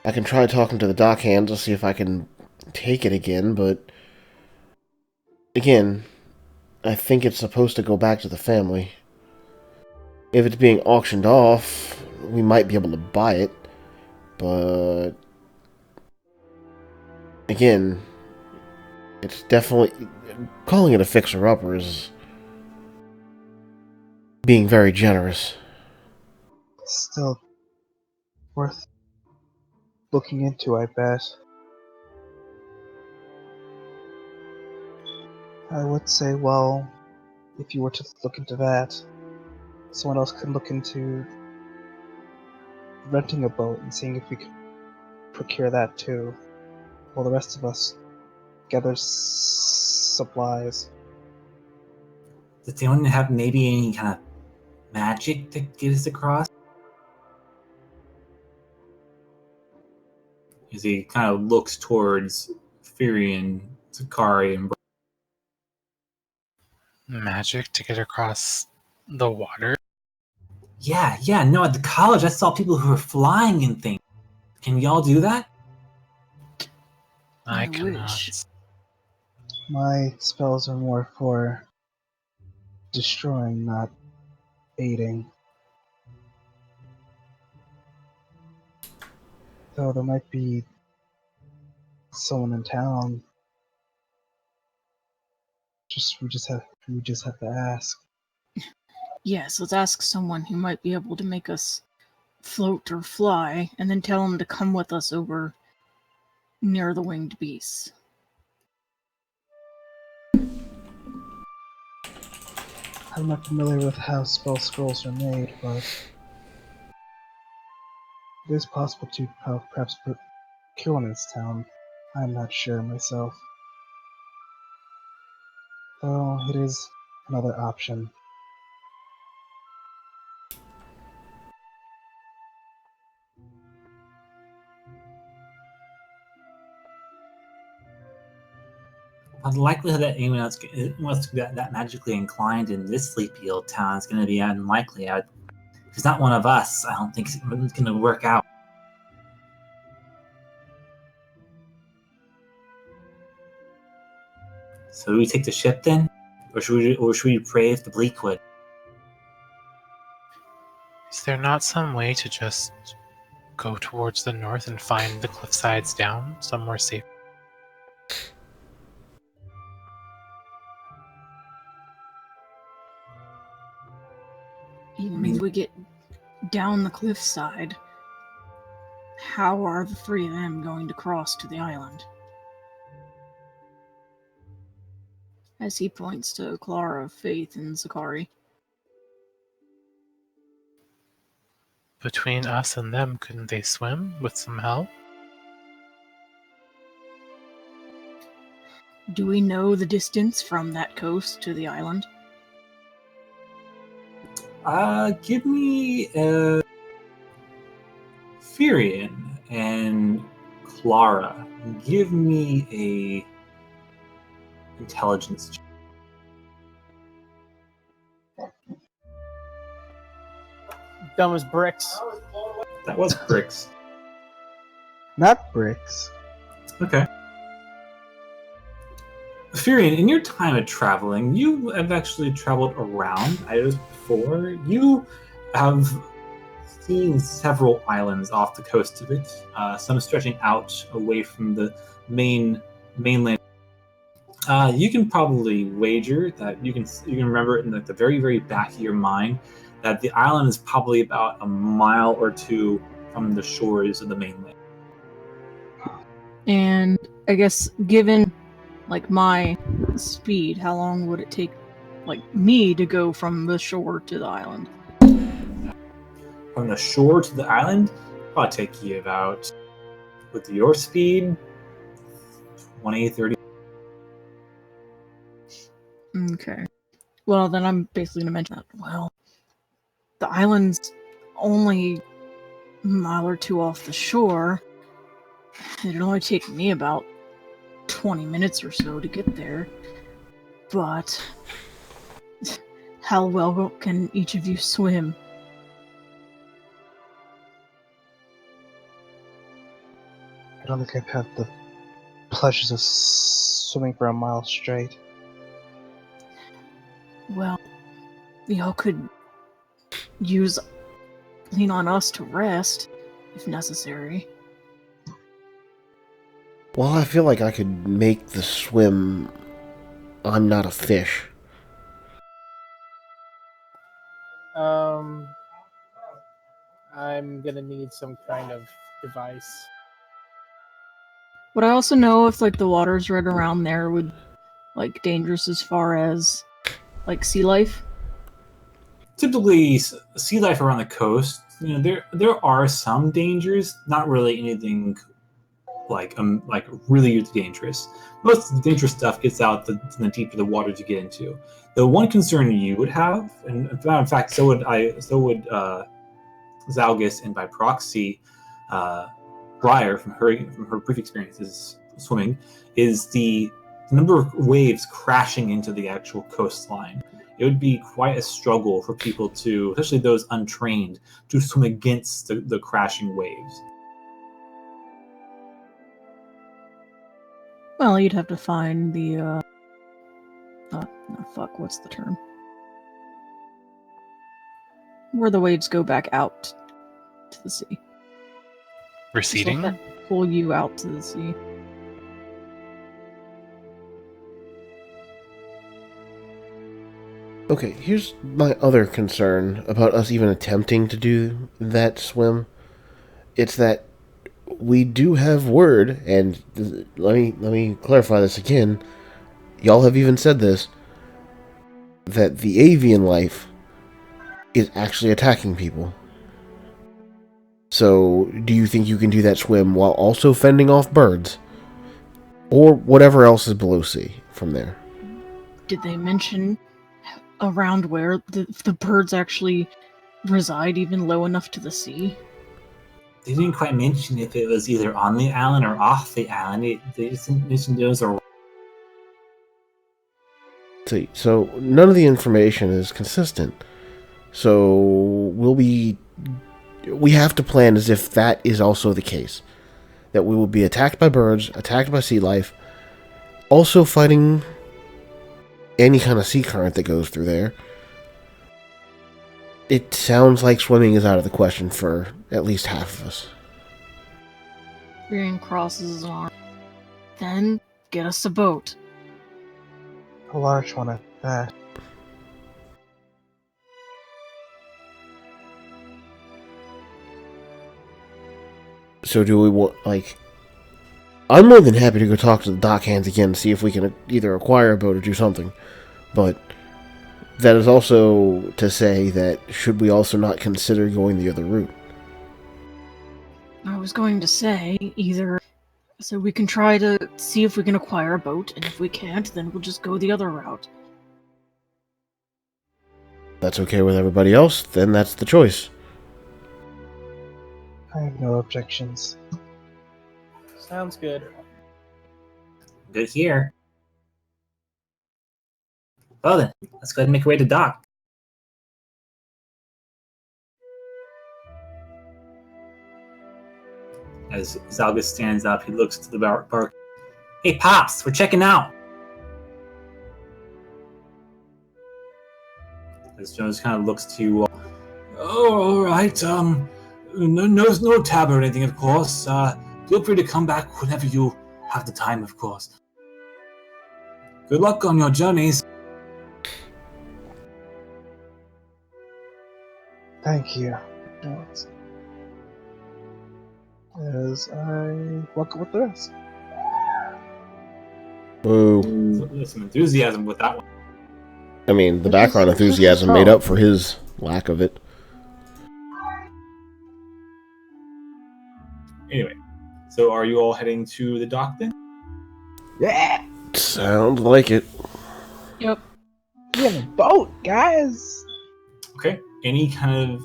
I can try talking to the dock hands to see if I can take it again, but... Again, I think it's supposed to go back to the family. If it's being auctioned off, we might be able to buy it. But... Again, it's definitely... Calling it a fixer-upper is... being very generous. Still worth looking into, I bet. I would say, well, if you were to look into that, someone else could look into renting a boat and seeing if we could procure that too, while the rest of us gather supplies. Does anyone have maybe any kind of magic to get us across? As he kind of looks towards Firion, Zakari, and Magic to get across the water. yeah, no, at the college I saw people who were flying and things. Can y'all do that? I I cannot. wish. My spells are more for destroying, not aiding. Though there might be someone in town. We just have to ask. Yes, let's ask someone who might be able to make us float or fly, and then tell them to come with us over near the winged beasts. I'm not familiar with how spell scrolls are made, but it is possible to perhaps procure one in this town. I'm not sure myself. Though it is another option. the likelihood that anyone else that magically inclined in this sleepy old town is going to be unlikely. If it's not one of us, I don't think it's going to work out. So do we take the ship then? Or should we brave the Bleakwood? Is there not some way to just go towards the north and find the cliff sides down somewhere safe? Even if we get down the cliffside, how are the three of them going to cross to the island? As he points to Clara, Faith, and Zakari. Between us and them, couldn't they swim with some help? Do we know the distance from that coast to the island? Give me Furion and Clara. Give me a intelligence check. Dumb as bricks. That was bricks. Not bricks. Okay. Furion, in your time of traveling, you have actually traveled around Idaho before. You have seen several islands off the coast of it, some stretching out away from the mainland. You can probably wager that you can remember in the very, very back of your mind that the island is probably about a mile or two from the shores of the mainland. And I guess given my speed, how long would it take me to go from the shore to the island? From the shore to the island, probably take you about, with your speed, 20, 30. Okay. Well, then I'm basically going to mention that. Well, the island's only a mile or two off the shore. It'd only take me about 20 minutes or so to get there. But how well can each of you swim? I don't think I've had the pleasures of swimming for a mile straight. Well, y'all could lean on us to rest, if necessary. Well, I feel like I could make the swim. I'm not a fish. I'm gonna need some kind of device. Would I also know if the waters right around there would dangerous as far as sea life? Typically, sea life around the coast, there are some dangers, not really anything like really dangerous. Most of the dangerous stuff gets out the deeper the waters you get into. The one concern you would have, and in fact, so would Zalgus, and by proxy, Briar from her brief experiences swimming, is the number of waves crashing into the actual coastline. It would be quite a struggle for people to, especially those untrained, to swim against the crashing waves. Well, you'd have to find the what's the term? Where the waves go back out to the sea. Receding? Just let that pull you out to the sea. Okay, here's my other concern about us even attempting to do that swim. It's that we do have word, and let me clarify this again. Y'all have even said this, that the avian life is actually attacking people. So, do you think you can do that swim while also fending off birds? Or whatever else is below sea from there? Did they mention around where the birds actually reside, even low enough to the sea? They didn't quite mention if it was either on the island or off the island. They just mentioned those are. See, so none of the information is consistent. So we have to plan as if that is also the case. That we will be attacked by birds, attacked by sea life, also fighting any kind of sea current that goes through there. It sounds like swimming is out of the question for at least half of us. Green crosses his arm. Then get us a boat. A large one at that. So do we want, like... I'm more than happy to go talk to the dock hands again to see if we can either acquire a boat or do something. But that is also to say that should we also not consider going the other route? I was going to say either so we can try to see if we can acquire a boat, and if we can't, then we'll just go the other route. That's okay with everybody else, then that's the choice. I have no objections. Sounds good. Good here. Well then, let's go ahead and make our way to dock. As Zalgus stands up, he looks to the bar. Hey, Pops, we're checking out. As Jones kind of looks to you all. Oh, all right. No tab or anything, of course. Feel free to come back whenever you have the time, of course. Good luck on your journeys. Thank you. As I walk up with the rest. Boo. There's some enthusiasm with that one. I mean, the background enthusiasm made up for his lack of it. Anyway, so are you all heading to the dock then? Yeah! Sounds like it. Yep. We have a boat, guys! Okay. Any kind of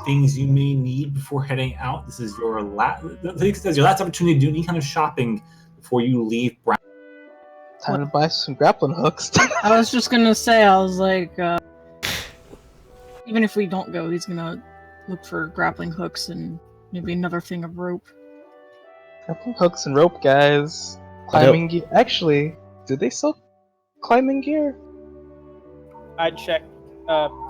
things you may need before heading out? This is your last opportunity to do any kind of shopping before you leave Brown. Time to buy some grappling hooks. I was just gonna say, I was like, even if we don't go, he's gonna look for grappling hooks and maybe another thing of rope. Grappling hooks and rope, guys. Climbing gear. Actually, do they sell climbing gear? I checked.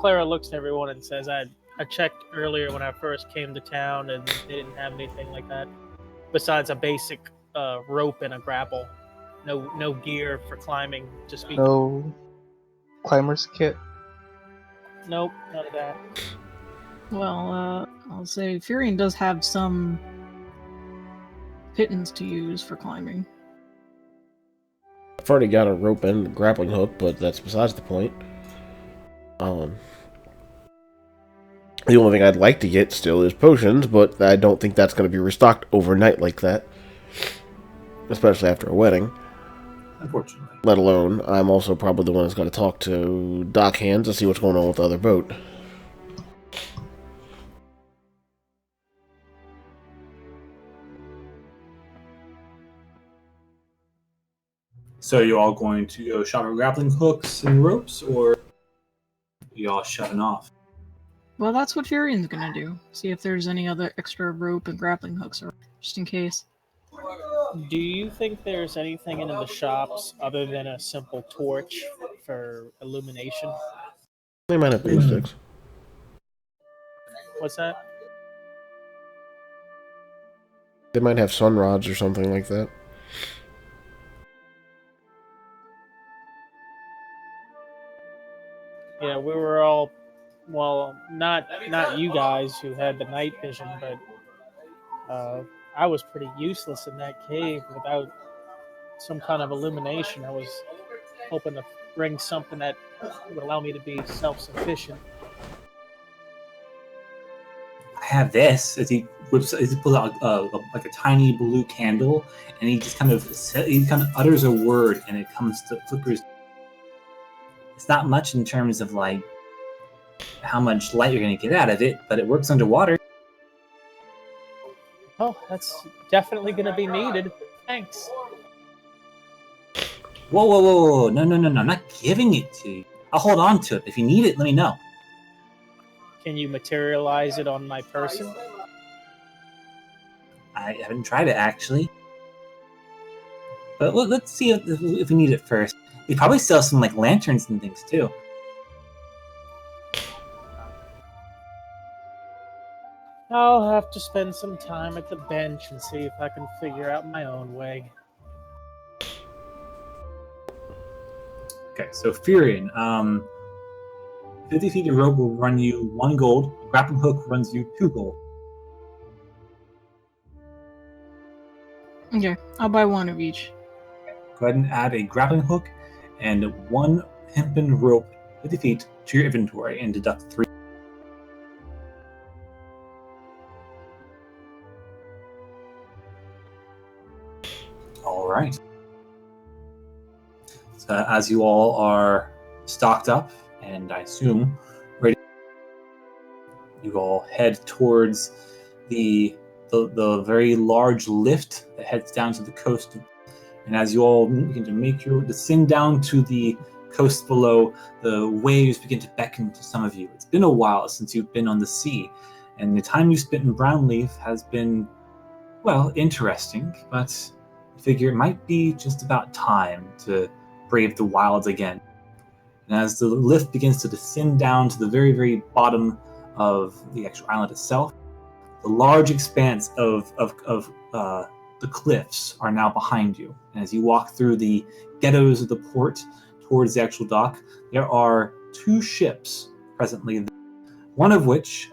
Clara looks at everyone and says, I checked earlier when I first came to town, and they didn't have anything like that besides a basic rope and a grapple. No gear for climbing. Just no climber's kit. Nope, none of that. Well, I'll say Furion does have some pittons to use for climbing. I've already got a rope and a grappling hook, but that's besides the point. The only thing I'd like to get still is potions, but I don't think that's going to be restocked overnight like that. Especially after a wedding. Unfortunately. Let alone, I'm also probably the one that's got to talk to dock hands to see what's going on with the other boat. So are you all going to go shop for grappling hooks and ropes, or are you all shutting off? Well, that's what Furion's gonna do. See if there's any other extra rope and grappling hooks, or just in case. Do you think there's anything in the shops other than a simple torch for illumination? They might have glow sticks. What's that? They might have sun rods or something like that. Yeah, we were all, well, not you guys who had the night vision, but I was pretty useless in that cave without some kind of illumination. I was hoping to bring something that would allow me to be self-sufficient. I have this. As he pulls out like a tiny blue candle, and he just kind of utters a word, and it comes to flickers. It's not much in terms of like how much light you're going to get out of it, but it works underwater. Oh, that's definitely going to be needed. Thanks. Whoa, whoa, whoa, whoa. No, no, no, no. I'm not giving it to you. I'll hold on to it. If you need it, let me know. Can you materialize it on my person? I haven't tried it, actually. But let's see if we need it first. They probably sell some, like, lanterns and things, too. I'll have to spend some time at the bench and see if I can figure out my own way. Okay, so Furion, 50 feet of rope will run you 1 gold. Grappling hook runs you 2 gold. Okay, I'll buy 1 of each. Go ahead and add a grappling hook and 1 hempen rope 50 feet to your inventory and deduct 3. All right. So as you all are stocked up, and I assume ready, you all head towards the the very large lift that heads down to the coast. And as you all begin to make your descend down to the coast below, the waves begin to beckon to some of you. It's been a while since you've been on the sea, and the time you spent in Brownleaf has been, well, interesting, but I figure it might be just about time to brave the wilds again. And as the lift begins to descend down to the very, very bottom of the actual island itself, the large expanse of the cliffs are now behind you. And as you walk through the ghettos of the port towards the actual dock, there are 2 ships presently there. One of which,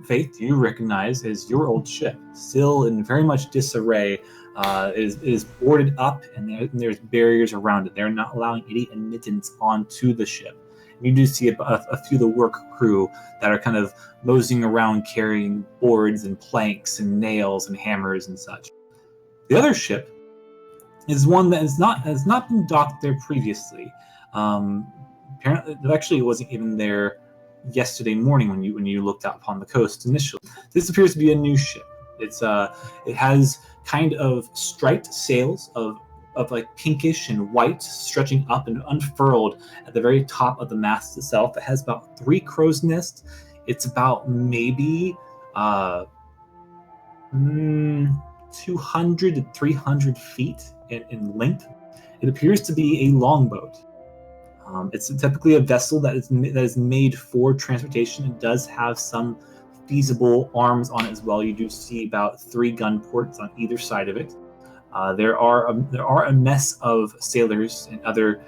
Faith, you recognize as your old ship, still in very much disarray, is boarded up, and there's barriers around it. They're not allowing any admittance onto the ship. You do see a few of the work crew that are kind of moseying around carrying boards and planks and nails and hammers and such. The other ship is one that has not been docked there previously. Apparently, it actually wasn't even there yesterday morning when you looked out upon the coast initially. This appears to be a new ship. It has kind of striped sails of like pinkish and white, stretching up and unfurled at the very top of the mast itself. It has about 3 crow's nests. It's about maybe 200 to 300 feet in length. It appears to be a longboat. It's typically a vessel that is made for transportation. It does have some feasible arms on it as well. You do see about 3 gun ports on either side of it. There are a mess of sailors and other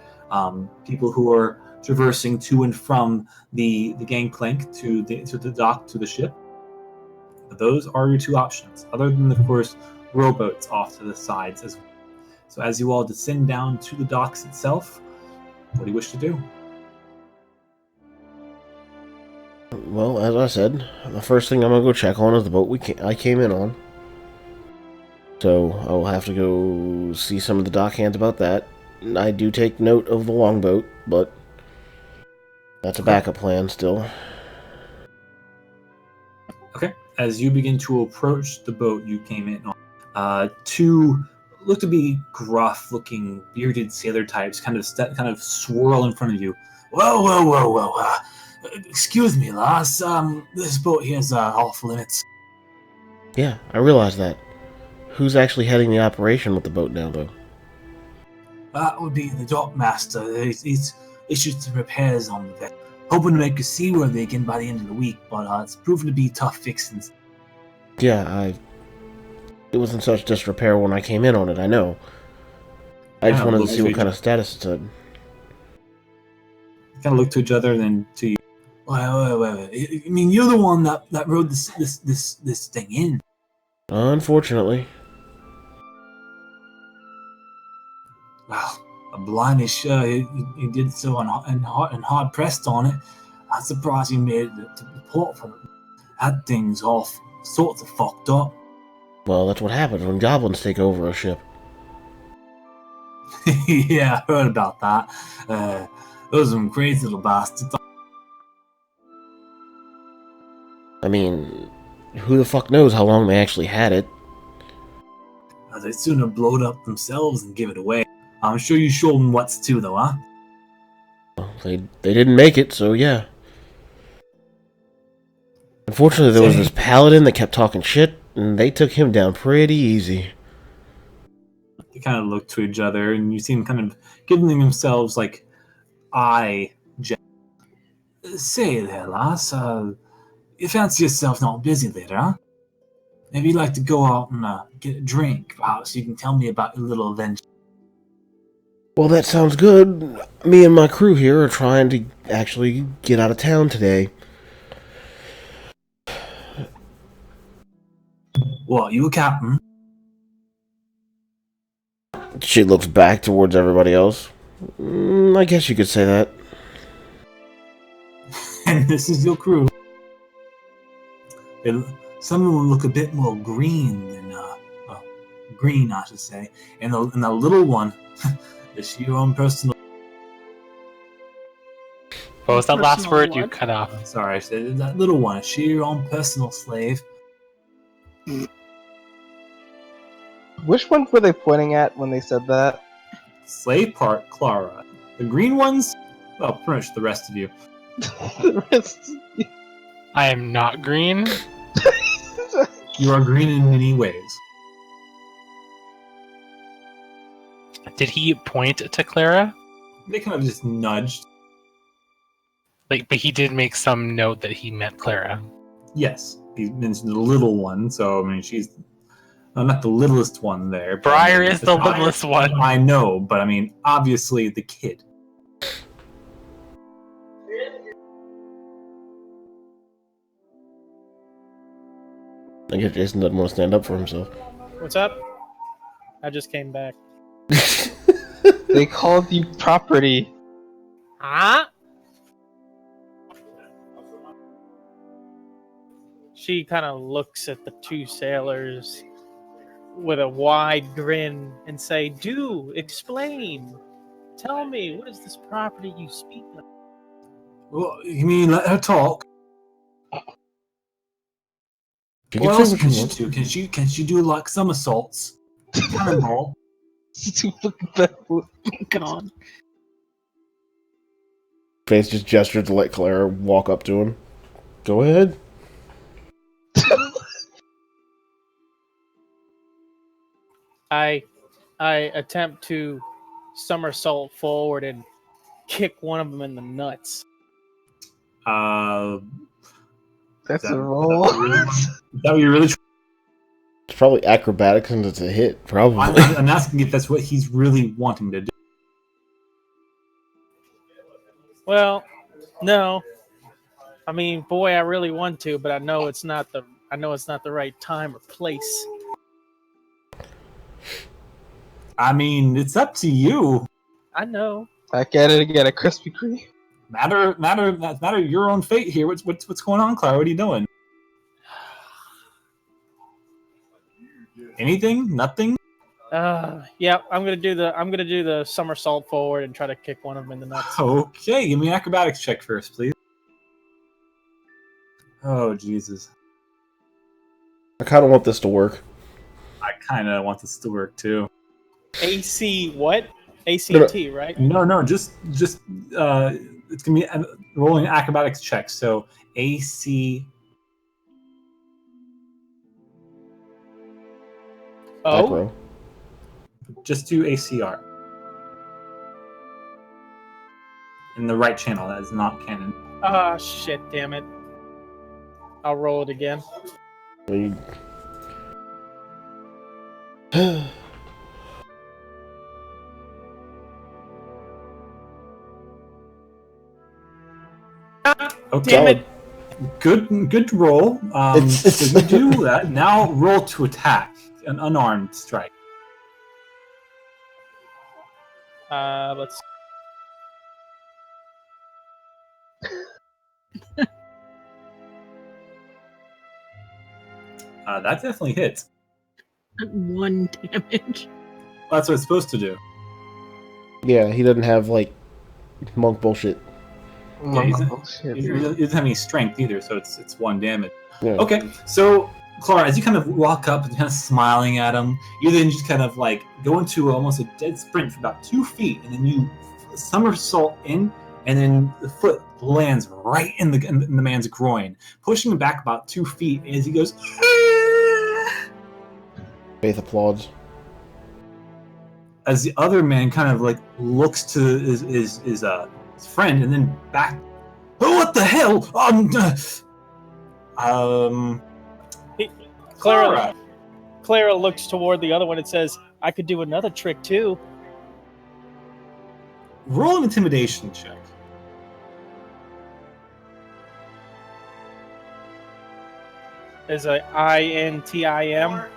people who are traversing to and from the gangplank to the dock to the ship. But those are your 2 options, other than, of course, rowboats off to the sides as well. So as you all descend down to the docks itself, what do you wish to do? Well, as I said, the first thing I'm going to go check on is the boat I came in on. So I'll have to go see some of the dockhands about that. I do take note of the longboat, but that's a backup plan still. Okay. As you begin to approach the boat you came in on, 2 look to be gruff-looking, bearded sailor types kind of swirl in front of you. Whoa, whoa, whoa, whoa! Excuse me, lass. This boat here's off limits. Yeah, I realize that. Who's actually heading the operation with the boat now, though? That would be the dockmaster. He's issued some repairs on the vessel, hoping to make it seaworthy again by the end of the week, but it's proven to be tough fixing. Yeah, it was in such disrepair when I came in on it, I know. I just wanted to see what kind of status it's in. Kind of look to each other and then to you. Wait. I mean, you're the one that rode this thing in. Unfortunately. Well, a blimey, sure, he did so and hard pressed on it. I'm surprised he made it to the port for it. That thing's all sorts of fucked up. Well, that's what happens when goblins take over a ship. Yeah, I heard about that. Those are some crazy little bastards. I mean, who the fuck knows how long they actually had it? They'd sooner blow it up themselves and give it away. I'm sure you showed them what's to, though, huh? They didn't make it, so yeah. Unfortunately, there was this paladin that kept talking shit, and they took him down pretty easy. They kind of look to each other, and you see them kind of giving themselves like eye. Say there, lass, you fancy yourself not busy later, huh? Maybe you'd like to go out and get a drink, perhaps you can tell me about your little adventure. Well, that sounds good. Me and my crew here are trying to actually get out of town today. What, you a captain? She looks back towards everybody else. I guess you could say that. And this is your crew. Some of them look a bit more green than, green, I should say. And the little one, is she your own personal... What was that last Personal word you what? cut off? I'm sorry, I said that little one, is she your own personal slave? Which ones were they pointing at when they said that? Slave part, Clara. The green ones, well, pretty much the rest of you. The rest- I am not green. You are green in many ways. Did he point to Clara? They kind of just nudged. Like, but he did make some note that he meant Clara. Yes, he mentioned the little one, so I mean, she's not the littlest one there. but I Briar mean, is the littlest one. I know, but I mean, obviously the kid. I guess Jason doesn't want to stand up for himself. What's up? I just came back. They called you property. Huh? She kind of looks at the two sailors with a wide grin and say, "Do explain. Tell me, what is this property you speak of?" Well, you mean let her talk? She What can else say can what she she do? Can she do like somersaults? Cannonball? God. Face just gestured to let Clara walk up to him. Go ahead. I attempt to somersault forward and kick one of them in the nuts. Uh, That's Is that- a roll. is that what you're really? It's probably acrobatics and it's a hit, probably. I'm asking if that's what he's really wanting to do. Well, no. I mean, boy, I really want to, but I know it's not the right time or place. I mean, it's up to you. I know. Back at it again, a Krispy Kreme. Matter your own fate here. What's going on, Clara? What are you doing? Anything? Nothing? Yeah, I'm gonna do the somersault forward and try to kick one of them in the nuts. Okay, give me an acrobatics check first, please. Oh, Jesus. I kind of want this to work. I kind of want this to work, too. AC what? ACT, right? No, just it's gonna be rolling an acrobatics check. So AC. Oh, Acro. Just do ACR. In the right channel. That is not canon. ah, shit, damn it! I'll roll it again. We- Okay. Damn it! Good roll. So you do that. Now roll to attack. An unarmed strike. Let's. That definitely hits. 1 damage. That's what it's supposed to do. Yeah, he doesn't have, like, monk bullshit. Yeah, Bullshit. He doesn't have any strength either, so it's 1 damage. Yeah. Okay, so Clara, as you kind of walk up and kind of smiling at him, you then just kind of like go into almost a dead sprint for about 2 feet, and then you somersault in, and then the foot lands right in the man's groin, pushing him back about 2 feet as he goes. Faith applauds. As the other man kind of like looks to his friend, and then back. Oh, what the hell? Clara looks toward the other one and says, "I could do another trick too." Roll an intimidation check. There's a INTIM.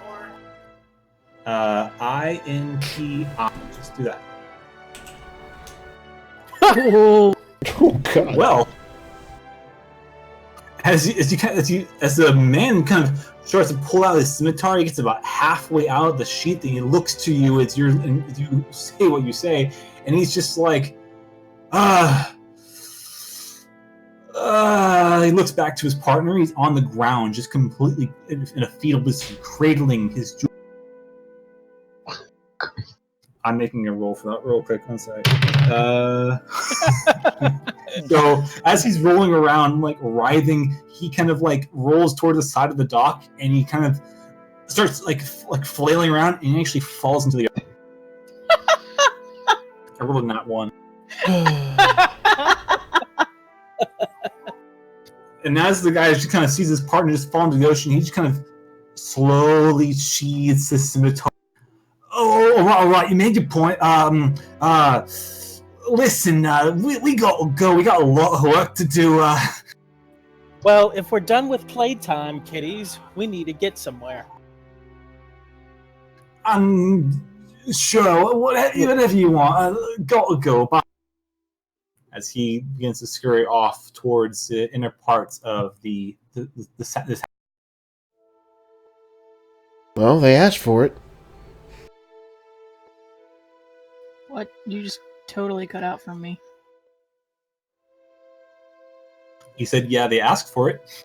INTI. Just do that. Oh, Oh god. Well, as the man kind of starts to pull out his scimitar, he gets about halfway out of the sheath, and he looks to you as you say what you say, and he's just like, he looks back to his partner. He's on the ground, just completely in a fetal position, cradling his jaw. I'm making a roll for that real quick. One sec. So as he's rolling around, like writhing, he kind of like rolls toward the side of the dock, and he kind of starts like flailing around, and he actually falls into the. I rolled a nat 1. And as the guy just kind of sees his partner just fall into the ocean, he just kind of slowly sheathes his scimitar. Oh, all right, you made your point. Listen, we got to go. We got a lot of work to do. Well, if we're done with playtime, kiddies, we need to get somewhere. Sure, whatever you want. Got to go. Bye. As he begins to scurry off towards the inner parts of the this. Well, they asked for it. what? You just totally cut out from me. He said, "Yeah, they asked for it."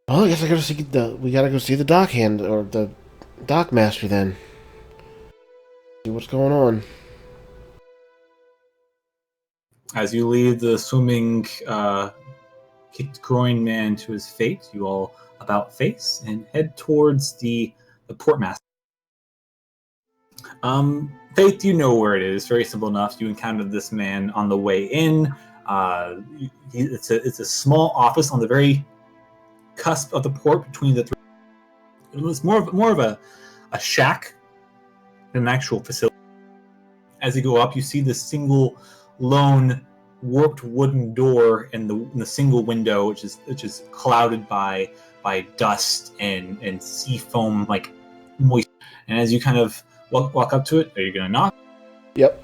Well, I guess we gotta go see the dock hand or the dock master then. See what's going on. As you leave the swimming, kicked groin man to his fate, you all about face and head towards the portmaster. Faith, you know where it is. Very simple enough. You encountered this man on the way in. It's a small office on the very cusp of the port between the three. It was more of a shack than an actual facility. As you go up, you see the single lone warped wooden door in the single window, which is clouded by dust and sea foam, like moist. And as you kind of walk up to it, are you gonna knock? Yep.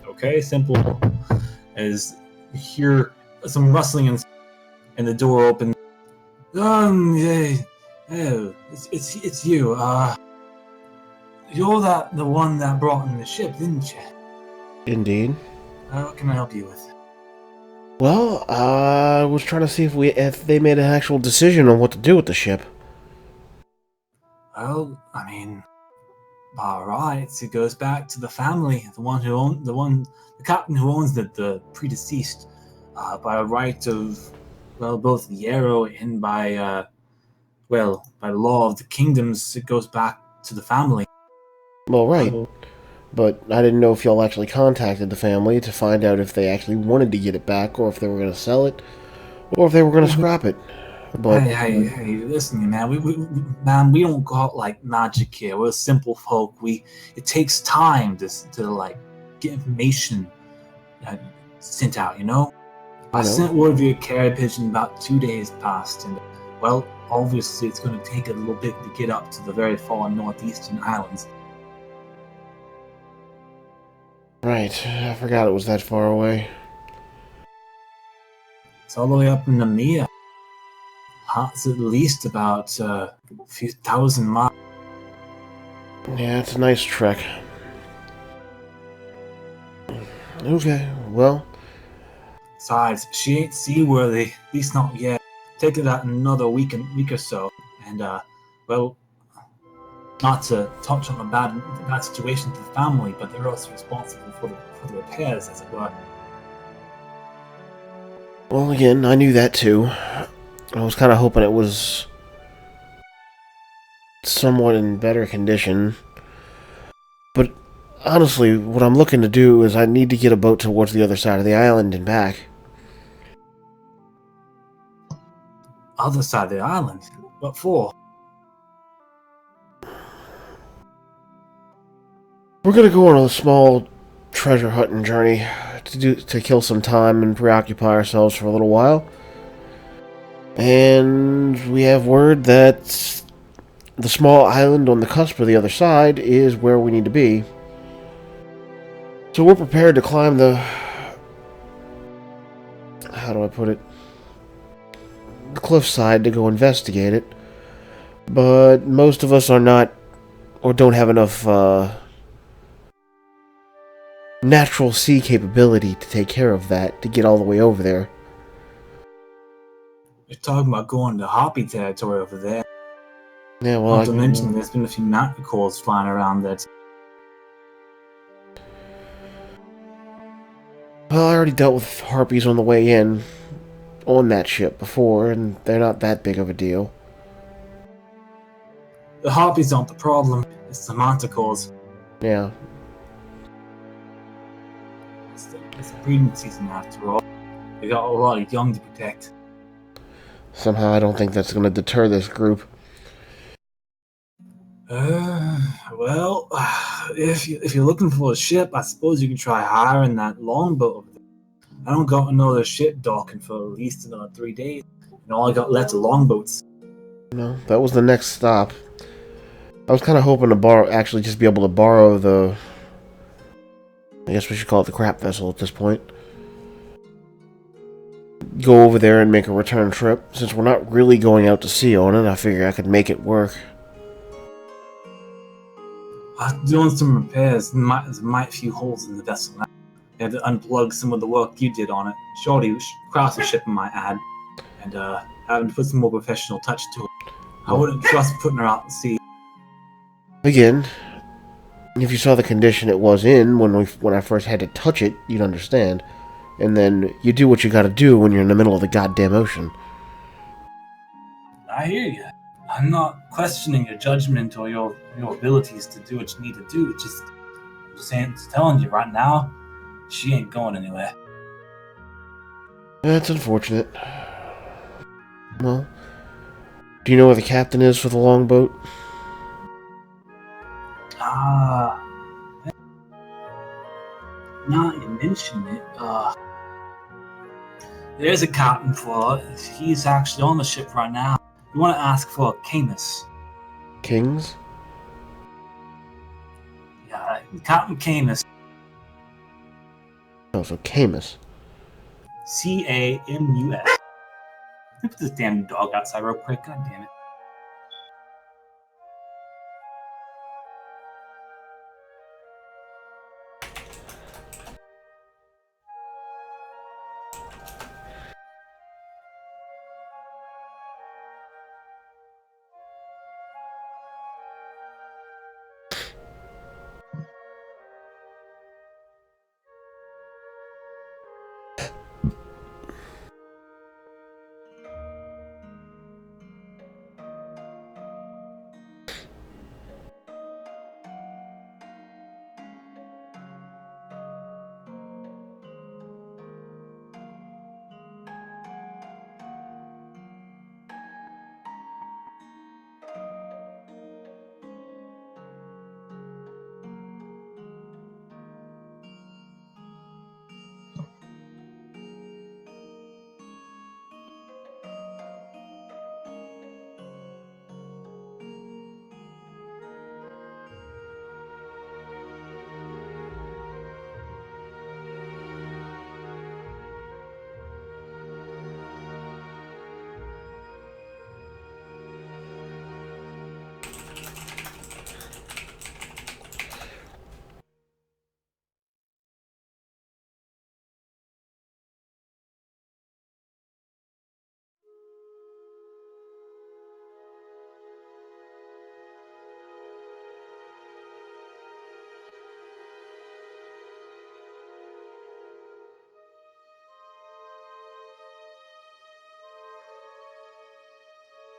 Okay, simple. As you hear some rustling and the door opens. Yeah, it's you. You're the one that brought in the ship, didn't you? Indeed. What can I help you with? Well, I was trying to see if they made an actual decision on what to do with the ship. Well, I mean, by rights, it goes back to the family, the captain who owns the predeceased, by right of, well, both the arrow and by law of the kingdoms, it goes back to the family. Well, right. But I didn't know if y'all actually contacted the family to find out if they actually wanted to get it back, or if they were going to sell it, or if they were going to scrap it. But Hey, listen, man. We don't got like magic here. We're simple folk. It takes time to like get information sent out. You know. I sent word via carrier pigeon about 2 days past, and well, obviously it's going to take a little bit to get up to the very far northeastern islands. right, I forgot it was that far away. It's all the way up in the Mia. It's at least about a few thousand miles. Yeah, it's a nice trek. Okay, well, Besides, she ain't seaworthy, at least not yet. Take it out in another week or so. And, well, not to touch on the bad situation to the family, but they're also responsible for the repairs, as it were. Well, again, I knew that too. I was kind of hoping it was somewhat in better condition. But honestly, what I'm looking to do is I need to get a boat towards the other side of the island and back. Other side of the island? What for? We're gonna go on a small treasure hunting journey to kill some time and preoccupy ourselves for a little while. And we have word that the small island on the cusp of the other side is where we need to be. So we're prepared to climb the... how do I put it? The cliffside to go investigate it. But most of us are not, or don't have enough natural sea capability to take care of that, to get all the way over there. You're talking about going to Hoppy territory over there. Yeah, well, Not to mention, there's been a few manticores flying around that. Well, I already dealt with harpies on the way in on that ship before, and they're not that big of a deal. The harpies aren't the problem, it's the manticores. Yeah. It's the breeding season after all. They got a lot of young to protect. Somehow I don't think that's going to deter this group. Well, if you're looking for a ship, I suppose you can try hiring that longboat over there. I don't got another ship docking for at least another 3 days, and all I got left are longboats. No, that was the next stop. I was kind of hoping to actually just be able to borrow the... I guess we should call it the crap vessel at this point. Go over there and make a return trip. Since we're not really going out to sea on it, I figure I could make it work. Doing some repairs, there's a mighty few holes in the vessel now. I had to unplug some of the work you did on it. Shorty across the ship, I might add, and having to put some more professional touch to it. I wouldn't trust putting her out to sea. Again, if you saw the condition it was in when I first had to touch it, you'd understand. And then you do what you gotta do when you're in the middle of the goddamn ocean. I hear you. I'm not questioning your judgment or your abilities to do what you need to do. I'm just telling you right now, she ain't going anywhere. That's unfortunate. Well, do you know where the captain is for the longboat? Now you mention it, there's a captain for it. He's actually on the ship right now. You want to ask for Camus. Kings? Yeah, Captain Camus. Oh, so Camus. Camus. Let me put this damn dog outside real quick. God damn it.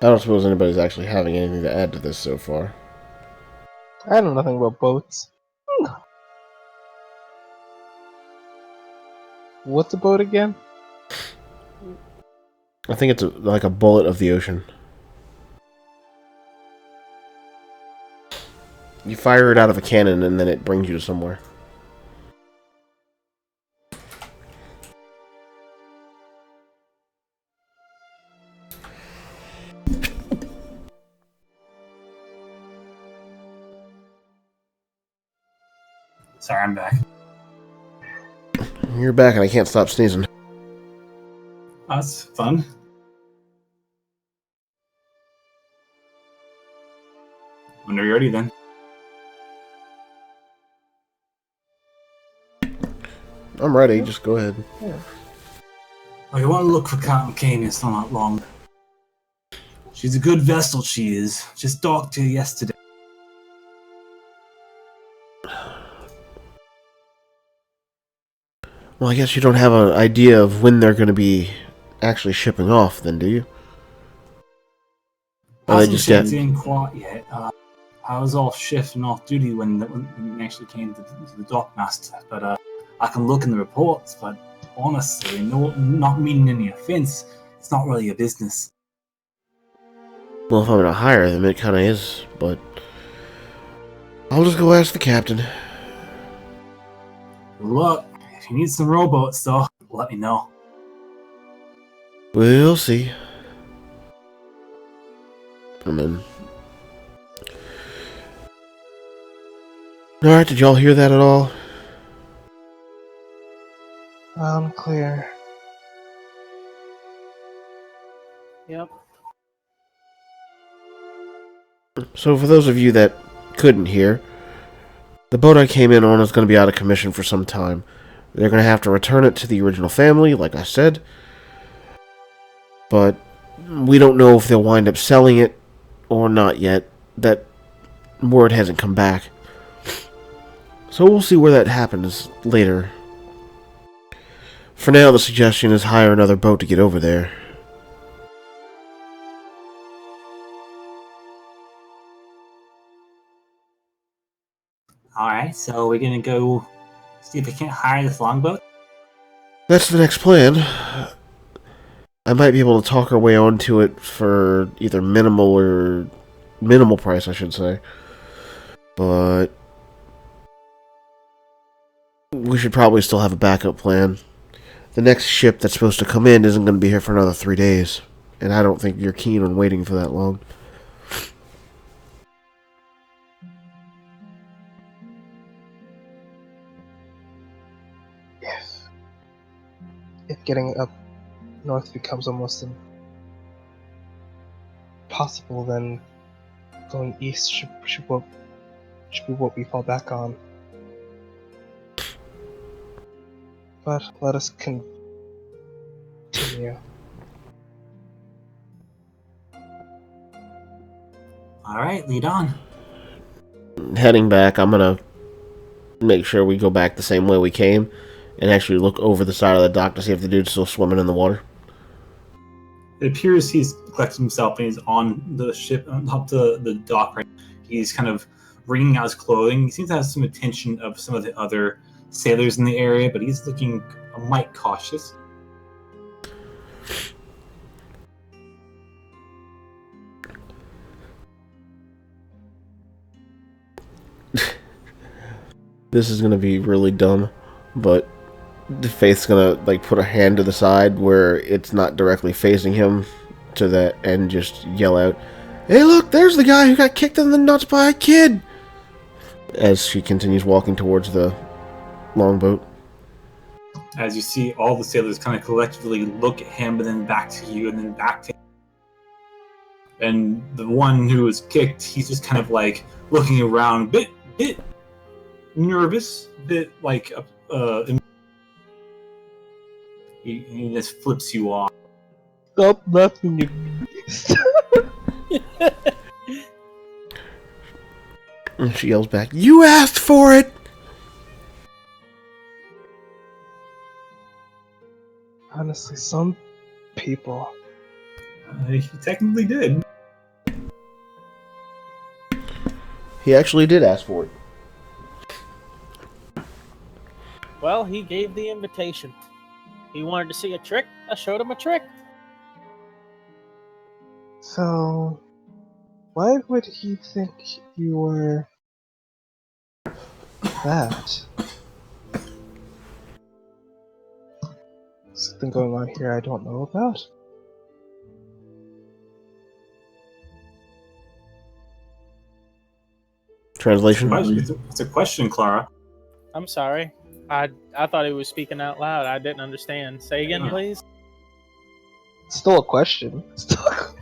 I don't suppose anybody's actually having anything to add to this so far. I know nothing about boats. What's a boat again? I think it's like a bullet of the ocean. You fire it out of a cannon and then it brings you to somewhere. Sorry, I'm back. You're back and I can't stop sneezing. That's fun. Whenever you're ready, then. I'm ready, just go ahead. Oh, you want to look for Captain Kane? It's not that long. She's a good vessel, she is. Just docked here yesterday. Well, I guess you don't have an idea of when they're going to be actually shipping off, then, do you? Or they Hasn't just get... checked in quite yet. I was off shift and off duty when we actually came to the dockmaster, but I can look in the reports, but honestly, not meaning any offense, it's not really a business. Well, if I'm going to hire them, it kind of is, but... I'll just go ask the captain. Good luck. If you need some rowboats, though, let me know. We'll see. And then... Alright, did y'all hear that at all? Clear. Yep. So for those of you that couldn't hear, the boat I came in on is going to be out of commission for some time. They're going to have to return it to the original family, like I said. But we don't know if they'll wind up selling it or not yet. That word hasn't come back. So we'll see where that happens later. For now, the suggestion is hire another boat to get over there. Alright, so we're gonna go see if we can't hire this longboat? That's the next plan. I might be able to talk our way onto it for either minimal price, I should say. But we should probably still have a backup plan. The next ship that's supposed to come in isn't going to be here for another 3 days, and I don't think you're keen on waiting for that long. If getting up north becomes almost impossible, then going east should be what we fall back on. But let us continue. Alright, lead on. Heading back, I'm going to make sure we go back the same way we came, and actually look over the side of the dock to see if the dude's still swimming in the water. It appears he's collected himself and he's on the ship, on top of the dock, right? He's kind of wringing out his clothing. He seems to have some attention of some of the other sailors in the area, but he's looking a mite cautious. This is going to be really dumb, but Faith's going to like put a hand to the side where it's not directly facing him to that, and just yell out, "Hey look, there's the guy who got kicked in the nuts by a kid!" As she continues walking towards the longboat. As you see all the sailors kind of collectively look at him, and then back to you, and then back to him. And the one who was kicked, he's just kind of like looking around, bit nervous, bit like he just flips you off. Stop laughing, you. And she yells back, "You asked for it!" Honestly, some people. He technically did. He actually did ask for it. Well, he gave the invitation. He wanted to see a trick. I showed him a trick. So, why would he think you were that? Something going on here I don't know about? Translation? It's a question, Clara. I'm sorry. I thought he was speaking out loud. I didn't understand. Say again, please. It's still a question.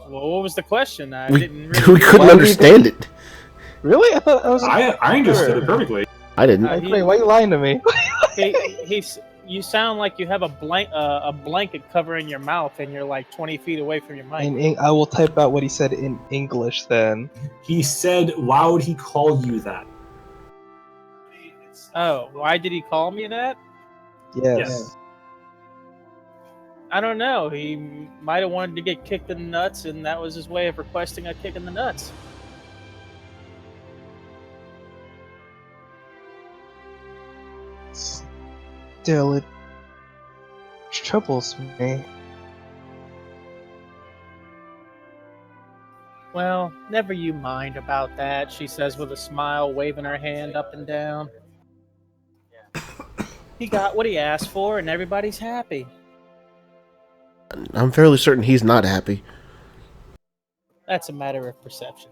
Well, what was the question? I We, didn't really. we couldn't Why would he understand it. Really? I thought I was. I understood it perfectly. I didn't. Uh, Wait, why are you lying to me? You sound like you have a blanket covering your mouth, and you're like 20 feet away from your mic. I will type out what he said in English then. He said, "Why would he call you that?" Oh, why did he call me that? Yes. I don't know. He might have wanted to get kicked in the nuts, and that was his way of requesting a kick in the nuts. Still, it troubles me. Well, never you mind about that, she says with a smile, waving her hand up and down. He got what he asked for, and everybody's happy. I'm fairly certain he's not happy. That's a matter of perception.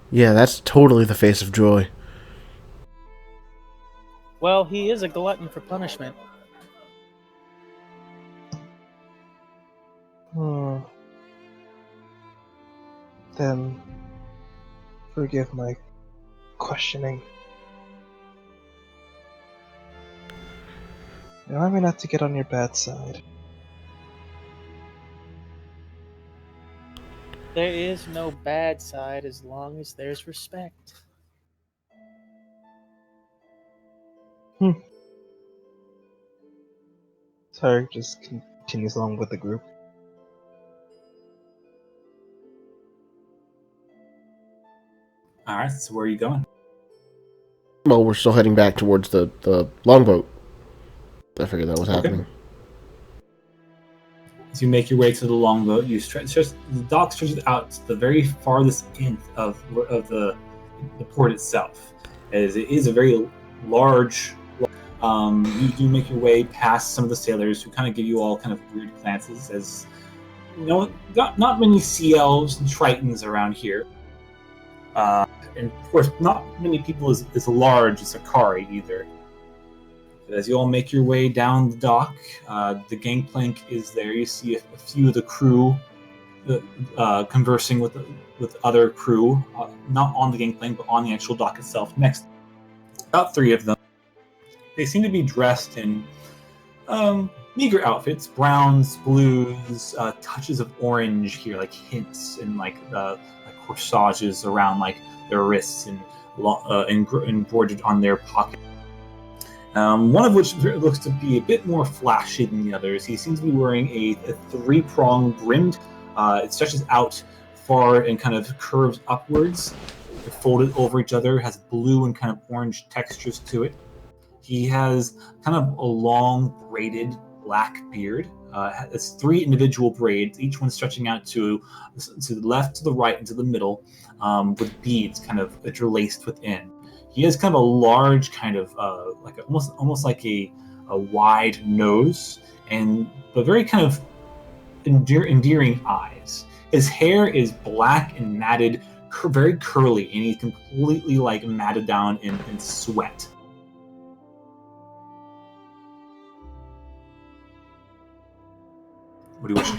Yeah, that's totally the face of joy. Well, he is a glutton for punishment. Then, forgive my questioning. Remind me not to get on your bad side. There is no bad side as long as there's respect. Tarek just continues along with the group. All right. So where are you going? Well, we're still heading back towards the longboat. I figured that was happening. As you make your way to the longboat, you the dock stretches out to the very farthest end of the port itself, as it is a very large. You do make your way past some of the sailors who kind of give you all kind of weird glances, as you know, not many sea elves and tritons around here, and of course, not many people as large as Akari either. As you all make your way down the dock, the gangplank is there. You see a few of the crew conversing with other crew, not on the gangplank, but on the actual dock itself. Next, about 3 of them. They seem to be dressed in meager outfits, browns, blues, touches of orange here, like hints and like corsages around like their wrists and embroidered on their pockets. One of which looks to be a bit more flashy than the others. He seems to be wearing a 3-pronged brimmed. It stretches out far and kind of curves upwards. They're folded over each other, has blue and kind of orange textures to it. He has kind of a long braided black beard. It's 3 individual braids, each one stretching out to the left, to the right, and to the middle, with beads kind of interlaced within. He has kind of a large, kind of like almost like a wide nose, but very kind of endearing eyes. His hair is black and matted, very curly, and he's completely like matted down in sweat. What do you wish to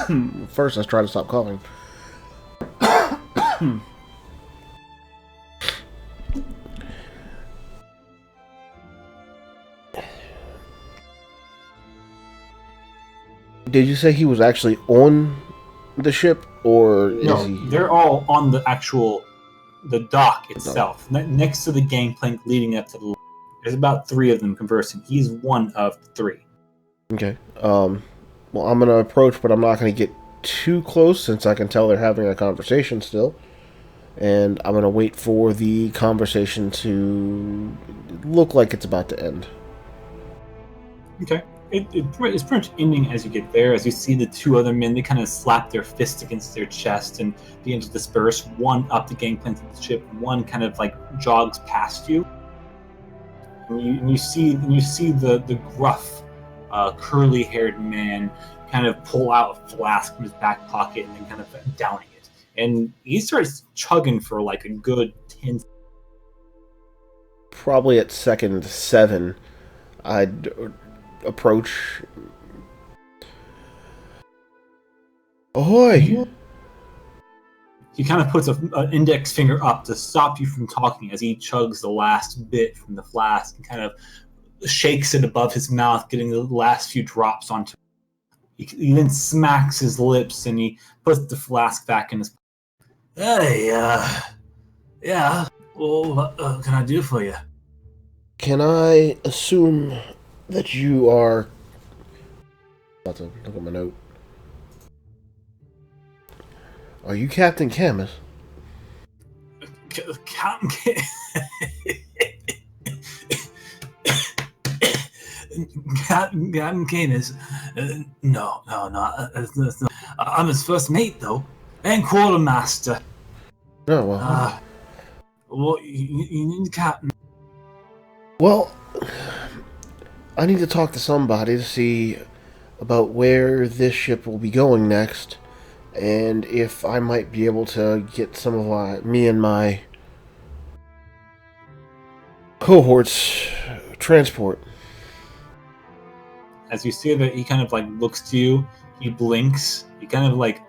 do? First, let's try to stop coughing. Did you say he was actually on the ship, or No, is he? they're all on the dock itself, next to the gangplank leading up to the. There's about 3 of them conversing. He's one of the 3. Okay. Well, I'm gonna approach, but I'm not gonna get too close since I can tell they're having a conversation still. And I'm going to wait for the conversation to look like it's about to end. Okay. It's pretty much ending as you get there. As you see the two other men, they kind of slap their fists against their chest and begin to disperse. One up the gangplank of the ship, one kind of like jogs past you. And you see the gruff, curly-haired man kind of pull out a flask from his back pocket and then kind of downing it. And he starts chugging for like a good 10. Probably at second 7, I'd approach. Ahoy! He kind of puts an index finger up to stop you from talking as he chugs the last bit from the flask and kind of shakes it above his mouth, getting the last few drops onto it. He then smacks his lips and he puts the flask back in his. Hey, yeah. Well, what can I do for you? Can I assume that you are... About to look at my note. Are you Captain Camus? Captain Captain Camus? No. I'm his first mate, though, and quartermaster. Oh, well. What you need, Captain? Well, I need to talk to somebody to see about where this ship will be going next, and if I might be able to get some of me and my cohorts transport. As you see that he kind of like looks to you, he blinks, he kind of like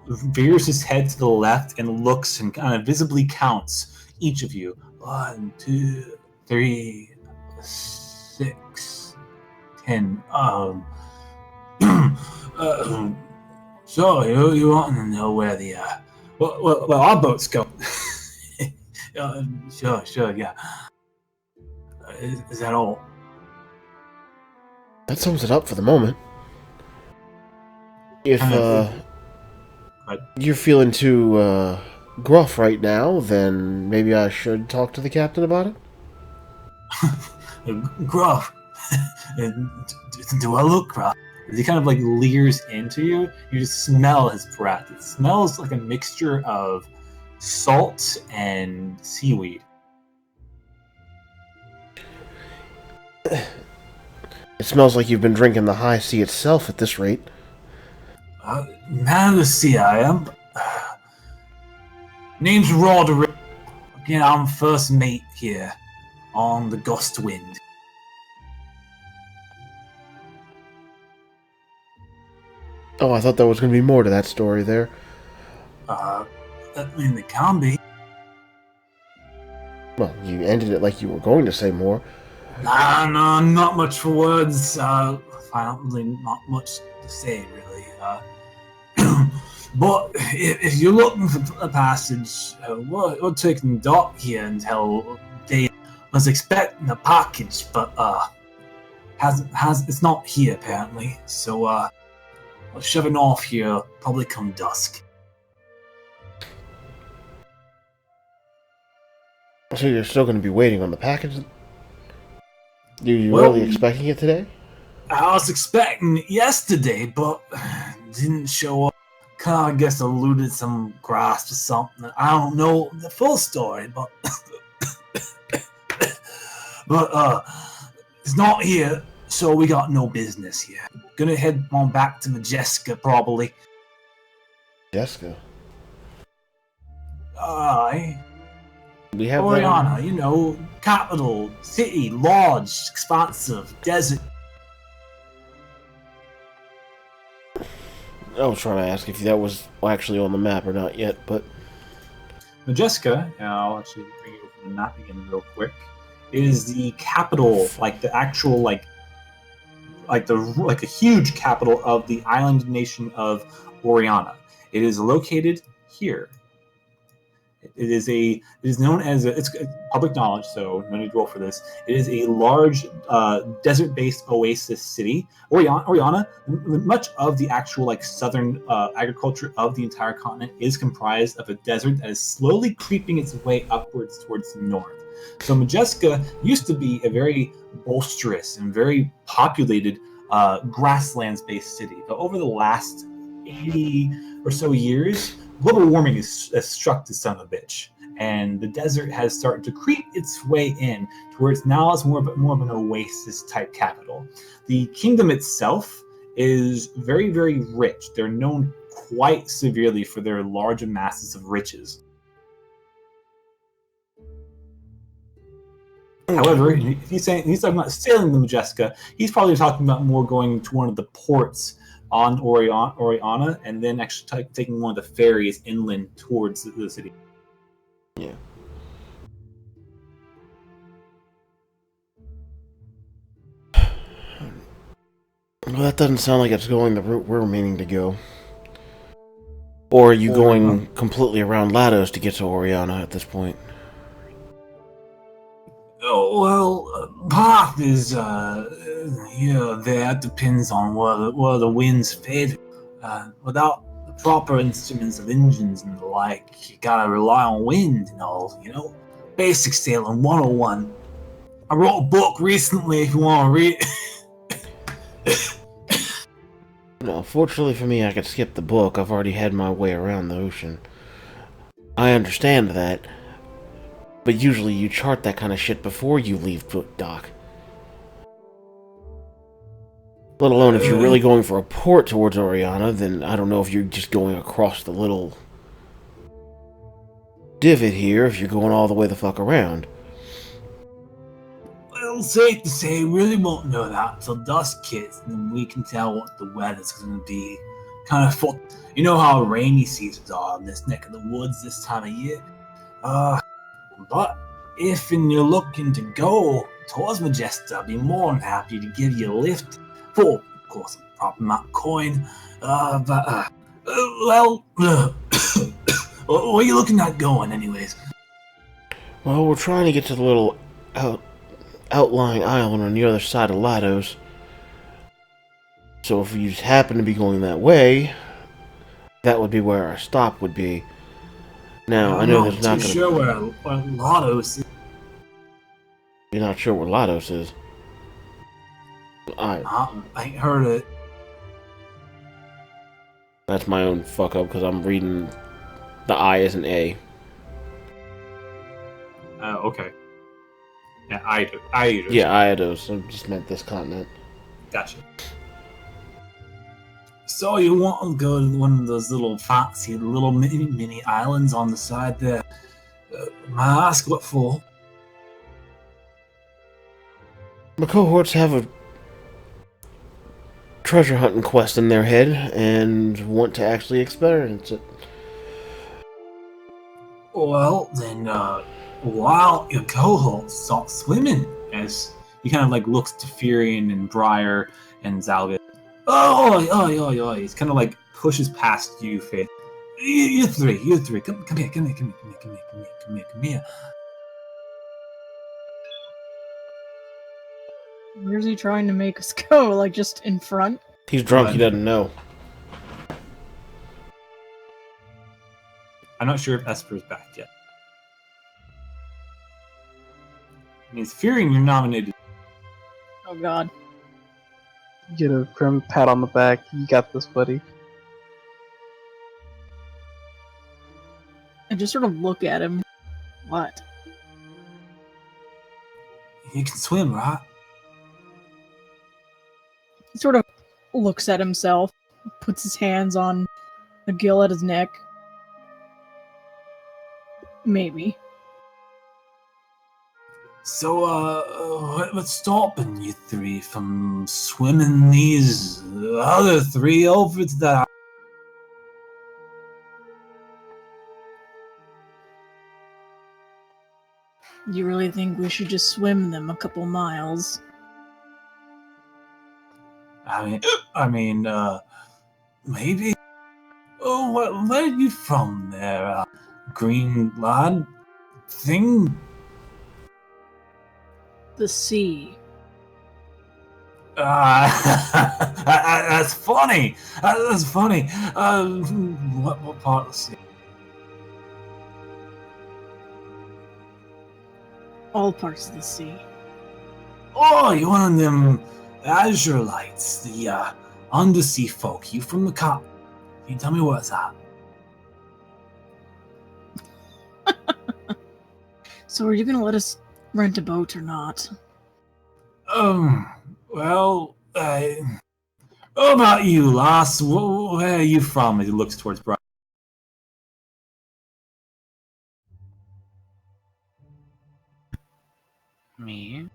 veers his head to the left and looks and kind of visibly counts each of you. 1, 2, 3, 6, 10. So you want to know where the well our boats go? Sure, yeah. Is that all? That sums it up for the moment. If you're feeling too gruff right now, then maybe I should talk to the captain about it. Gruff? Do I look gruff? As he kind of like leers into you, you just smell his breath. It smells like a mixture of salt and seaweed. It smells like you've been drinking the high sea itself at this rate. Man of the sea I am. Name's Roderick. Again, I'm first mate here on the Gust Wind. Oh, I thought there was going to be more to that story there. I mean, it can be. Well, you ended it like you were going to say more. Nah, not much for words. Finally, not much to say, really. But if you're looking for a passage, we're taking dock here until they was expecting a package, but it's not here apparently. So we're shoving off here probably come dusk. So you're still going to be waiting on the package? You Well, really expecting it today? I was expecting it yesterday, but didn't show up. I guess eluded some grasp or something. I don't know the full story, but it's not here, so we got no business here. Gonna head on back to Majeska probably. Jessica. Aye. We have Oriana, you know, capital, city, large, expansive, desert. I was trying to ask if that was actually on the map or not yet, but... Majeska, I'll actually bring you over the map again real quick, is the capital, like the actual, like a huge capital of the island nation of Oriana. It is located here. It is known as it's public knowledge, so no need to roll for this. It is a large desert-based oasis city. Oriana, much of the actual southern agriculture of the entire continent is comprised of a desert that is slowly creeping its way upwards towards the north. So Majeska used to be a very boisterous and very populated grasslands-based city, but over the last 80 or so years, global warming has struck this son of a bitch, and the desert has started to creep its way in to where it's now more of an oasis type capital. The kingdom itself is very, very rich. They're known quite severely for their large masses of riches. However, if he's talking about sailing the Majeska, he's probably talking about more going to one of the ports on Oriana, and then actually taking one of the ferries inland towards the city. Yeah. Well, that doesn't sound like it's going the route we're meaning to go. Or are you going completely around Lados to get to Oriana at this point? Oh, well, path is, that depends on where the wind's fed. Without the proper instruments of engines and the like, you gotta rely on wind and all, Basic sailing 101. I wrote a book recently if you want to read it. No, fortunately for me, I could skip the book. I've already had my way around the ocean. I understand that. But usually you chart that kind of shit before you leave dock. Let alone if you're really going for a port towards Oriana, then I don't know if you're just going across the little divot here, if you're going all the way the fuck around. Well, safe to say, we really won't know that until dusk hits, and then we can tell what the weather's going to be. Kind of full. You know how rainy seasons are in this neck of the woods this time of year? But if you're looking to go towards Majesta, I'd be more than happy to give you a lift for, of course, a proper amount of coin. What are you looking at going, anyways? Well, we're trying to get to the little outlying island on the other side of Lados. So if you just happen to be going that way, that would be where our stop would be. Now, I know there's not going to be... I'm not too sure where Lados is. You're not sure where Lados is? I ain't heard it. That's my own fuck up, because I'm reading the I as an A. Okay. Yeah, Eidos. Yeah, Eidos. I just meant this continent. Gotcha. So you want to go to one of those little fancy little mini islands on the side there? May I ask what for? My cohorts have a treasure hunting quest in their head and want to actually experience it. Well, then, while your cohorts start swimming, as he kind of looks to Furion and Briar and Zalvia. Oh, he's kind of pushes past you, Faith. You three, come here. Where's he trying to make us go? Just in front? He's drunk, he doesn't know. I'm not sure if Esper's back yet. I mean, it's Furion you're nominated. Oh god. Get a grim pat on the back. You got this, buddy. I just sort of look at him. What? You can swim, right? He sort of looks at himself, puts his hands on the gill at his neck. Maybe. So, what's stopping you three from swimming these other three over to that? You really think we should just swim them a couple miles? I mean, maybe. Oh, where are you from there? green blood thing? The sea. That's funny. That's funny. What part of the sea? All parts of the sea. Oh, you're one of them Azure lights, the undersea folk. You from the cop? Can you tell me what's that? So are you gonna let us rent a boat or not? Well, how about you, lass? Where are you from? As he looks towards Brian. Me?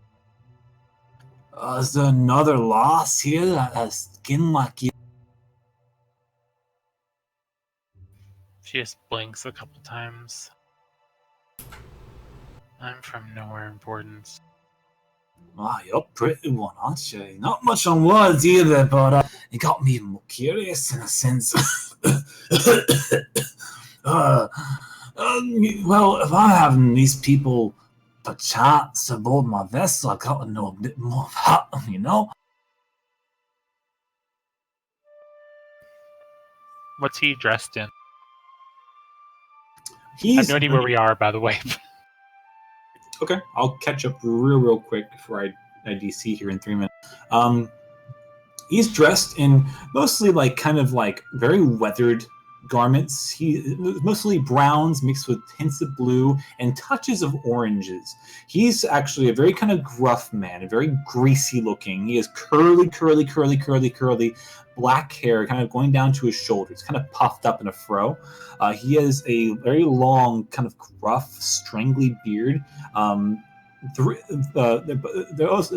Is there another lass here that has skin like you? She just blinks a couple times. I'm from nowhere important. Ah, you're a pretty one, aren't you? Not much on words either, but you got me curious in a sense. Well, if I'm having these people perchance aboard my vessel, I gotta know a bit more about them, you know? What's he dressed in? I He's have no idea where we are, by the way. Okay, I'll catch up real quick before I DC here in 3 minutes. He's dressed in mostly like kind of like very weathered garments. He mostly browns mixed with hints of blue and touches of oranges. He's actually a very kind of gruff man, very greasy looking. He has curly black hair kind of going down to his shoulders, kind of puffed up in a fro. He has a very long, kind of gruff, strangly beard. His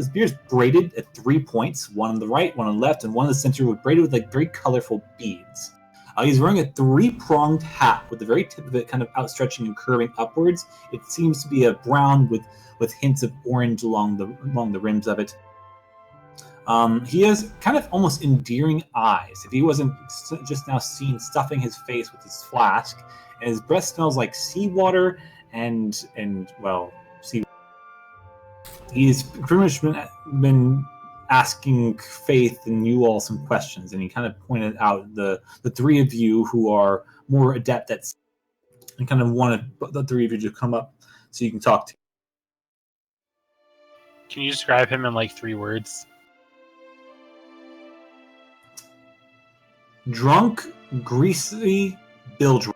beard's braided at 3 points, one on the right, one on the left, and one in the center, with braided with like very colorful beads. He's wearing a 3-pronged hat with the very tip of it kind of outstretching and curving upwards. It seems to be a brown with hints of orange along the rims of it. He has kind of almost endearing eyes. If he wasn't just now seen stuffing his face with his flask, and his breath smells like seawater and sea. He's pretty much been asking Faith and you all some questions, and he kind of pointed out the 3 of you who are more adept at, and kind of wanted the 3 of you to come up so you can talk to him. Can you describe him in like 3 words? Drunk, greasy, bilge.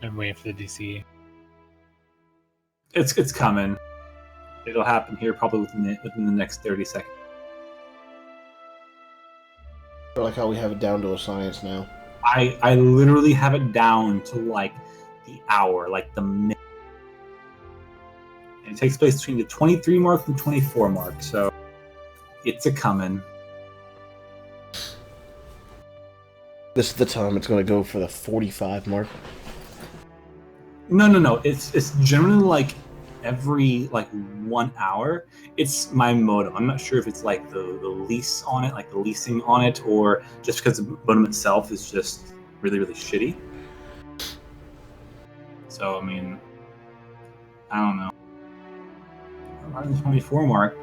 I'm waiting for the DC. It's coming. It'll happen here probably within the next 30 seconds. I like how we have it down to a science now. I literally have it down to like the hour, like the minute. And it takes place between the 23 mark and 24 mark, so it's a coming. This is the time it's going to go for the 45 mark. No. It's generally like every like 1 hour. It's my modem. I'm not sure if it's like the lease on it, like the leasing on it, or just because the modem itself is just really shitty. So I mean, I don't know. Around the 24 mark,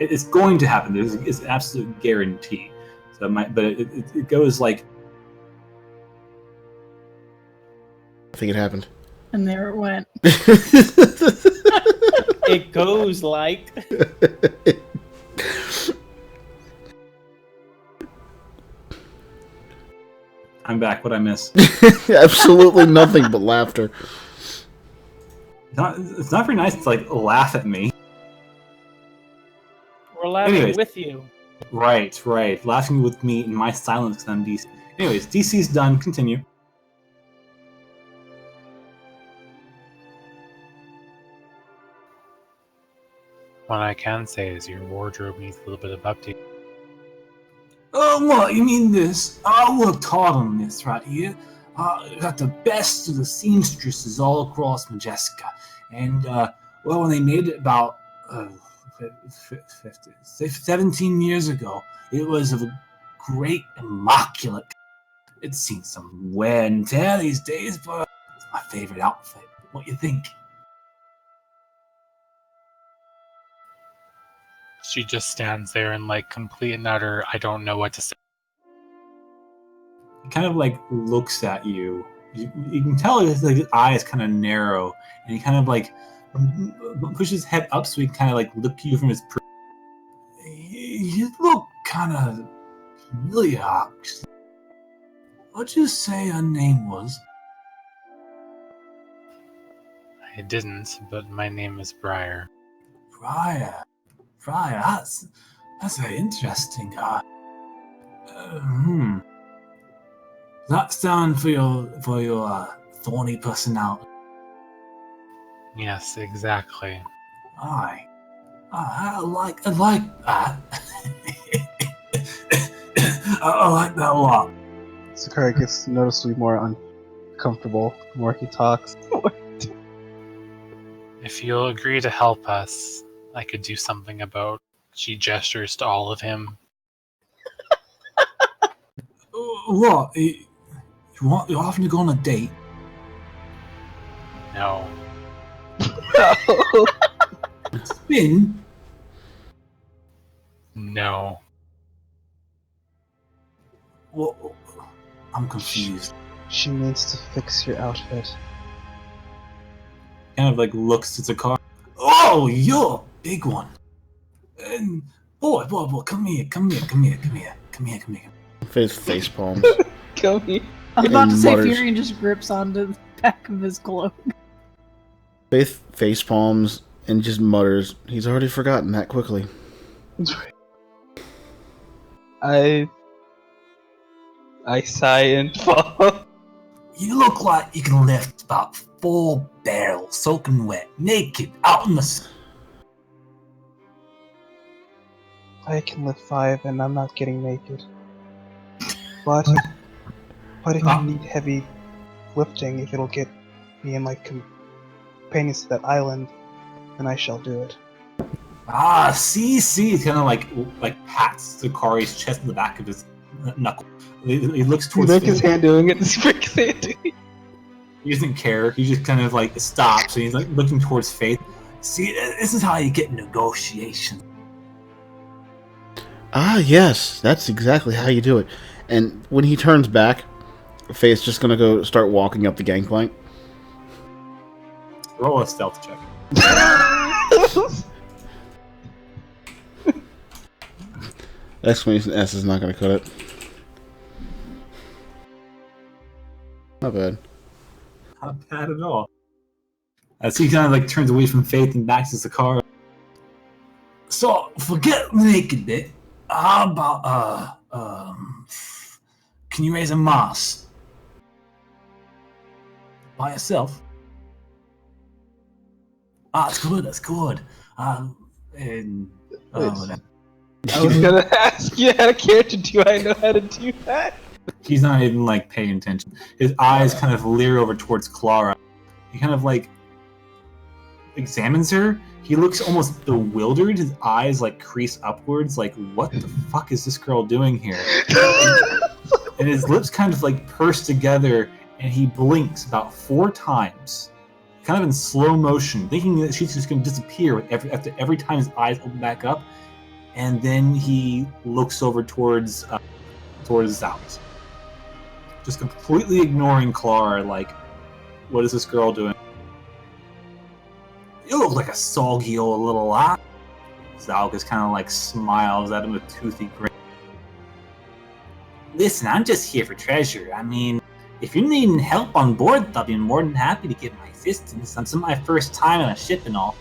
it's going to happen. It's an absolute guarantee. So it goes like. I think it happened. And there it went. It goes like. I'm back. What I miss? Absolutely nothing but laughter. It's not very nice to like laugh at me. We're laughing Anyways. with you. Right. Laughing with me in my silence because I'm DC. Anyways, DC's done. Continue. What I can say is your wardrobe needs a little bit of update. Oh, what? You mean this? I worked hard on this right here. I got the best of the seamstresses all across Majeska. And, Well, when they made it about 17 years ago, it was of a great immaculate. It's seen some wear and tear these days, but it's my favorite outfit. What do you think? She just stands there in like complete and utter, I don't know what to say. He kind of like looks at you. You can tell his eyes kind of narrow, and he kind of like pushes his head up so he can kind of like look at you from his. You look kind of familiar. Actually. What'd you say her name was? I didn't, but my name is Briar. Briar. That's very interesting. That stand for your thorny personality. Yes, exactly. Aye. I like that. I like that a lot. Sakura gets noticeably more uncomfortable the more he talks. If you'll agree to help us, I could do something about. She gestures to all of him. What? You're offering to go on a date? No. Spin? No. Well, I'm confused. She needs to fix your outfit. Kind of like looks at the car. Oh, you're a big one. And boy, come here. Face palms. Come here. I was about And to say mutters. Furion just grips onto the back of his cloak. Faith face palms and just mutters, he's already forgotten that quickly. I sigh and fall. You look like you can lift about 4 barrels soaking wet, naked, out in the sun. I can lift 5 and I'm not getting naked. But if you need heavy lifting, if it'll get me and my companions to that island, then I shall do it. See, he kind of like pats Zakari's chest in the back of his knuckle. He looks towards his hand doing it, his hand doing it. He doesn't care. He just kind of like stops and he's like looking towards Faith. See, this is how you get negotiation. Ah, yes, that's exactly how you do it. And when he turns back, Faith's just gonna go start walking up the gangplank. Roll a stealth check. Exclamation S is not gonna cut it. Not bad. Not bad at all. As he kind of like turns away from Faith and backs to the car. So forget the naked bit. How about can you raise a mass by yourself? That's good. And I was gonna ask you out of character, do I know how to do that? he's not even like paying attention. His eyes kind of leer over towards Clara. He kind of like examines her. He looks almost bewildered. His eyes like crease upwards, like what the fuck is this girl doing here? And his lips kind of like purse together, and he blinks about 4 times, kind of in slow motion, thinking that she's just going to disappear with every time his eyes open back up. And then he looks over towards Zout, just completely ignoring Clara. Like, what is this girl doing? You look like a soggy old little lot. Zalkus kind of like smiles at him with toothy grin. Listen, I'm just here for treasure. I mean, if you're needing help on board, I'll be more than happy to give my assistance. This is my first time on a ship and all.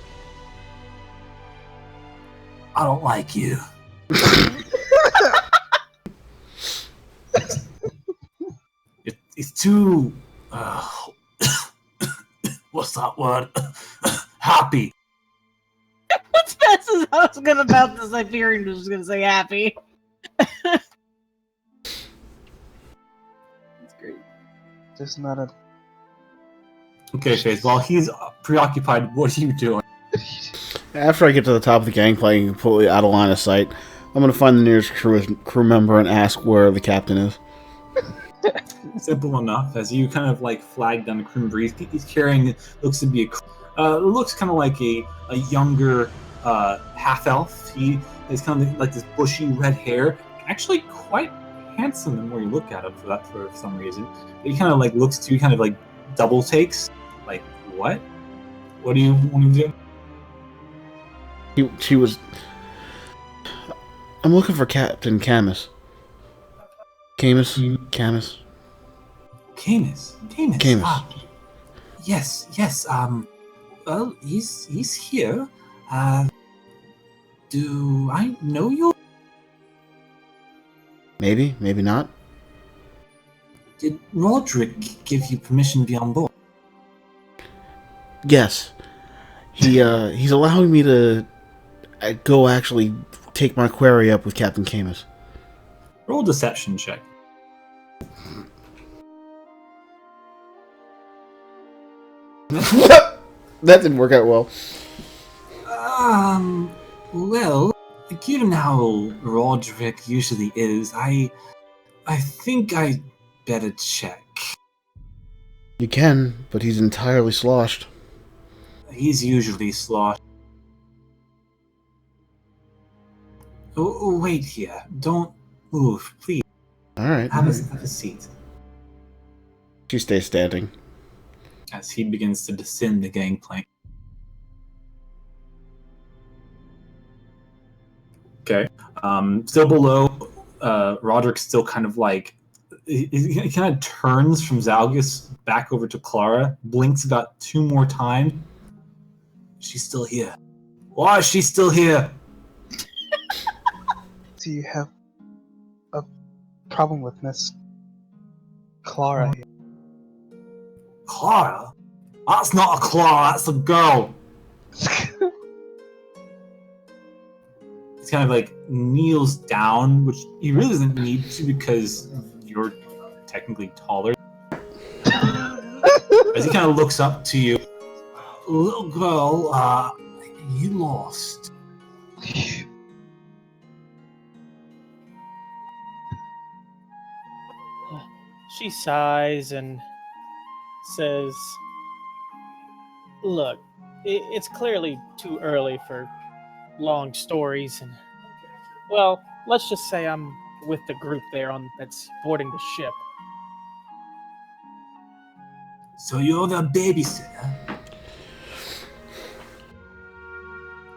I don't like you. It's too... what's that word? Happy. As fast as I was gonna about to say Furion was just gonna say happy. That's great. There's not a... Okay, Faith. While he's preoccupied, what are you doing? After I get to the top of the gangplank, completely out of line of sight, I'm going to find the nearest crew member and ask where the captain is. Simple enough. As you kind of like flag down the crew breeze, he's carrying, looks to be looks kind of like a younger half elf. He has kind of like this bushy red hair, actually quite handsome the more you look at him for some reason. But he kind of like looks to you, kind of like double takes, like what? What do you want to do? She was. I'm looking for Captain Camus. Camus. Ah, yes. Well, he's here. Do I know you? Maybe not. Did Roderick give you permission to be on board? Yes. He's allowing me to go actually take my query up with Captain Camus. Roll a deception check. That didn't work out well. Well, given how Roderick usually is, I think I better check. You can, but he's entirely sloshed. He's usually sloshed. Oh, wait here. Don't move, please. All right. Have a seat. She stays standing. As he begins to descend the gangplank. Okay. Still below, Roderick still kind of like he kind of turns from Zalgus back over to Clara, blinks about 2 more times. She's still here. Why is she still here? Do you have a problem with Miss Clara here? Clara? That's not a Clara, that's a girl. He kind of like kneels down, which he really doesn't need to because you're technically taller. As he kind of looks up to you, little girl, you lost. She sighs and says, "Look, it's clearly too early for long stories, and well, let's just say I'm with the group there that's boarding the ship." So you're the babysitter?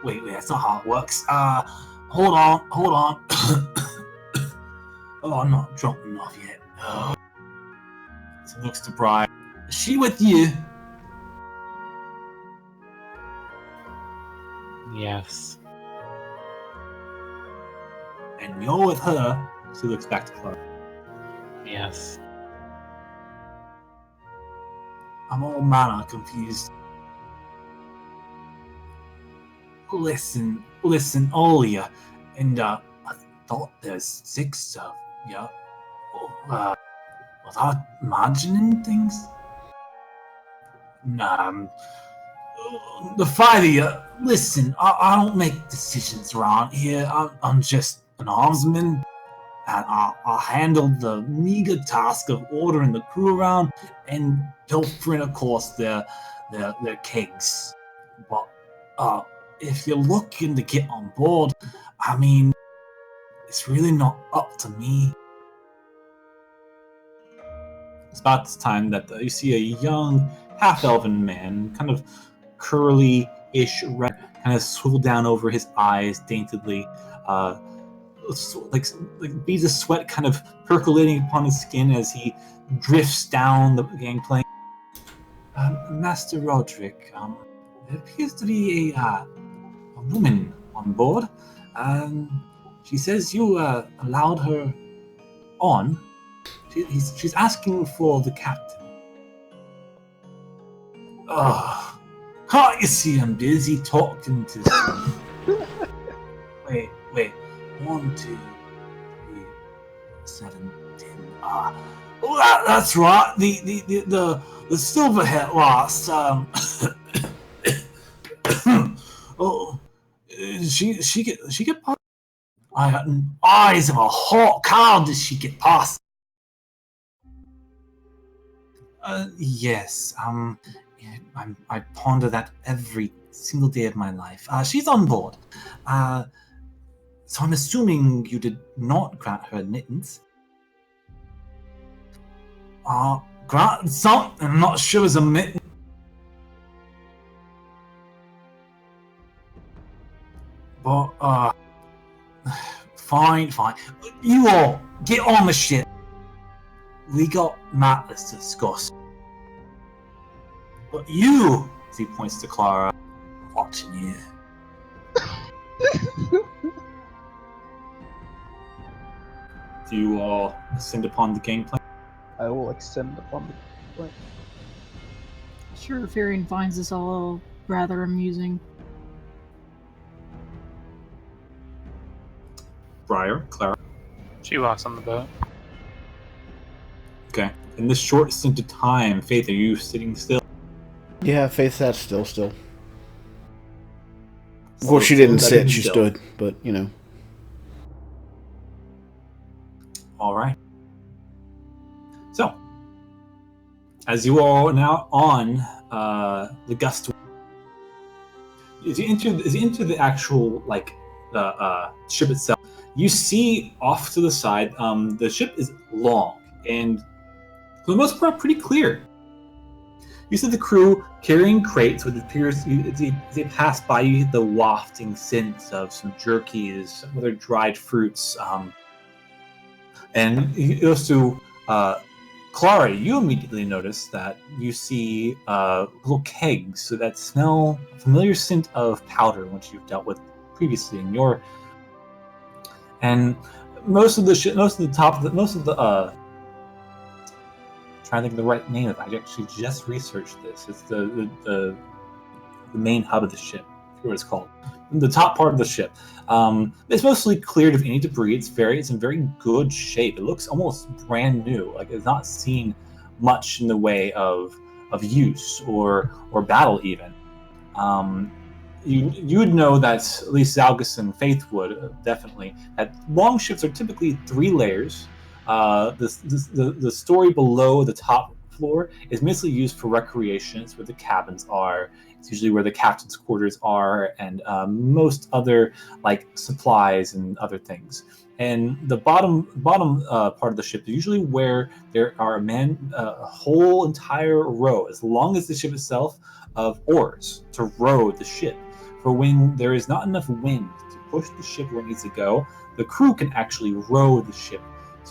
Wait, that's not how it works. Hold on. Oh, I'm not drunk enough yet. So looks to Brian. Is she with you? Yes. And you're with her? She looks back to Clark. Yes. I'm all manner confused. Listen, all of you. And, I thought there's 6 of you. Was I imagining things? Nah, the 5 of you, listen, I don't make decisions around here. I'm just an armsman. And I'll handle the meager task of ordering the crew around and pilfering, of course, their kegs. But if you're looking to get on board, I mean, it's really not up to me. It's about this time that you see a young half-elven man, kind of curly-ish red, kind of swivel down over his eyes daintily, like beads of sweat kind of percolating upon his skin as he drifts down the gangplank. Master Roderick, there appears to be a woman on board. She says you allowed her on. She's asking for the captain. Oh, can't you see I'm busy talking to Wait. 1, 2, 3, 7, 10. Oh, that's right. The silverhead lost. Oh, she get past? I got eyes of a hawk. How did she get past? Yes. I ponder that every single day of my life. She's on board. So I'm assuming you did not grant her admittance. Grant some. I'm not sure it's a admittance. But fine. You all get on the ship. We got matters to discuss. But you, as he points to Clara, watching you. Do you all ascend upon the gangplank? I will extend upon the point. Sure, Farian finds this all rather amusing. Briar, Clara. She walks on the boat. Okay. In this short stint of time, Faith, are you sitting still? Yeah, Faith sat still. Well, she didn't sit, she stood, but, you know. All right. So, as you all are now on the gust, as you enter the actual ship itself, you see off to the side the ship is long and for the most part pretty clear. You see the crew carrying crates, which appears as they pass by you, the wafting scents of some jerkies, some other dried fruits. And it goes to Clara. You immediately notice that you see little kegs so that smell a familiar scent of powder, which you've dealt with previously in your. And most of the trying to think of the right name of it. I actually just researched this. It's the main hub of the ship. I forget what it's called. The top part of the ship. It's mostly cleared of any debris. It's in very good shape. It looks almost brand new. Like it's not seen much in the way of use or battle even. You would know that at least Zalgus and Faith would definitely that long ships are typically 3 layers. The story below the top floor is mostly used for recreation. It's where the cabins are. It's usually where the captain's quarters are, and most other like supplies and other things. And the bottom part of the ship is usually where there are a whole entire row, as long as the ship itself, of oars to row the ship. For when there is not enough wind to push the ship where it needs to go, the crew can actually row the ship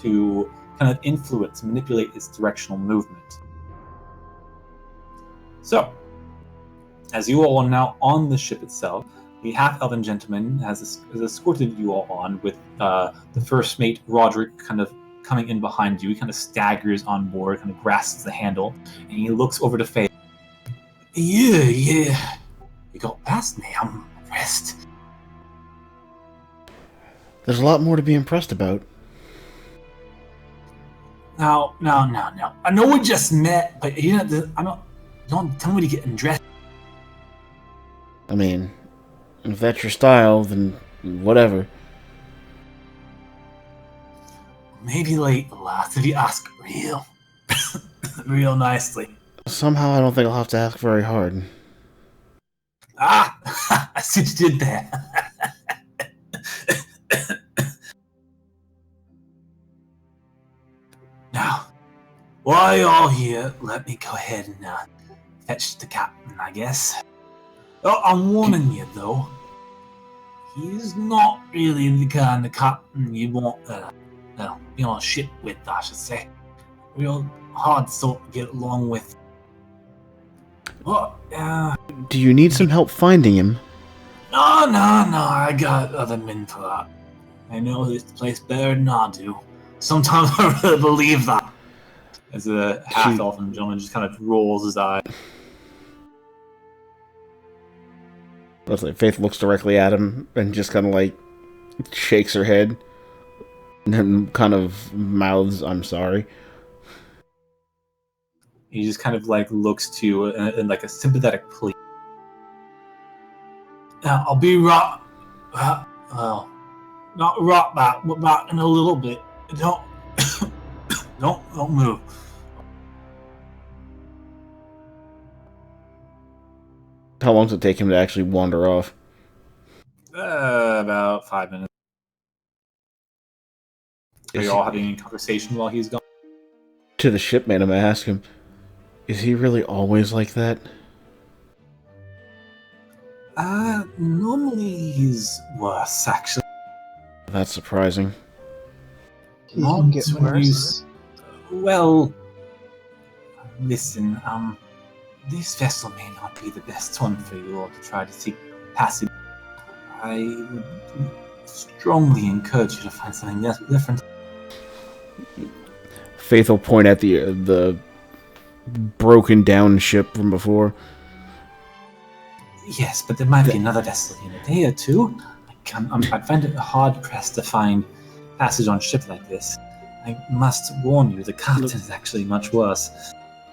to kind of influence, manipulate its directional movement. So, as you all are now on the ship itself, the half-elven gentleman has escorted you all on with the first mate, Roderick, kind of coming in behind you. He kind of staggers on board, kind of grasps the handle, and he looks over to Faye. Yeah. You got past me. I'm impressed. There's a lot more to be impressed about. No. I know we just met, but you know, don't tell me to get undressed. I mean, if that's your style, then whatever. Maybe like last if you ask real nicely. Somehow I don't think I'll have to ask very hard. I see what you did there. Now, while you're all here, let me go ahead and fetch the captain, I guess. Oh, I'm warning you, though. He's not really the kind of captain you want be on a ship with, I should say. Real hard sort to get along with. Well, do you need some help finding him? No, I got other men for that. They know this place better than I do. Sometimes I really believe that. As a half-elven gentleman just kind of rolls his eye. Faith looks directly at him and just kind of like shakes her head and then kind of mouths, "I'm sorry." He just kind of like looks to you in like a sympathetic plea. I'll be right. Well, not right back, but back in a little bit. Don't, don't move. How long does it take him to actually wander off? About 5 minutes. Are you all having a conversation while he's gone? To the shipmate, I'm gonna ask him, is he really always like that? Normally he's worse, actually. That's surprising. He can get Not when worse. Well, listen, this vessel may not be the best one for you all to try to seek passage. I would strongly encourage you to find something different. Faith will point at the broken down ship from before. Yes, but there might be another vessel in a day or two. I find it hard pressed to find passage on a ship like this. I must warn you, the captain is actually much worse.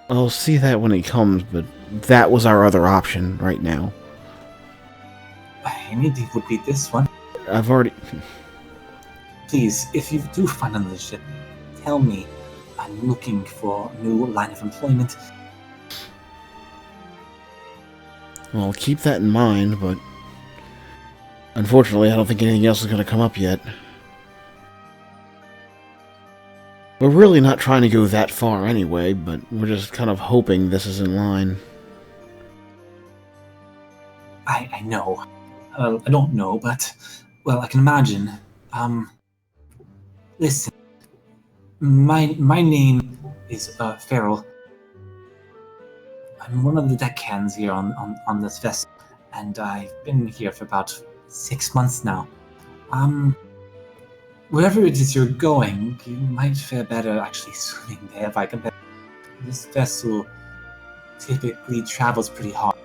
I'll see that when he comes, but that was our other option right now. Anything would beat this one. I've already... Please, if you do find another ship, tell me. I'm looking for a new line of employment. Well, I'll keep that in mind, but... Unfortunately, I don't think anything else is going to come up yet. We're really not trying to go that far anyway, but we're just kind of hoping this is in line. I know. I don't know, but... Well, I can imagine. Listen. My name is Farrell. I'm one of the deckhands here on this vessel, and I've been here for about 6 months now. Wherever it is you're going, you might fare better actually swimming there if I compare. This vessel typically travels pretty hard.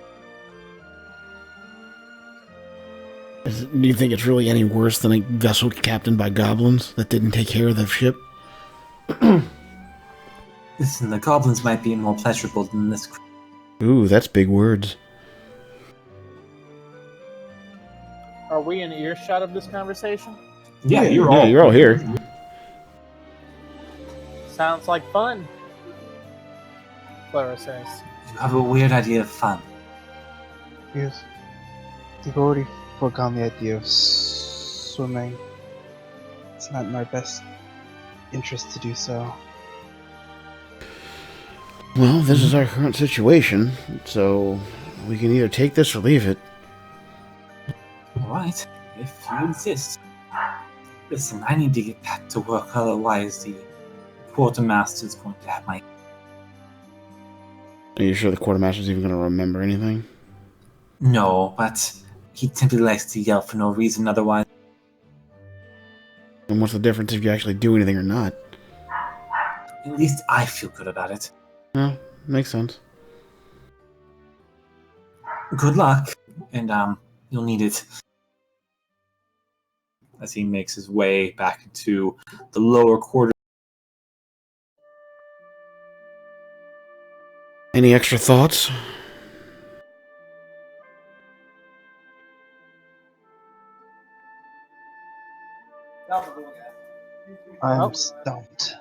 Do you think it's really any worse than a vessel captained by goblins that didn't take care of the ship? Listen, the goblins might be more pleasurable than this crew. Ooh, that's big words. Are we in earshot of this conversation? Yeah, you're all here. Sounds like fun, Clara says. You have a weird idea of fun. Yes. You've already foregone the idea of swimming. It's not in our best interest to do so. Well, this is our current situation, so we can either take this or leave it. Alright, if you insist. Listen, I need to get back to work, otherwise the quartermaster's going to have my... Are you sure the quartermaster's even going to remember anything? No, but he simply likes to yell for no reason otherwise. And what's the difference if you actually do anything or not? At least I feel good about it. Well, makes sense. Good luck, and you'll need it. As he makes his way back into the lower quarter. Any extra thoughts? I'm stumped.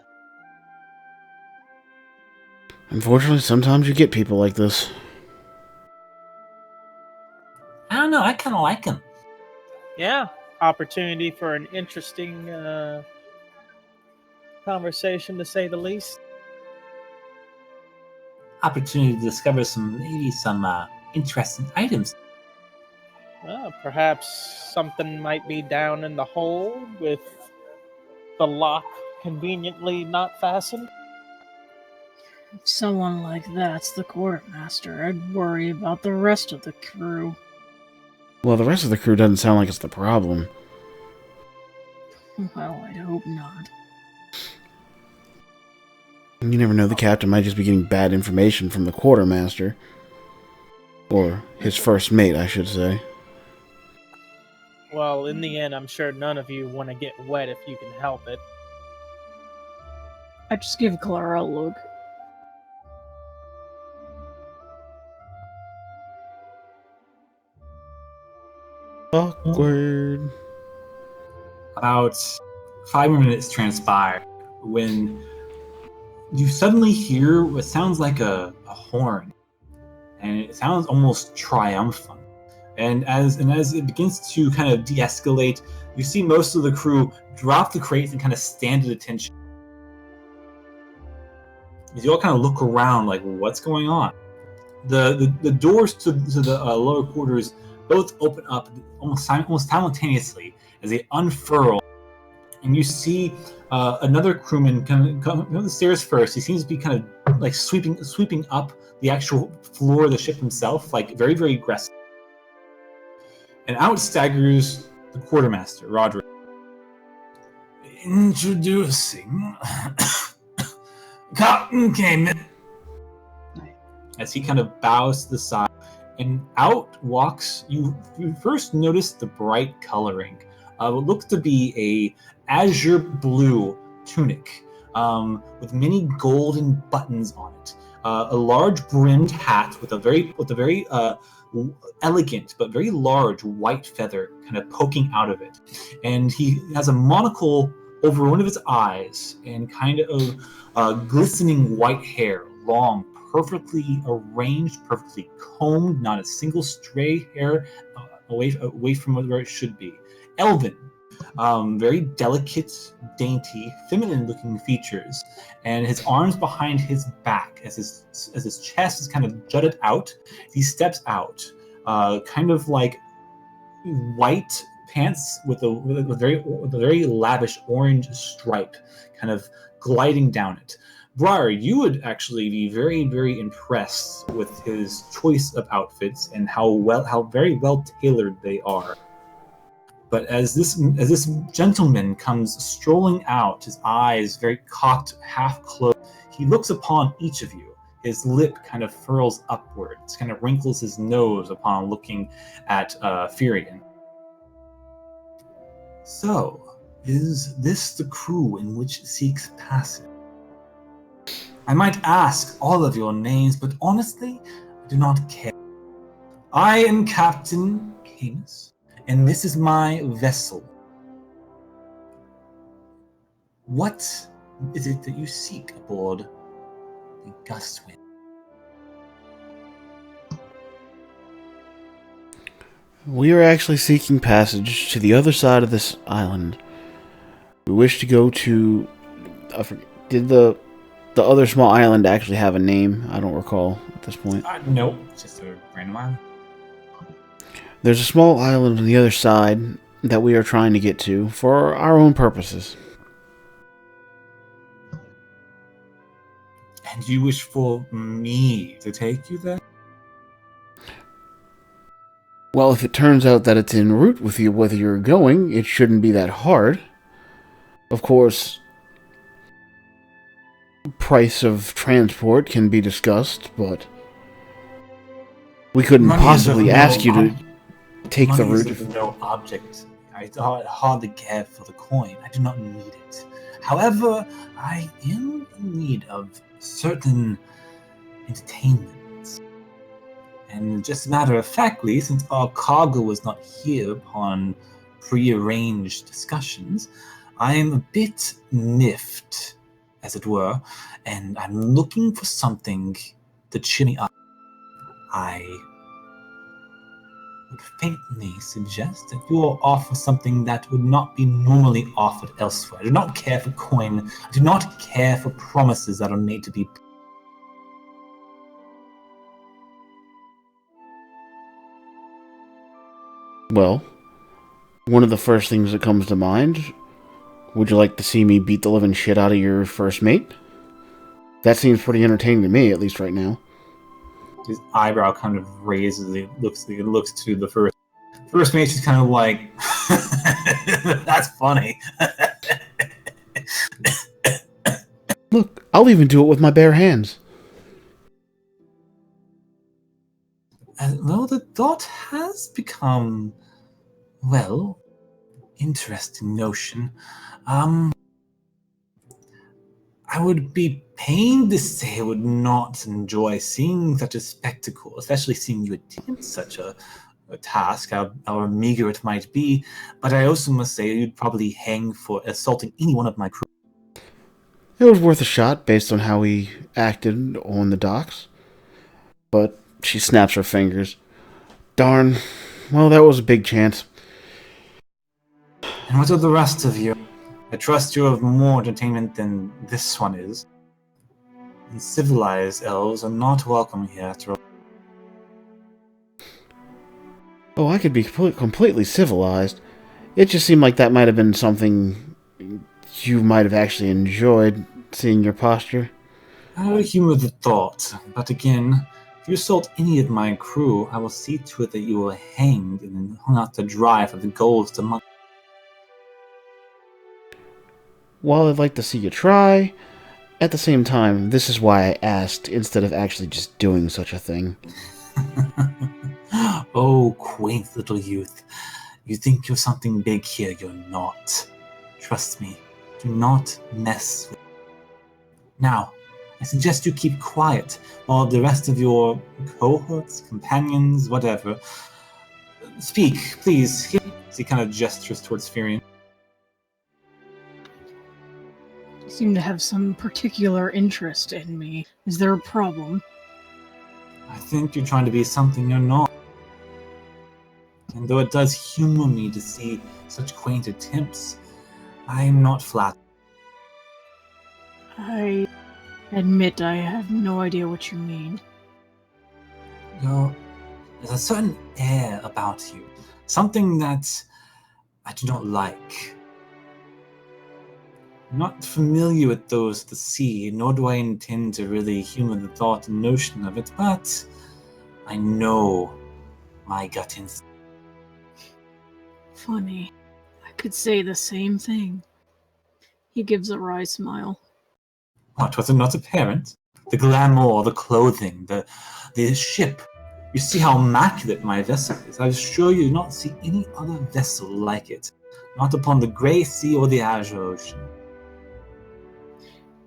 Unfortunately, sometimes you get people like this. I don't know, I kind of like him. Yeah, opportunity for an interesting conversation, to say the least. Opportunity to discover some interesting items. Perhaps something might be down in the hold with the lock conveniently not fastened. If someone like that's the quartermaster, I'd worry about the rest of the crew. Well, the rest of the crew doesn't sound like it's the problem. Well, I'd hope not. You never know, the captain might just be getting bad information from the quartermaster. Or his first mate, I should say. Well, in the end, I'm sure none of you want to get wet if you can help it. I just give Clara a look. Awkward. About 5 more minutes transpire when you suddenly hear what sounds like a horn, and it sounds almost triumphant. And as it begins to kind of de-escalate, you see most of the crew drop the crates and kind of stand at attention. As you all kind of look around, like, what's going on? The doors to the lower quarters both open up almost simultaneously as they unfurl, and you see another crewman come up the stairs first. He seems to be kind of like sweeping up the actual floor of the ship himself, like very, very aggressive. And out staggers the quartermaster, Roderick. Introducing Captain Cayman. As he kind of bows to the side, and out walks, you first notice the bright coloring of what looks to be a azure blue tunic with many golden buttons on it, a large brimmed hat with a very elegant but very large white feather kind of poking out of it, and he has a monocle over one of his eyes and kind of glistening white hair, long, perfectly arranged, perfectly combed, not a single stray hair away from where it should be. Elven, very delicate, dainty, feminine-looking features, and his arms behind his back as his chest is kind of jutted out. He steps out, kind of like white pants with a very lavish orange stripe, kind of gliding down it. Briar, you would actually be very, very impressed with his choice of outfits and how very well tailored they are. But as this gentleman comes strolling out, his eyes very cocked, half closed, he looks upon each of you. His lip kind of furls upwards, kind of wrinkles his nose upon looking at Furion. So, is this the crew in which seeks passage? I might ask all of your names, but honestly, I do not care. I am Captain Camus, and this is my vessel. What is it that you seek aboard the Gustwind? We are actually seeking passage to the other side of this island. We wish to go to... I forget, did the other small island actually have a name? I don't recall at this point. Nope, just a random island. There's a small island on the other side that we are trying to get to for our own purposes. And you wish for me to take you there? Well, if it turns out that it's en route with you, whether you're going, it shouldn't be that hard. Of course, price of transport can be discussed, but we couldn't possibly ask you to take the route. Money is no object. I hardly care for the coin. I do not need it. However, I am in need of certain entertainment. And just matter of factly, since our cargo was not here upon pre-arranged discussions, I am a bit miffed, as it were, and I'm looking for something to cheer me up. I would faintly suggest that you all offer something that would not be normally offered elsewhere. I do not care for coin. I do not care for promises that are made to be. Well, one of the first things that comes to mind, would you like to see me beat the living shit out of your first mate? That seems pretty entertaining to me, at least right now. His eyebrow kind of raises. He looks to the first mate. She's kind of like, "That's funny." Look, I'll even do it with my bare hands. Well, the thought has become, well, interesting notion. I would be pained to say I would not enjoy seeing such a spectacle, especially seeing you attempt such a task, however meager it might be, but I also must say you'd probably hang for assaulting any one of my crew. It was worth a shot based on how he acted on the docks. But she snaps her fingers. Darn. Well, that was a big chance. And what of the rest of you? I trust you're of more entertainment than this one is. And civilized elves are not welcome here after all. Oh, I could be completely civilized. It just seemed like that might have been something you might have actually enjoyed, seeing your posture. I will humor the thought, but again, if you assault any of my crew, I will see to it that you are hanged and then hung out to dry for the goals to month. While I'd like to see you try, at the same time, this is why I asked instead of actually just doing such a thing. Oh, quaint little youth. You think you're something big here, you're not. Trust me, do not mess with me. Now, I suggest you keep quiet while the rest of your cohorts, companions, whatever, speak, please. He kind of gestures towards Firion. You seem to have some particular interest in me. Is there a problem? I think you're trying to be something you're not. And though it does humor me to see such quaint attempts, I am not flattered. I admit I have no idea what you mean. There's a certain air about you, something that I do not like. I'm not familiar with those of the sea, nor do I intend to really humor the thought and notion of it, but I know my gut instinct. Funny. I could say the same thing. He gives a wry smile. What, was it not apparent? The glamour, the clothing, the ship. You see how immaculate my vessel is. I assure you do not see any other vessel like it. Not upon the grey sea or the azure ocean.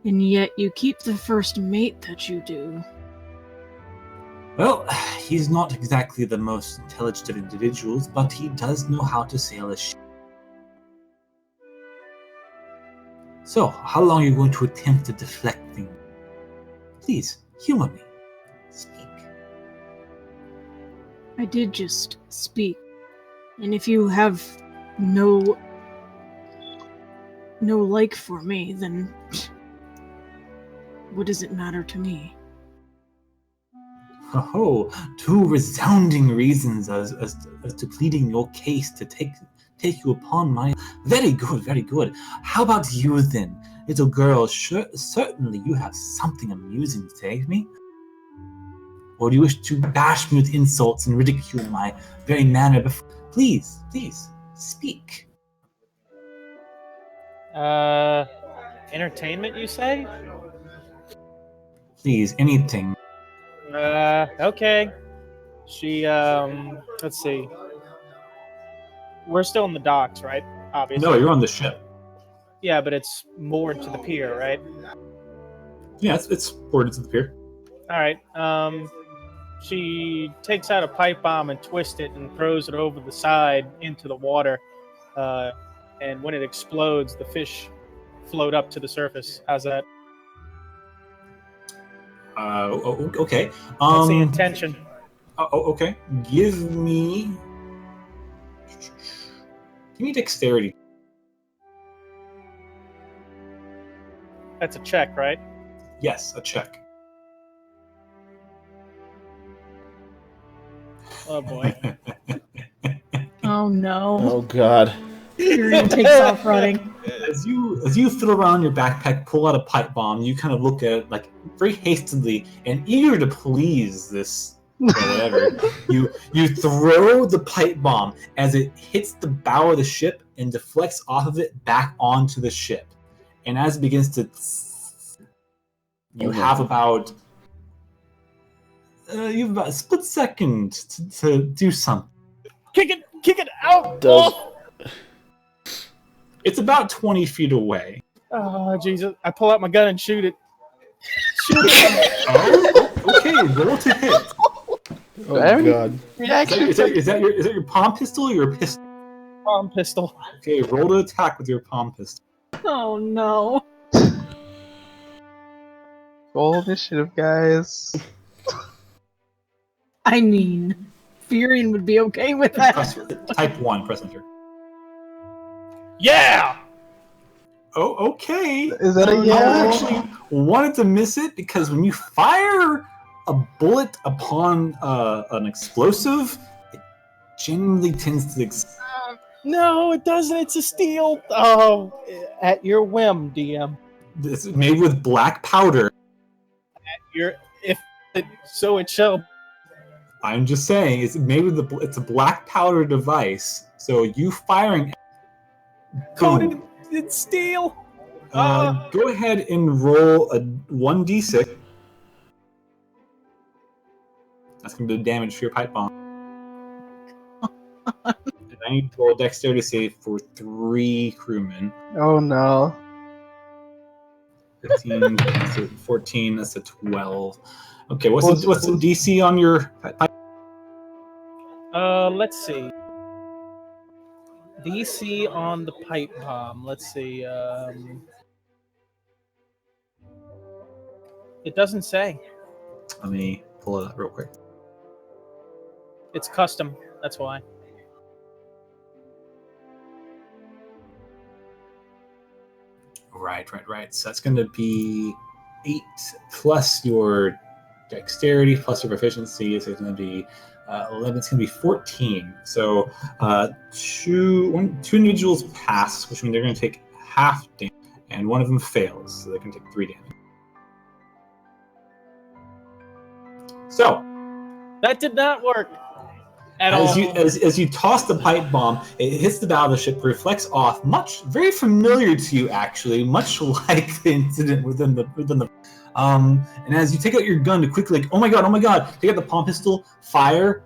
And yet you keep the first mate that you do. Well, he's not exactly the most intelligent of individuals, but he does know how to sail a ship. So, how long are you going to attempt to deflect things? Please, humor me. Speak. I did just speak. And if you have no like for me, then what does it matter to me? Oh, two resounding reasons as to pleading your case to take you upon my... Very good, very good. How about you then? Little girl, certainly you have something amusing to say to me. Or do you wish to bash me with insults and ridicule my very manner before? Please, speak. Entertainment, you say? Please, anything. Okay. She, let's see. We're still in the docks, right? Obviously. No, you're on the ship. Yeah, but it's moored to the pier, right? Yeah, it's boarded to the pier. All right. She takes out a pipe bomb and twists it and throws it over the side into the water. And when it explodes, the fish float up to the surface. How's that? Okay. That's the intention. Okay. Give me dexterity. That's a check, right? Yes, a check. Oh boy. Oh no. Oh, God. Tyrion takes off running. As you fiddle around your backpack, pull out a pipe bomb, you kind of look at it like very hastily and eager to please this or whatever. you throw the pipe bomb as it hits the bow of the ship and deflects off of it back onto the ship. And as it begins to, you have about a split second to do something. Kick it out! Does- It's about 20 feet away. Oh, Jesus. I pull out my gun and shoot it. Shoot it. Oh, okay, roll to hit. Oh Very- god. Is that your palm pistol or your pistol? Palm pistol. Okay, roll to attack with your palm pistol. Oh no. Roll initiative, guys. I mean, Furion would be okay with that. Type 1, press enter. Yeah. Oh, okay. Is that a I yeah? actually wanted to miss it because when you fire a bullet upon an explosive, it generally tends to No, it doesn't. It's a steal. Oh, at your whim, DM. it's made with black powder. So it shall. I'm just saying, it's made with it's a black powder device. So you firing, Coated in steel. go ahead and roll a 1d6. That's gonna be the damage for your pipe bomb. And I need to roll a dexterity save for 3 crewmen. Oh no. 15, that's a 14, that's a 12. Okay, what's the DC on your pipe? Let's see. DC on the pipe bomb. Let's see. It doesn't say. Let me pull it up real quick. It's custom. That's why. Right. So that's going to be 8 plus your dexterity plus your proficiency. So it's going to be 11. It's going to be 14. So two individuals pass, which means they're going to take half damage, and one of them fails, so they can take 3 damage. So That did not work at all. as you toss the pipe bomb, it hits the bow of the ship, reflects off, very familiar to you actually, much like the incident within the. And as you take out your gun to quickly, like, oh my god, take out the palm pistol, fire,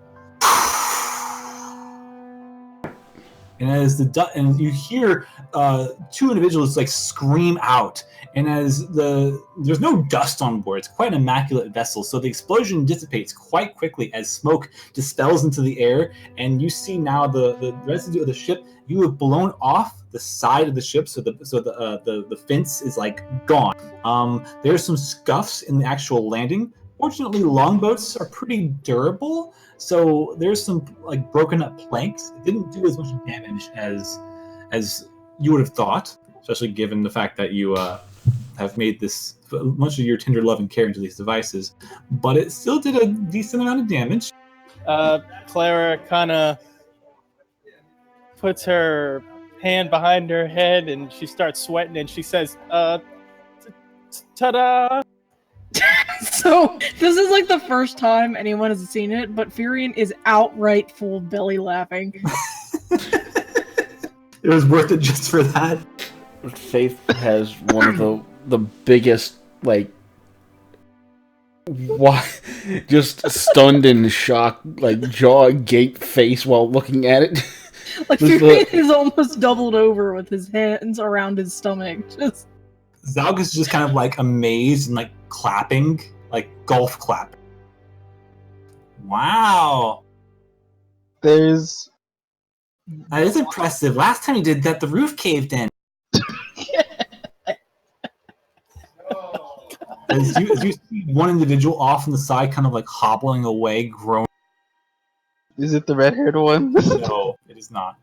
and and you hear 2 individuals like scream out, and there's no dust on board, it's quite an immaculate vessel, so the explosion dissipates quite quickly as smoke dispels into the air, and you see now the residue of the ship. You have blown off the side of the ship, so the fence is like gone. There's some scuffs in the actual landing. Fortunately, longboats are pretty durable, so there's some like broken up planks. It didn't do as much damage as you would have thought, especially given the fact that you have made this much of your tender love and care into these devices. But it still did a decent amount of damage. Clara kind of puts her hand behind her head and she starts sweating and she says, ta-da! So this is like the first time anyone has seen it, but Furion is outright full belly laughing. It was worth it just for that. Faith has one of the biggest, like, just stunned and shocked, like, jaw agape face while looking at it. Like Furion is almost doubled over with his hands around his stomach. Just Zaug is just kind of like amazed and like clapping, like golf clapping. Wow. There's That is impressive. Last time you did that, the roof caved in. As you see one individual off on the side, kind of like hobbling away, groaning. Is it the red-haired one? No, it is not.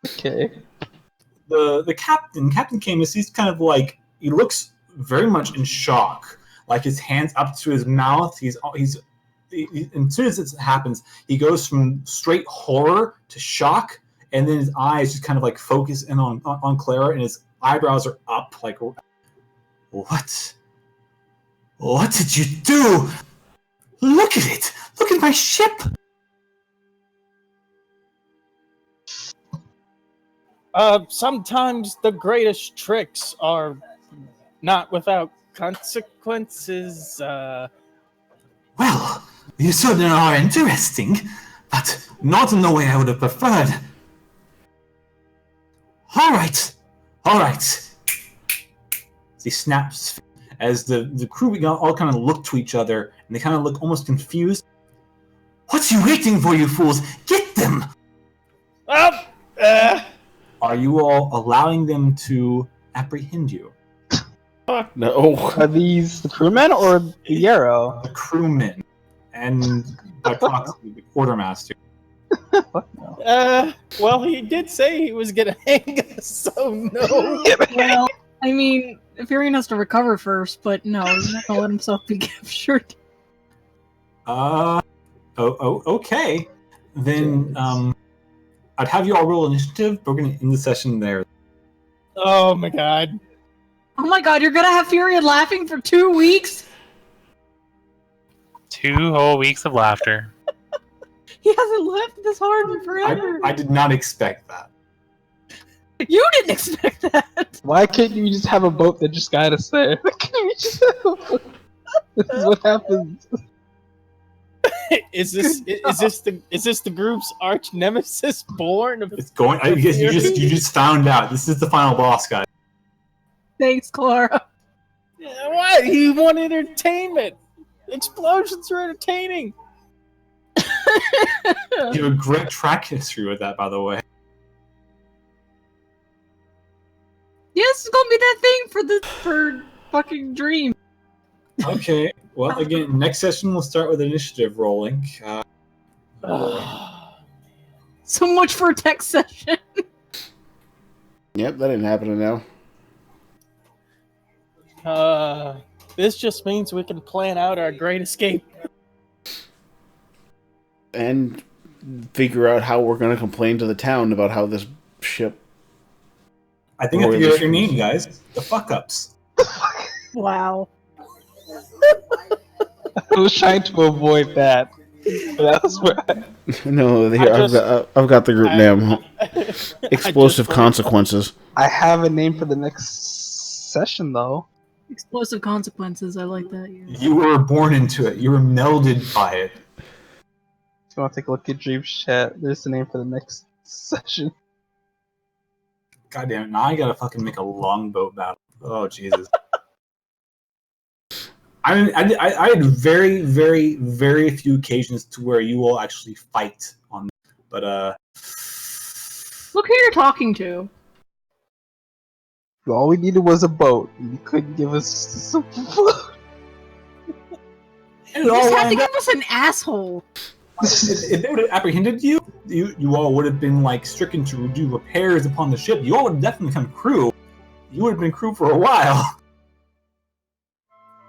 Okay. The captain, Captain Camus, he's kind of like, he looks very much in shock, like his hands up to his mouth. He's as soon as it happens, he goes from straight horror to shock, and then his eyes just kind of like focus in on Clara, and his eyebrows are up, like, what? What did you do? Look at it! Look at my ship! Sometimes the greatest tricks are not without consequences. Well, you certainly are interesting, but not in the way I would have preferred. All right. He snaps as the crew all kind of look to each other, and they kind of look almost confused. What are you waiting for, you fools? Get them! Are you all allowing them to apprehend you? No. Are these the crewmen or the Yarrow? The crewmen and by proxy the quartermaster. Fuck no. Well, he did say he was gonna hang us, so no. Well, I mean, Furion has to recover first, but no, he's not gonna let himself be captured. Okay. Then I'd have you all roll initiative, but we're gonna end the session there. Oh my god. Oh my god, you're gonna have Furion laughing for 2 weeks? 2 whole weeks of laughter. He hasn't laughed this hard in forever. I did not expect that. You didn't expect that. Why can't you just have a boat that just got us there? Why can't we just have a boat? This is what happens. Is this the group's arch nemesis born? It's going. I guess you just found out. This is the final boss, guys. Thanks, Clara. Yeah, what? He wanted entertainment. Explosions are entertaining. You have a great track history with that, by the way. Yes, it's gonna be that thing for fucking Dream. Okay. Well, again, next session we'll start with initiative rolling. So much for a tech session. Yep, that ain't happening now. This just means we can plan out our great escape. And figure out how we're going to complain to the town about how this ship... I think I figured out your name, guys. The fuck ups. Wow. I was trying to avoid that. That was where No, I've got the group name. Explosive Consequences. I have a name for the next session, though. Explosive consequences, I like that. Yeah. You were born into it. You were melded by it. If you want to take a look at Dream's chat, there's the name for the next session. God damn it! Now I gotta fucking make a longboat battle. Oh Jesus! I had very, very, very few occasions to where you all actually fight on, but Look who you're talking to. All we needed was a boat, and you couldn't give us some food. it You all just had to lined give up. us an asshole. If they would have apprehended you, you all would have been like stricken to do repairs upon the ship. You all would have definitely become crew. You would have been crew for a while.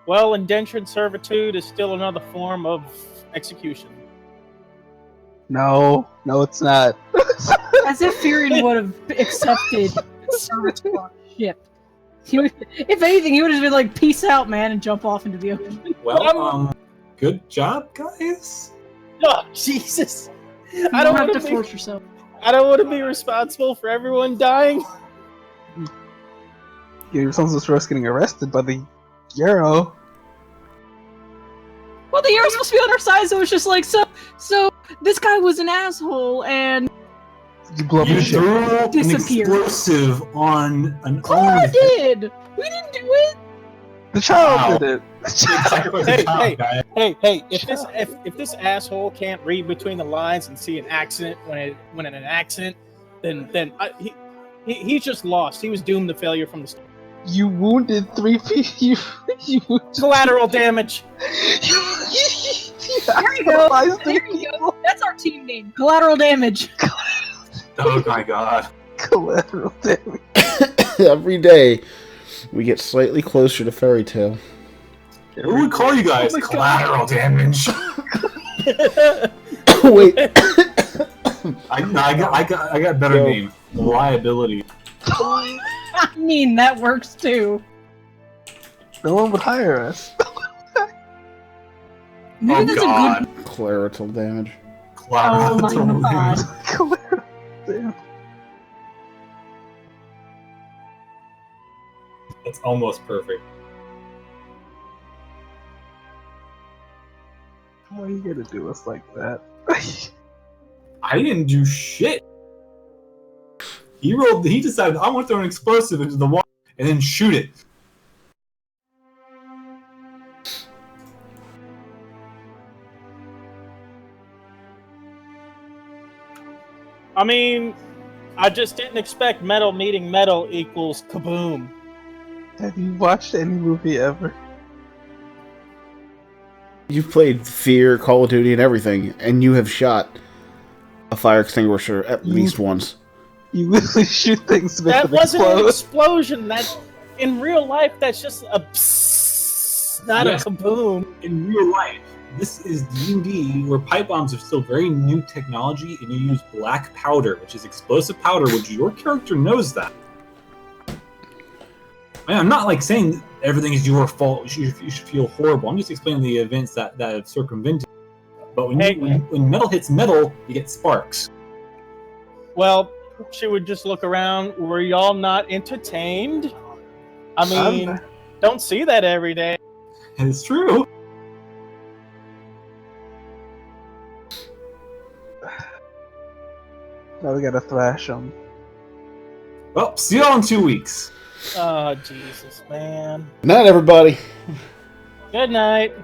Well, indentured servitude is still another form of execution. No, it's not. As if Furion would have accepted servitude on a ship. If anything, he would have been like, "Peace out, man," and jump off into the ocean. Well, good job, guys. Oh, Jesus! You I don't have want to to be. force yourself. I don't want to be responsible for everyone dying. Yeah, your son's just getting arrested by the Yarrow. Well, the Yarrow's supposed to be on our side, so it's just like, so this guy was an asshole, and You blew up You the ship. threw an Disappeared. explosive on an Clara owned- did. We didn't do it. The child Wow. did it. Sacrifice a Hey, child, hey. guys. Hey! If this asshole can't read between the lines and see an accident when in an accident, then he's just lost. He was doomed to failure from the start. You wounded 3 people. You Collateral damage. There you go. There you go. That's our team name. Collateral damage. Oh my god. Collateral damage. Every day, we get slightly closer to Fairy Tale. What do we call you guys? Oh my God. Collateral damage. Wait. I got a better Yo. name. Liability. I mean, that works too. No one would hire us. Maybe Oh that's god. a good. Collateral damage. Oh my Collateral god. damage. Collateral damage. That's almost perfect. Why are you gonna do us like that? I didn't do shit. He decided I want to throw an explosive into the water and then shoot it. I mean, I just didn't expect metal meeting metal equals kaboom. Have you watched any movie ever? You've played Fear, Call of Duty, and everything, and you have shot a fire extinguisher at least once. You literally shoot things to make That them wasn't an explode. explosion. That in real life, that's just a psst, not Yes. a kaboom. In real life, this is D&D where pipe bombs are still very new technology, and you use black powder, which is explosive powder, which your character knows that. I'm not like saying everything is your fault. You should feel horrible. I'm just explaining the events that have circumvented. But when metal hits metal, you get sparks. Well, she would just look around. Were y'all not entertained? I mean, don't see that every day. It's true. Now we gotta thrash them. Well, see y'all in 2 weeks. Oh, Jesus, man. Not everybody. Good night.